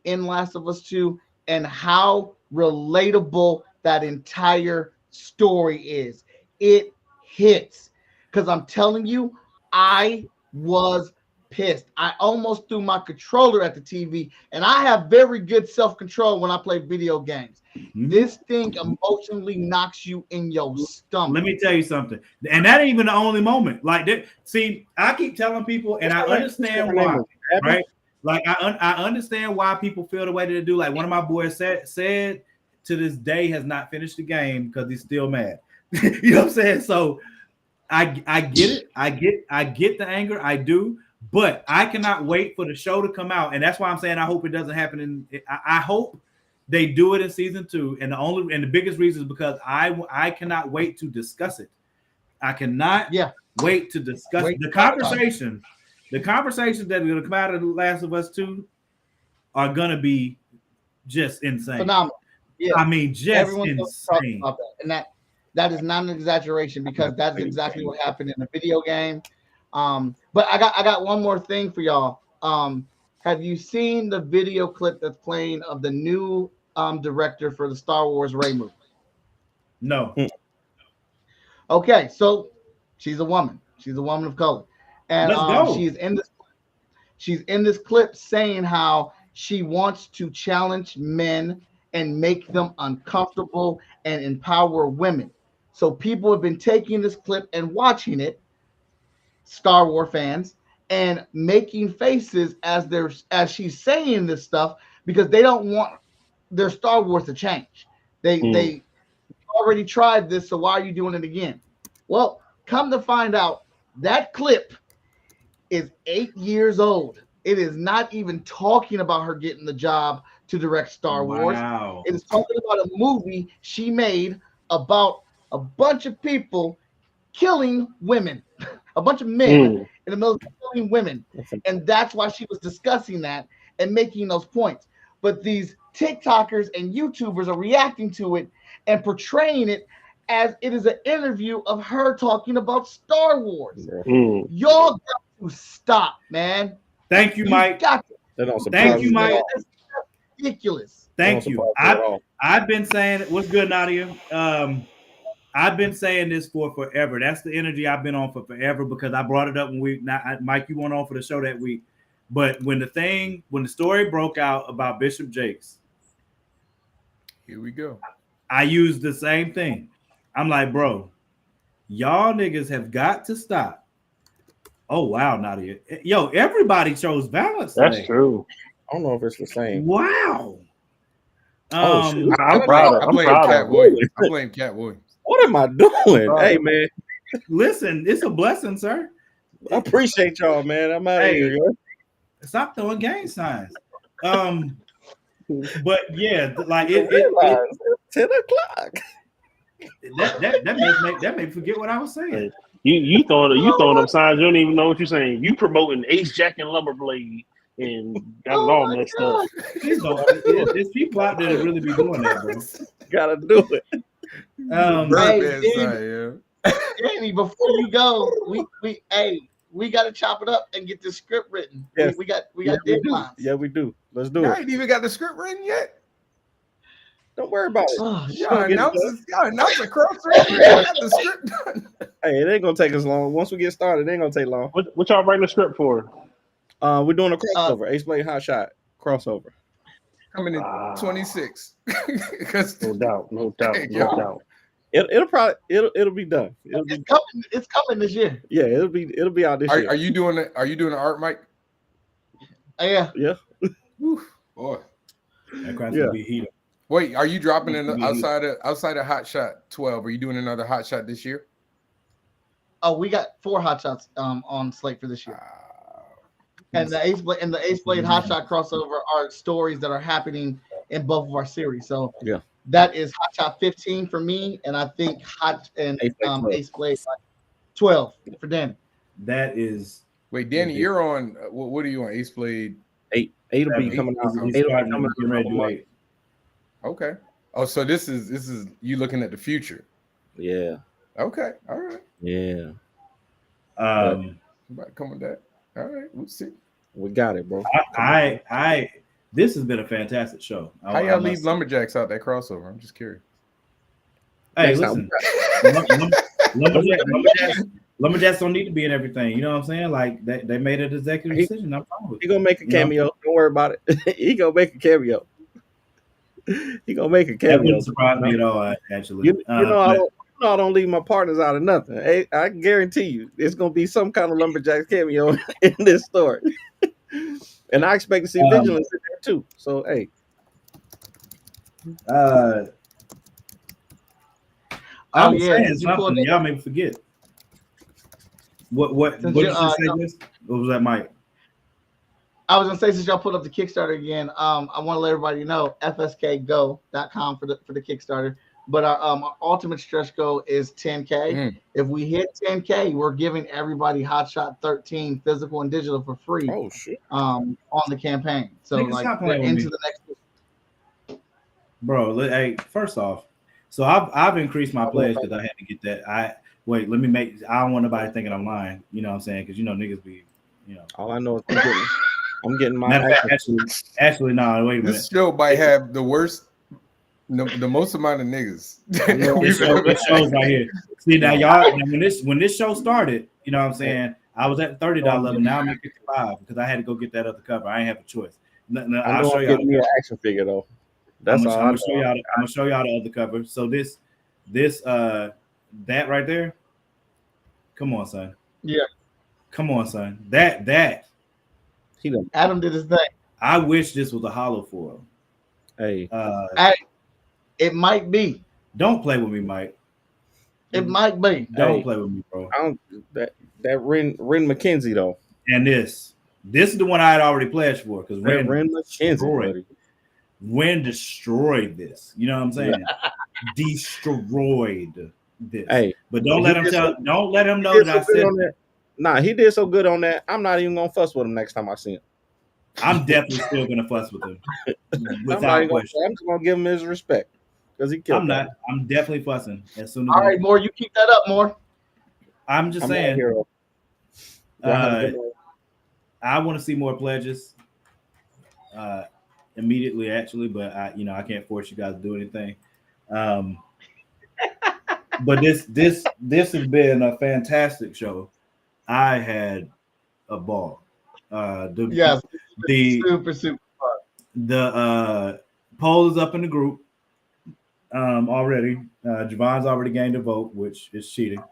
in Last of Us 2, and how relatable that entire story is. It hits. Because I'm telling you, I was pissed. I almost threw my controller at the TV, and I have very good self-control when I play video games. Mm-hmm. This thing emotionally knocks you in your stomach. Let me tell you something, and that ain't even the only moment. Like, see, I keep telling people, and I understand why, right? Like, I understand why people feel the way they do. Like, one of my boys said to this day has not finished the game because he's still mad. You know what I'm saying? So I get it. I get the anger. I do. But I cannot wait for the show to come out, and that's why I'm saying I hope it doesn't happen. I hope they do it in season 2, and the biggest reason is because I cannot wait to discuss it. I cannot wait to discuss the conversation. The conversations that are going to come out of The Last of Us 2 are gonna be just insane. Phenomenal. Yeah. I mean, just Everyone's talking insane. about that, and that is not an exaggeration because that's exactly what happened in the video game. But I got one more thing for y'all. Have you seen the video clip that's playing of the new director for the Star Wars Rey movie? No. Okay, so she's a woman. She's a woman of color, and Let's go. she's in this clip saying how she wants to challenge men and make them uncomfortable and empower women. So people have been taking this clip and watching it, Star Wars fans, and making faces as she's saying this stuff because they don't want their Star Wars to change. They already tried this, so why are you doing it again? Well, come to find out, that clip is 8 years old. It is not even talking about her getting the job to direct Star Wars. Wow. It is talking about a movie she made about a bunch of people killing women, a bunch of men in the military killing women. And that's why she was discussing that and making those points. But these TikTokers and YouTubers are reacting to it and portraying it as it is an interview of her talking about Star Wars. Y'all got to stop, man. Thank you, Mike. Thank you, Mike. That's ridiculous. Thank you. I've been saying, what's good, Nadia? I've been saying this for forever. That's the energy I've been on for forever because I brought it up when Mike, you went on for the show that week. But when the story broke out about Bishop Jakes, here we go. I used the same thing. I'm like, bro, y'all niggas have got to stop. Oh wow, Nadia. Yo, everybody chose balance today. That's true. I don't know if it's the same. Wow. I'm I blame Katt Williams. What am I doing? Hey man. Listen, it's a blessing, sir. I appreciate y'all, man. I'm out of here. Yo. Stop throwing gang signs. But yeah, like it 10 o'clock. That made me forget what I was saying. You throwing up signs. You don't even know what you're saying. You promoting Ace Jack and Lumberblade and got it all messed up. There's people out there that really be doing that, bro. Gotta do it. Danny, before you go, we got to chop it up and get this script written. Yes. We got deadlines. Yeah, we do. Let's do it. I ain't even got the script written yet. Don't worry about it. Y'all announce the crossover. Got the script done. Hey, it ain't gonna take us long. Once we get started, it ain't gonna take long. What y'all writing the script for? We're doing a crossover. Ace Blade Hotshot crossover. Coming in 26. No doubt. It'll be done. It's coming this year. Yeah, it'll be out this year. Are you doing it? Are you doing the art, Mike? Yeah. Boy. That crowd's gonna be heated. Wait, are you dropping in outside of Hotshot 12? Are you doing another Hotshot this year? Oh, we got 4 Hotshots on slate for this year. And the Ace Blade Hotshot crossover are stories that are happening in both of our series. So yeah, that is Hotshot 15 for me, and I think Ace Blade 12 for Danny. That is. Wait, Danny, you're on. What are you on? Ace Blade 8. 8 will be coming out. 8 will be coming out. Okay. Oh, so this is you looking at the future. Yeah. Okay. All right. Yeah. About to come with that. All right. We'll see. We got it, bro. This has been a fantastic show. How y'all leave Lumberjacks out that crossover? I'm just curious. Hey, listen. Lumberjacks don't need to be in everything. You know what I'm saying? Like they made an executive decision. I'm fine with it. He gonna make a cameo. Don't worry about it. He gonna make a cameo. That wouldn't surprise me at all, actually. I don't leave my partners out of nothing. Hey, I guarantee you, it's gonna be some kind of Lumberjacks cameo in this story. And I expect to see Vigilance in there too. So hey. I'm saying something. Y'all make me forget. What did you say this? What was that, Mike? I was gonna say, since y'all put up the Kickstarter again, I want to let everybody know fskgo.com for the Kickstarter. But our ultimate stretch goal is 10K. Mm. If we hit 10K, we're giving everybody Hotshot 13 physical and digital for free. Oh shit! On the campaign. So Nigga, like stop we're playing with into me. the next. Bro, hey, first off, so I've increased my pledge because I had to get that. I don't want nobody thinking I'm lying. You know what I'm saying? Because niggas be, All I know is I'm getting my. Matter of fact, actually, no. Wait a minute. This show might have the worst, the most amount of niggas. It shows right here. See now, y'all. When this show started, you know what I'm saying? I was at the $30 level. Now I'm at 55 because I had to go get that other cover. I ain't have a choice. I'll show y'all. Getting me an action figure though. I'm gonna show y'all the other cover. So this that right there. Come on, son. Yeah. Come on, son. That. Adam did his thing. I wish this was a hollow foil. Hey. It might be. Don't play with me, Mike. It might be. Don't play with me, bro. I don't that Ren McKenzie though. And this is the one I had already pledged for because Ren McKenzie. Ren destroyed this. You know what I'm saying? Destroyed this. Hey, but don't let him know that I said that. Nah, he did so good on that. I'm not even gonna fuss with him next time I see him. I'm definitely still gonna fuss with him. Without question. I'm just gonna give him his respect because he killed. I'm definitely fussing as soon as. All right, Moore, you keep that up, Moore. I'm just saying. I want to see more pledges. Immediately, actually, but I can't force you guys to do anything. But this has been a fantastic show. I had a ball. Super fun. The poll is up in the group already. Javon's already gained a vote, which is cheating.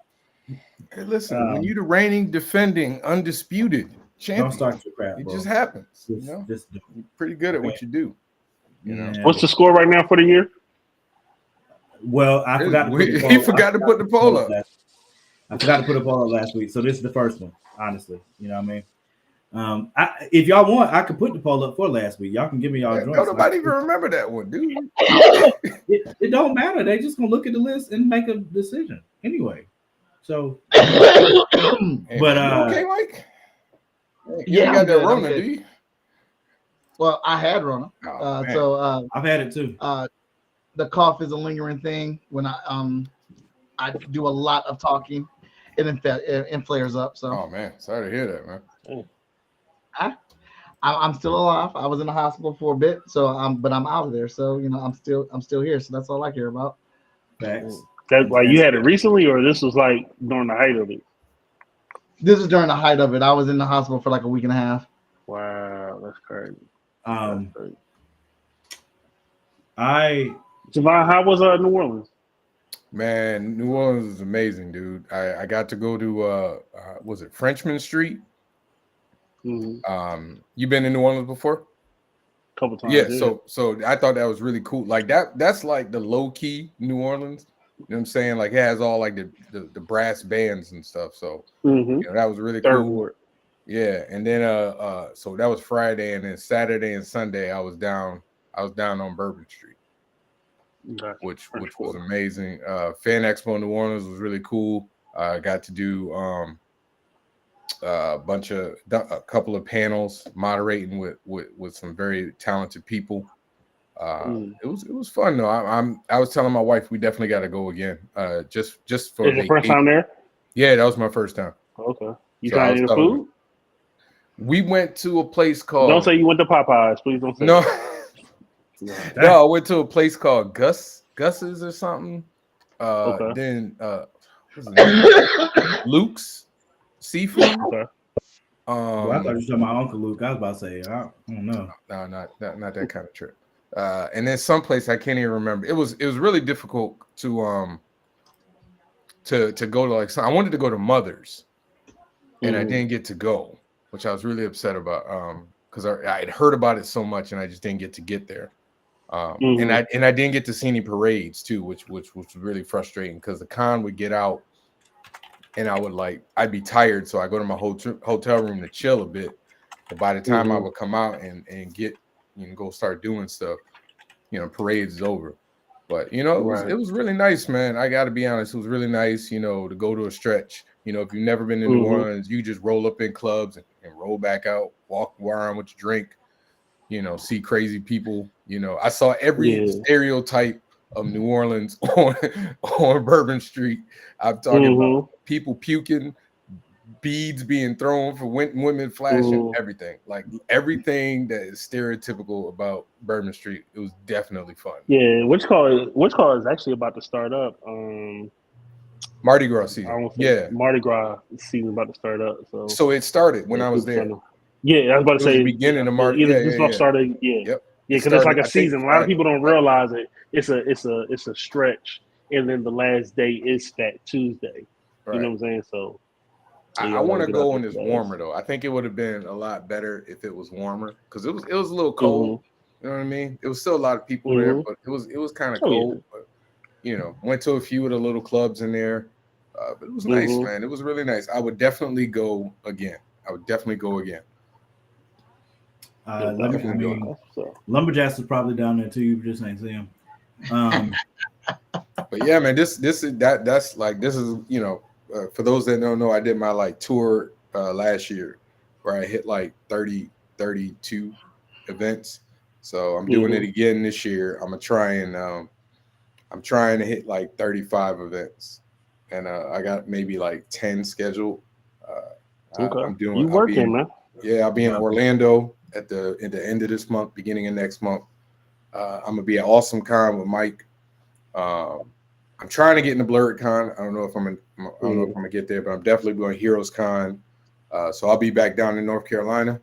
Hey, listen, when you're the reigning, defending, undisputed champion, don't start your crap. It bro. just happens. Just you're pretty good at what you do. What's the score right now for the year? Well, I forgot. He forgot to put the poll up. I forgot to put a poll up last week, so this is the first one. Honestly, you know what I mean. If y'all want, I could put the poll up for last week. Y'all can give me y'all joints. Nobody even remember that one, dude. It don't matter. They just gonna look at the list and make a decision anyway. So, hey, but okay, Mike. You got that Rona, do you? Well, I had Rona, so I've had it too. The cough is a lingering thing. When I do a lot of talking, it flares up. So, oh man, sorry to hear that, man. I'm still alive. I was in the hospital for a bit, so but I'm out of there. So I'm still here. So that's all I care about. Facts. That like you had it recently, or this was like during the height of it? This is during the height of it. I was in the hospital for like a week and a half. Wow, that's crazy. Javon, how was New Orleans? Man, New Orleans is amazing, dude. I got to go to was it Frenchman Street? Mm-hmm. You been in New Orleans before? A couple times. Yeah, so I thought that was really cool. Like that's like the low key New Orleans. You know what I'm saying? Like it has all like the brass bands and stuff. So that was really cool. Yeah, and then so that was Friday, and then Saturday and Sunday I was down on Bourbon Street, which was amazing. Fan Expo in New Orleans was really cool. I got to do a couple of panels moderating with some very talented people. It was fun though. I was telling my wife we definitely got to go again. Just for your first time there? Yeah, that was my first time. Okay. You trying any food? We went to a place called. Don't say you went to Popeyes, please. Don't say. No. No, I went to a place called Gus's or something. Okay. Then what's his name? Luke's Seafood. Okay. Well, I thought you were talking about Uncle Luke. I was about to say, I don't know. No, not that kind of trip. And then someplace I can't even remember. It was really difficult to go to like. I wanted to go to Mother's, and I didn't get to go, which I was really upset about. Because I had heard about it so much, and I just didn't get there. And I didn't get to see any parades too, which was really frustrating because the con would get out, and I'd be tired, so I go to my hotel room to chill a bit. But by the time I would come out and get go start doing stuff, parades is over. But you know, Right. it was really nice, man. I got to be honest, it was really nice, you know, to go to a stretch. You know, if you've never been in New Orleans, you just roll up in clubs and roll back out, walk around with your drink, you know, see crazy people. You know, I saw every stereotype of New Orleans on Bourbon Street. I'm talking about people puking, beads being thrown for women flashing, everything. Like everything that is stereotypical about Bourbon Street. It was definitely fun. Yeah, which call is actually about to start up. Mardi Gras season. Yeah. Mardi Gras season about to start up. So it started when I was there. Yeah, I was about to say the beginning of Mardi. This started. Yeah, yep. Yeah, because it's like a season. A lot of people don't realize it. It's a stretch, and then the last day is Fat Tuesday. Right. You know what I'm saying? So I want to go when it's warmer though. I think it would have been a lot better if it was warmer because it was a little cold. You know what I mean? It was still a lot of people there, but it was kind of cold. Yeah. But you know, went to a few of the little clubs in there. But it was nice, man. It was really nice. I would definitely go again. Lumberjacks is probably down there too. You just ain't see him. But yeah, man, this is you know, for those that don't know, I did my like tour last year where I hit like 32 events. So I'm doing it again this year. I'm trying to hit like 35 events, and I got maybe like 10 scheduled. I'm doing. You working, man? Yeah, I'll be in Orlando at the end of this month, beginning of next month. I'm gonna be at Awesome Con with Mike. I'm trying to get in the Blurred Con. I don't know if I'm gonna get there, but I'm definitely going Heroes Con. So I'll be back down in North Carolina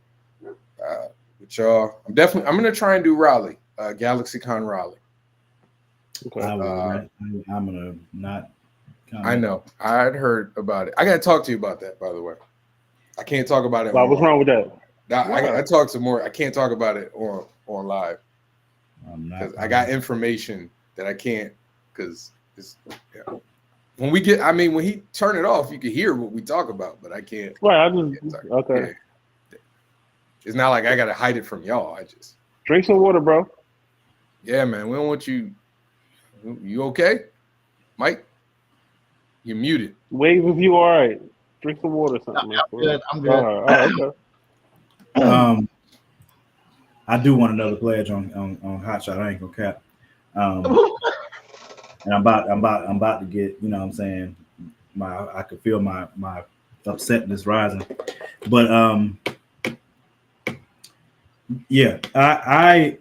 with y'all. I'm gonna try and do Raleigh, Galaxy Con Raleigh. Okay. I'm gonna not. I know. I'd heard about it. I gotta talk to you about that, by the way. I can't talk about it. Wow, what's wrong with that? I talk some more. I can't talk about it on live. I got information that I can't because it's when he turn it off, you can hear what we talk about, but I can't. Right, okay. Yeah. It's not like I gotta hide it from y'all. I just drink some water, bro. Yeah, man. We don't want you. You okay, Mike? You're muted. Wave if you all right. Drink some water or something. I'm good. All right, okay. I do want another pledge on Hotshot. I ain't gonna cap. And I'm about to get, you know what I'm saying, I could feel my upsetness rising. But yeah, I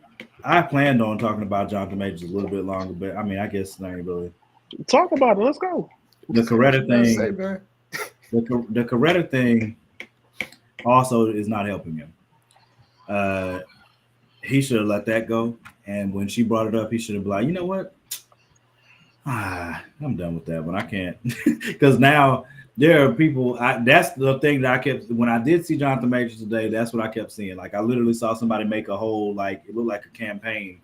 planned on talking about Jonathan Majors a little bit longer, but I mean, I guess I ain't really talk about it. Let's go. The Coretta thing. The Coretta thing also is not helping him. He should have let that go. And when she brought it up, he should have been like, you know what? I'm done with that one. I can't. Because now there are people. That's the thing that I kept. When I did see Jonathan Majors today, that's what I kept seeing. Like I literally saw somebody make a whole, like, it looked like a campaign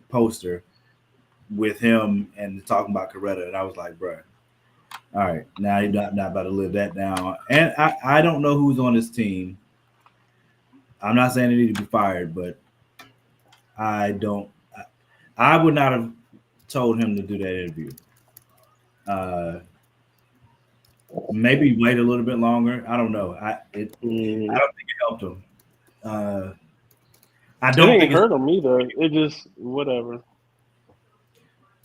poster with him and talking about Coretta. And I was like, bro, all right, now you're not about to live that down. And I don't know who's on this team. I'm not saying they need to be fired, but I would not have told him to do that interview. Maybe wait a little bit longer. I don't know. I don't think it helped him. I don't think it hurt him either. It just whatever.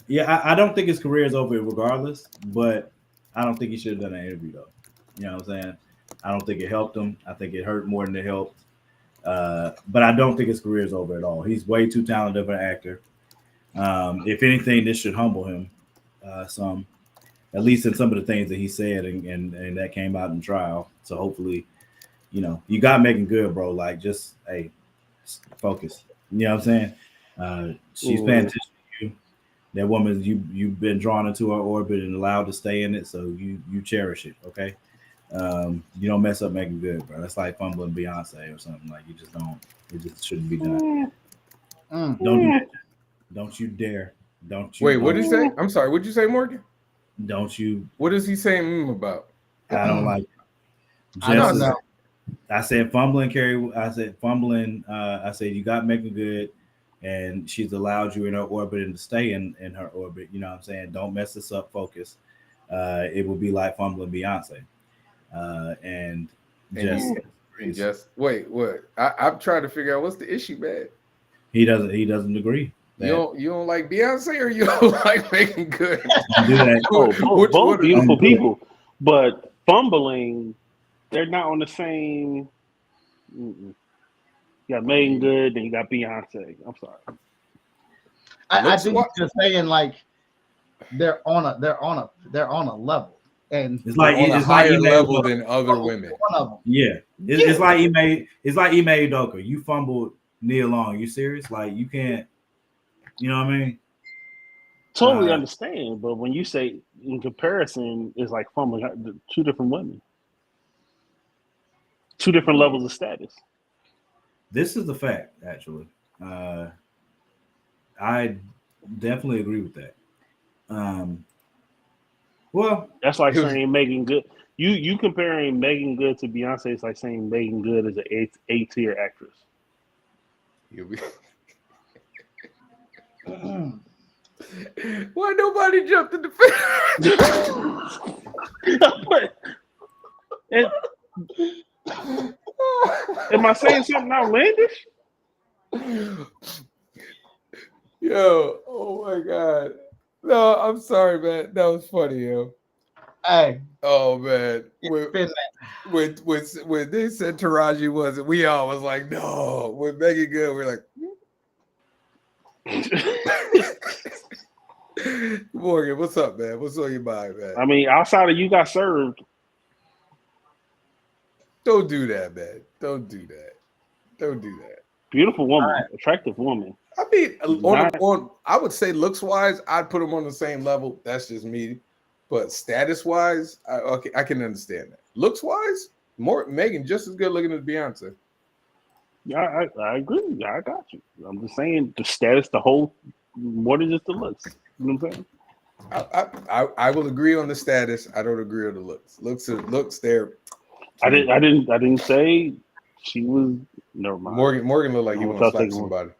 Yeah, I don't think his career is over regardless, but I don't think he should have done an interview though. You know what I'm saying? I don't think it helped him. I think it hurt more than it helped. But I don't think his career is over at all. He's way too talented of an actor. If anything, this should humble him some, at least in some of the things that he said and that came out in trial. So hopefully, you know, you got making good, bro. Like just focus. You know what I'm saying? She's paying attention to you. That woman, you've been drawn into her orbit and allowed to stay in it, so you cherish it. Okay. You don't mess up making good, bro. That's like fumbling Beyonce or something. Like you just don't. It just shouldn't be done. Don't do that. Don't you dare. Don't you. Wait, what did he say? I'm sorry. What'd you say, Morgan? Don't you. What is he saying about? I don't like it. I don't know. I said fumbling, Carrie. I said fumbling. I said you got making good. and she's allowed you in her orbit and to stay in her orbit. You know what I'm saying? Don't mess this up. Focus. It would be like fumbling Beyonce. And just wait, what? I'm trying to figure out what's the issue, man. He doesn't agree. You don't like Beyonce, or you don't like Megan Good? Do that. Both beautiful people, but fumbling, they're not on the same. You got Megan Good, then you got Beyonce. I'm sorry. I think you're just saying like they're on a level, and it's like on a higher level than other women. Yeah, it's like Ime Udoka. You fumbled Nia Long. You serious? Like you can't. You know what I mean? Totally understand, but when you say in comparison, it's like fumbling two different women, two different levels of status. This is the fact, actually. I definitely agree with that. Well, that's like saying Megan Good. You comparing Megan Good to Beyonce is like saying Megan Good is an A-tier actress. Why nobody jumped in the Am I saying something outlandish? Yo, oh my God. No, I'm sorry, man. That was funny, yo. Hey. Oh man. When they said Taraji wasn't, we all was like, no. With Megan Good, we're like, Morgan, what's up, man? What's on your mind, man? I mean, outside of You Got Served. Don't do that, man. Don't do that. Don't do that. Beautiful woman, attractive woman. I mean, I would say looks wise, I'd put them on the same level. That's just me. But status wise, I can understand that. Looks wise, Megan just as good looking as Beyonce. Yeah, I agree. I got you. I'm just saying the status, the whole, more than just the looks. You know what I'm saying? I will agree on the status. I don't agree on the looks. Looks there. I didn't say she was. Never mind. Morgan looked like you want to slap somebody.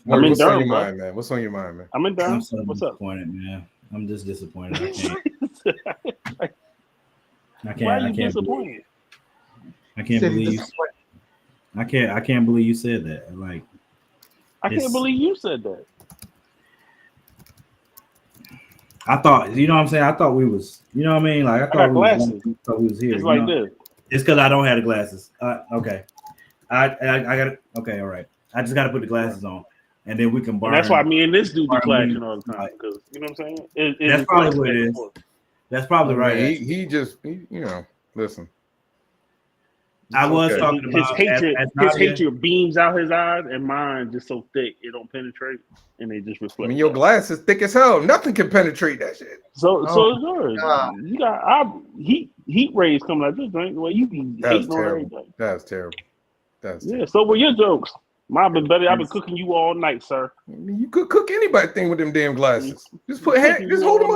Morgan, what's on your mind, man? What's on your mind, man? I'm in Durham. I'm so What's up? disappointed, man. I'm just disappointed. I can't. Why are you disappointed? I can't believe. I can't believe you said that. Like, I can't believe you said that. I thought, you know what I'm saying? I thought we was, you know what I mean? Like, I thought we was here. It's like this. It's because I don't have the glasses. Okay. I got it. Okay, all right. I just got to put the glasses on, and then we can borrow. That's why me and this dude be clashing all the time. Because you know what I'm saying? That's probably what it is. That's probably right. He just, you know, listen. I was talking about his hatred beams out his eyes, and mine just so thick it don't penetrate, and they just reflect. I mean, your glass is thick as hell. Nothing can penetrate that shit. So it's yours. You got heat rays coming out this drink. Well, you be hating on everything. That's terrible. So were your jokes. Mine been better. I've been cooking you all night, sir. I mean, you could cook anything with them damn glasses. Just hold them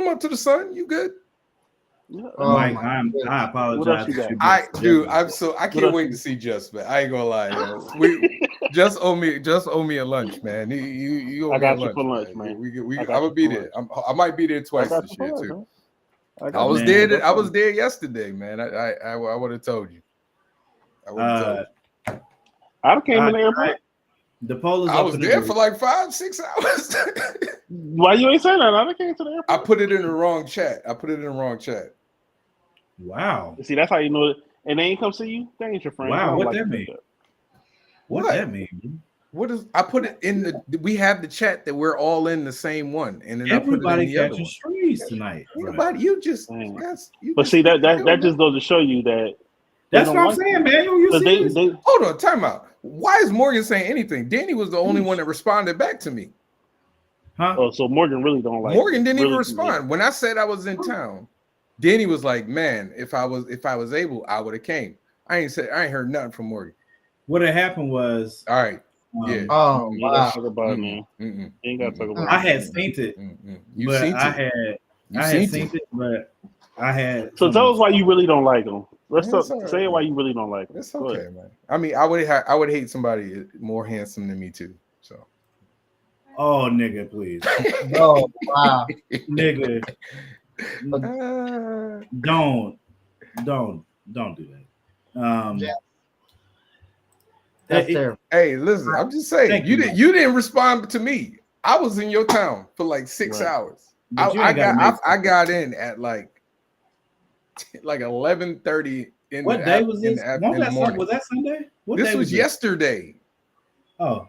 up to the sun. You good? Mike, I apologize. I can't wait to see Just, man. I ain't gonna lie. We just owe me a lunch, man. You owe I got me you for lunch, man. I'm gonna be there. I might be there twice this year too. I was there yesterday, man. I would have told you. I came in the airport. The poll is I was there for like 5-6 hours. Why you ain't saying that? I came to the airport. I put it in the wrong chat. Wow. See, that's how you know it. And they ain't come see you? They ain't your friend. Wow, what that mean? What that mean? What is? I put it in the. We have the chat that we're all in the same one, and then everybody I put it in the other catching streets tonight. Everybody, you just. But see that just goes to show you that. That's what I'm saying, man. Hold on, time out. Why is Morgan saying anything? Danny was the only one that responded back to me. Huh? Oh, so Morgan really don't like. Morgan didn't even respond when I said I was in town. Danny was like, "Man, if I was able, I would have came." I ain't heard nothing from Morgan. What had happened was, all right. Yeah. Oh, you wow. Talk about it, man. You ain't gotta talk about it. I had seen it. You seen it. I had seen it, but I had. So tell us why you really don't like him. Let's Man, talk, it's all say right, why man. you really don't like him. It's Go okay, ahead. man. I mean, I would hate somebody more handsome than me too. So Oh, nigga, please, Oh wow. nigga, uh, don't do that. Yeah. That's it- terrible. hey, listen, I'm just saying Thank you you. didn't respond to me. I was in your town for like 6 Right. hours. But you ain't gotta make I got in at like 11:30 in What day was in this? in the morning. Was that Sunday? What This day was this? yesterday. Oh,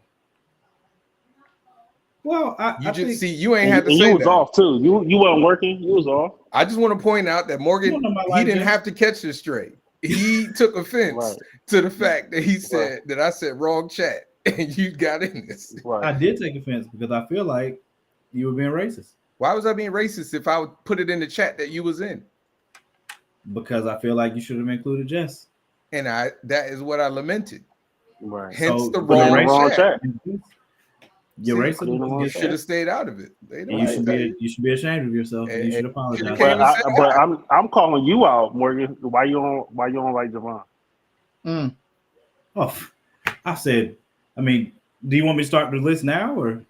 well, You I just think see you ain't And, had to and say you was that. off too. You weren't working. You was off. I just want to point out that you Morgan, don't know my he life, didn't Jess. have to catch this straight. He took offense Right. to the fact that he said that I said wrong chat and you got in this. I Right. did take offense because I feel like you were being racist. Why was I being racist if I would put it in the chat that you was in? Because I feel like you should have included Jess. And that is what I lamented. Right. Hence So, the but in the wrong wrong chat. chat. You're See, racist. wrong You chat. should have stayed out of it. They And don't you like should that. you should be ashamed of yourself. And you should apologize. Came and But said hi. I'm calling you out, Morgan. Why you don't like Javon? Mm. Oh, I said. I mean, do you want me to start the list now, or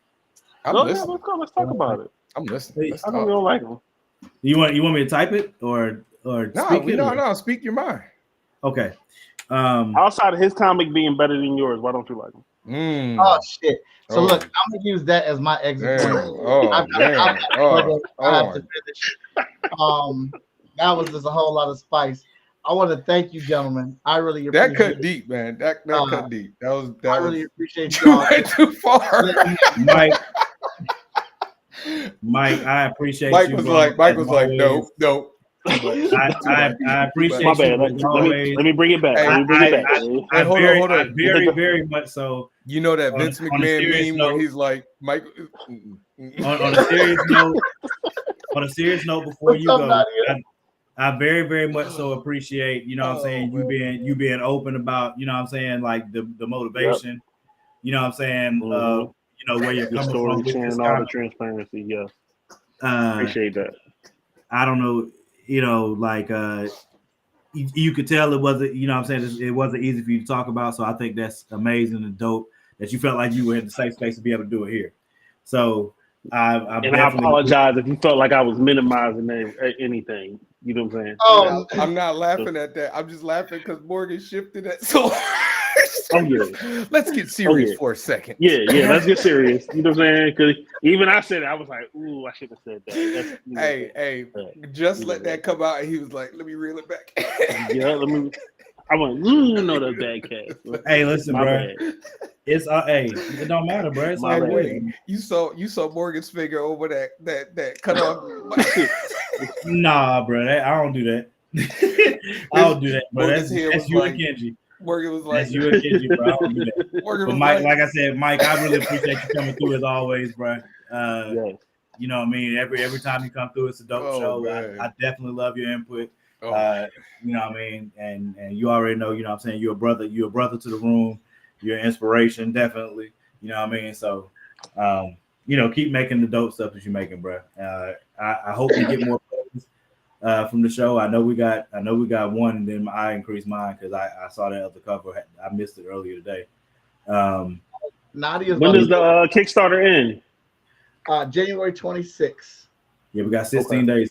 I'm Go ahead, listening. let's go. Let's talk about it. I'm listening. Let's I know you talk. don't like him. you want me to type it or speak it? Or? No. Speak your mind. Okay. Outside of his comic being better than yours, why don't you like him? Oh shit. So Oh. look, I'm gonna use that as my exit Damn. point. Oh, damn. I have to finish. That was just a whole lot of spice. I want to thank you, gentlemen. I really appreciate That cut it. deep, man. That cut deep. That was I really appreciate you y'all. went too far. Mike, I appreciate Mike you. was bro, like, always. nope. I appreciate My you. bad. as always. Let me bring it back. Hey, Let me bring it back. I hold on. I very much so. You know that On- Vince on a McMahon serious meme note- where he's like, Mike. On a serious note, before you go, I very, very much so appreciate, you know what I'm saying, you being open about, you know what I'm saying, like the motivation, you know what I'm saying, Mhm. you know, where you're The coming story, from with sharing this all the comment. transparency. Yeah, Uh, appreciate that. I don't know, you know, like you could tell it wasn't, you know what I'm saying, it wasn't easy for you to talk about. So I think that's amazing and dope that you felt like you were in the safe space to be able to do it here. So I apologize if you felt like I was minimizing anything. You know what I'm saying? Oh, I'm not laughing at that. I'm just laughing because Morgan shifted it. So let's get serious for a second. Yeah, let's get serious. You know what I'm saying? Because even I said it, I was like, ooh, I should have said that. That's, you know, Hey, just let that come out. And he was like, let me reel it back. Yeah, I went, no, that's bad cat. Hey, listen, My bro. bad. It's it don't matter, bro. It's My all bad. good. You saw Morgan's finger over that cut off. Nah, bro. I don't do that. I don't do that, bro. That's you and Kenji. Morgan was like, that's you and Kenji, bro. I don't do that. Morgan But was Mike, like I said, Mike, I really appreciate you coming through as always, bro. Yes. You know what I mean? Every time you come through, it's a dope show. I definitely love your input. You know what I mean? And you already know, you know what I'm saying, you're a brother to the room. You're an inspiration, definitely. You know what I mean? So you know, keep making the dope stuff that you're making, bro. I hope you get more from the show. I know we got one, and then I increased mine because I saw that other cover. I missed it earlier today. Nadia's when does the Kickstarter end? January 26th. Yeah, we got 16 days.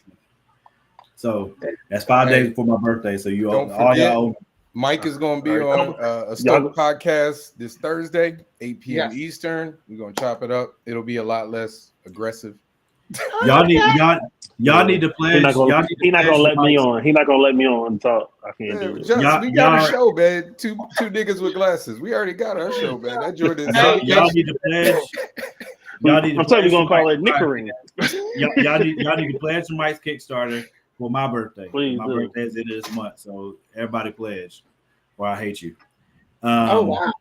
So that's 5 days before my birthday. So you all y'all. Mike is going to be on a Stoke podcast this Thursday, 8 p.m. Eastern. We're going to chop it up. It'll be a lot less aggressive. Y'all need to pledge. He's not gonna let me on. He's not gonna let me on and talk. I can't do it. We got a show, man. Two niggas with glasses. We already got our show, man. That Jordan. Y'all need to pledge. I'm telling you, we're gonna call it nickering. Y'all need to pledge to Mike's Kickstarter for my birthday. Please my birthday is the end of this month, so everybody pledge, or I hate you. Oh wow.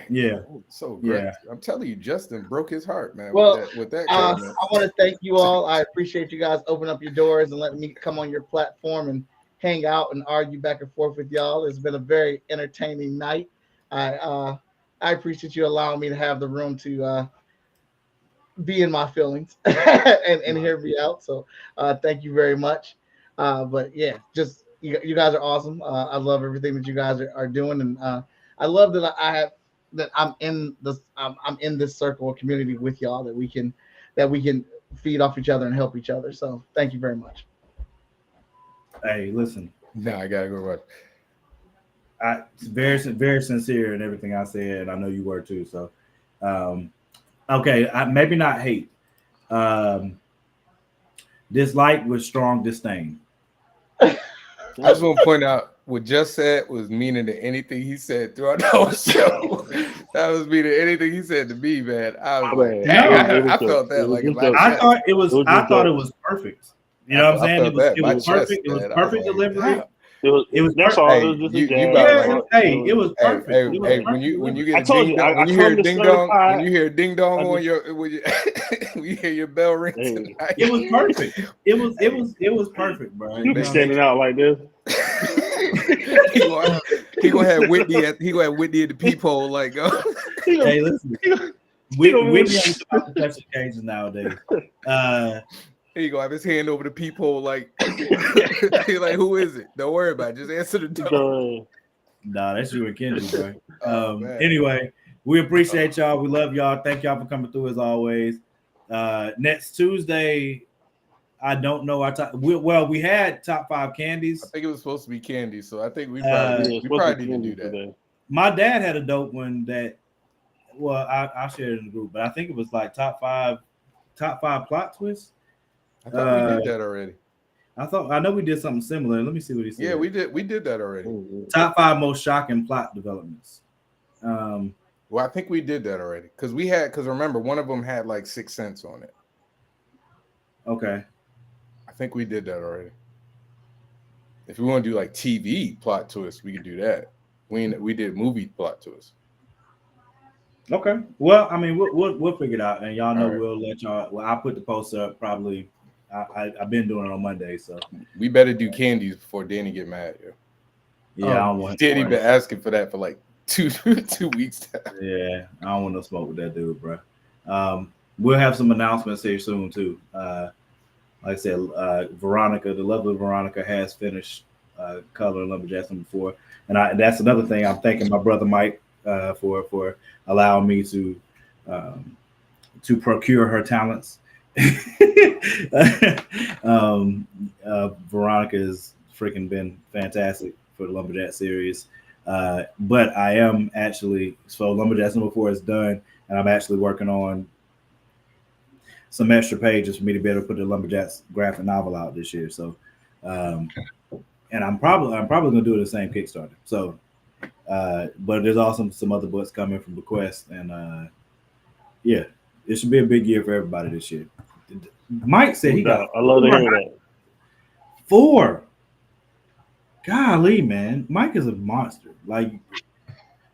Yeah. So great. Yeah. I'm telling you, Justin broke his heart, man. Well, with that I want to thank you all. I appreciate you guys opening up your doors and letting me come on your platform and hang out and argue back and forth with y'all. It's been a very entertaining night. I appreciate you allowing me to have the room to be in my feelings and hear me out. So thank you very much. But yeah, just you guys are awesome. I love everything that you guys are doing, and I love that I'm in this circle of community with y'all that we can feed off each other and help each other. So thank you very much. Hey, listen. No, I gotta go watch. Very, very sincere in everything I said, and I know you were too. So, okay, maybe not hate. Dislike with strong disdain. I just want to point out what Just said was meaning to anything he said throughout the whole show. That was meaning anything he said to me, man. I was like, dang, I felt that like I thought it was perfect. You know what I'm saying? It was perfect. It was perfect delivery. It was that's all. It was just it was perfect. Hey, when you get when you hear ding dong on your when you hear your bell ring tonight. It was perfect. It was perfect, bro. You be standing out like this. he gonna have Whitney at the peephole like hey, listen. Whitney on special occasions nowadays. He gonna have his hand over the peephole like he's like, who is it? Don't worry about it. Just answer the door. Nah, that's you and Kendrick, bro. Anyway, we appreciate y'all. We love y'all. Thank y'all for coming through as always. Next Tuesday, I don't know. We had top 5 candies. I think it was supposed to be candy, so I think we probably need to do that. Today. My dad had a dope one that. Well, I shared it in the group, but I think it was like top five plot twists. I thought we did that already. I know we did something similar. Let me see what he said. Yeah, we did that already. Top 5 most shocking plot developments. Well, I think we did that already because remember one of them had like 6 cents on it. Okay. I think we did that already. If we want to do like TV plot twists, we could do that. We did movie plot twists. Okay. Well, I mean, we'll figure it out, and y'all know right. We'll let y'all. Well, I'll put the post up probably. I've been doing it on Monday, so we better do candies before Danny get mad. Yeah, I don't want. Danny been asking for that for like two weeks now. Yeah, I don't want no smoke with that dude, bro. We'll have some announcements here soon too. Like I said, Veronica, the lovely Veronica, has finished coloring Lumberjacks number 4, and that's another thing. I'm thanking my brother Mike for allowing me to procure her talents. Veronica has freaking been fantastic for the Lumberjack series. But I am actually, so Lumberjacks number 4 is done, and I'm actually working on some extra pages for me to be able to put the Lumberjacks graphic novel out this year. So, and I'm probably gonna do it the same Kickstarter. So, but there's also some other books coming from Bequest, and yeah, it should be a big year for everybody this year. Mike said he got. I love to hear that. 4. Golly, man, Mike is a monster. Like,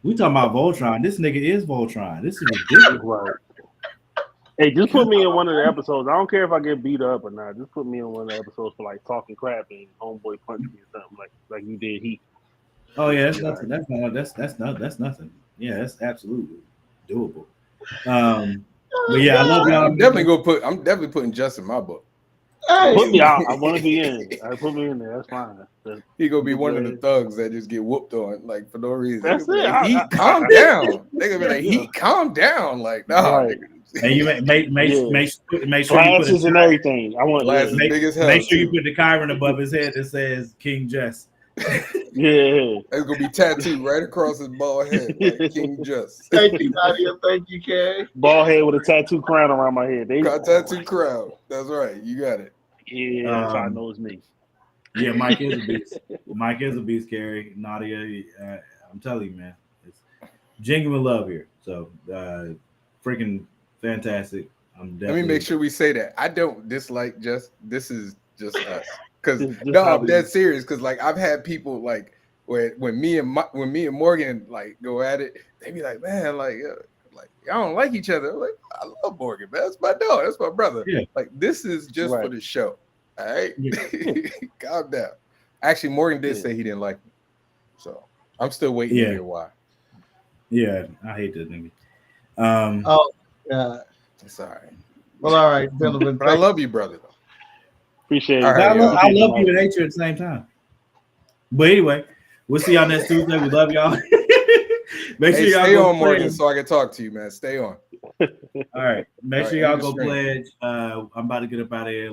we talking about Voltron. This nigga is Voltron. This is ridiculous. Right. Hey, just put me in one of the episodes. I don't care if I get beat up or not. Just put me in one of the episodes for like talking crap and homeboy punch me or something like you did Heat. Oh yeah, that's nothing. That's nothing. Yeah, that's absolutely doable. But yeah, I love y'all. I'm definitely putting Just in my book. Hey. Put me out. I want to be in. Put me in there. That's fine. He gonna be one of the thugs that just get whooped on like for no reason. That's it. Like, Heat, calm down. They gonna be like, Heat, calm down. Like, no. Right. And you make sure glasses and everything. I want glasses big as hell. Make sure you put the Chiron above his head that says King Just. Yeah, it's gonna be tattooed right across his bald head, like King Just. Thank you, Nadia. Thank you, Kay. Bald head with a tattoo crown around my head. Tattoo crown. That's right. You got it. Yeah, that's how I know it's me. Yeah, Mike is a beast. Mike is a beast, Carrie. Nadia, I'm telling you, man, it's genuine love here. So, freaking fantastic. Let me make sure we say that. I don't dislike Just. This is just us. Because no, I'm dead serious. Because like I've had people like when me and Morgan like go at it, they be like, man, like y'all don't like each other. I'm like, I love Morgan, man. That's my dog. That's my brother. Yeah. Like this is just for the show. All right, calm down. Actually, Morgan did say he didn't like me, so I'm still waiting to hear why. Yeah, I hate that nigga. Oh, yeah. It's all right. Well, all right, gentlemen. But I love you, brother. Appreciate it. Right, I love you and hate you at the same time. But anyway, we'll see y'all next Tuesday. We love y'all. Make sure Hey, y'all stay go on, Morgan, pledge. so I can talk to you, man. Stay on. All right. Make All sure right, y'all end the go stream. pledge. I'm about to get up out of here.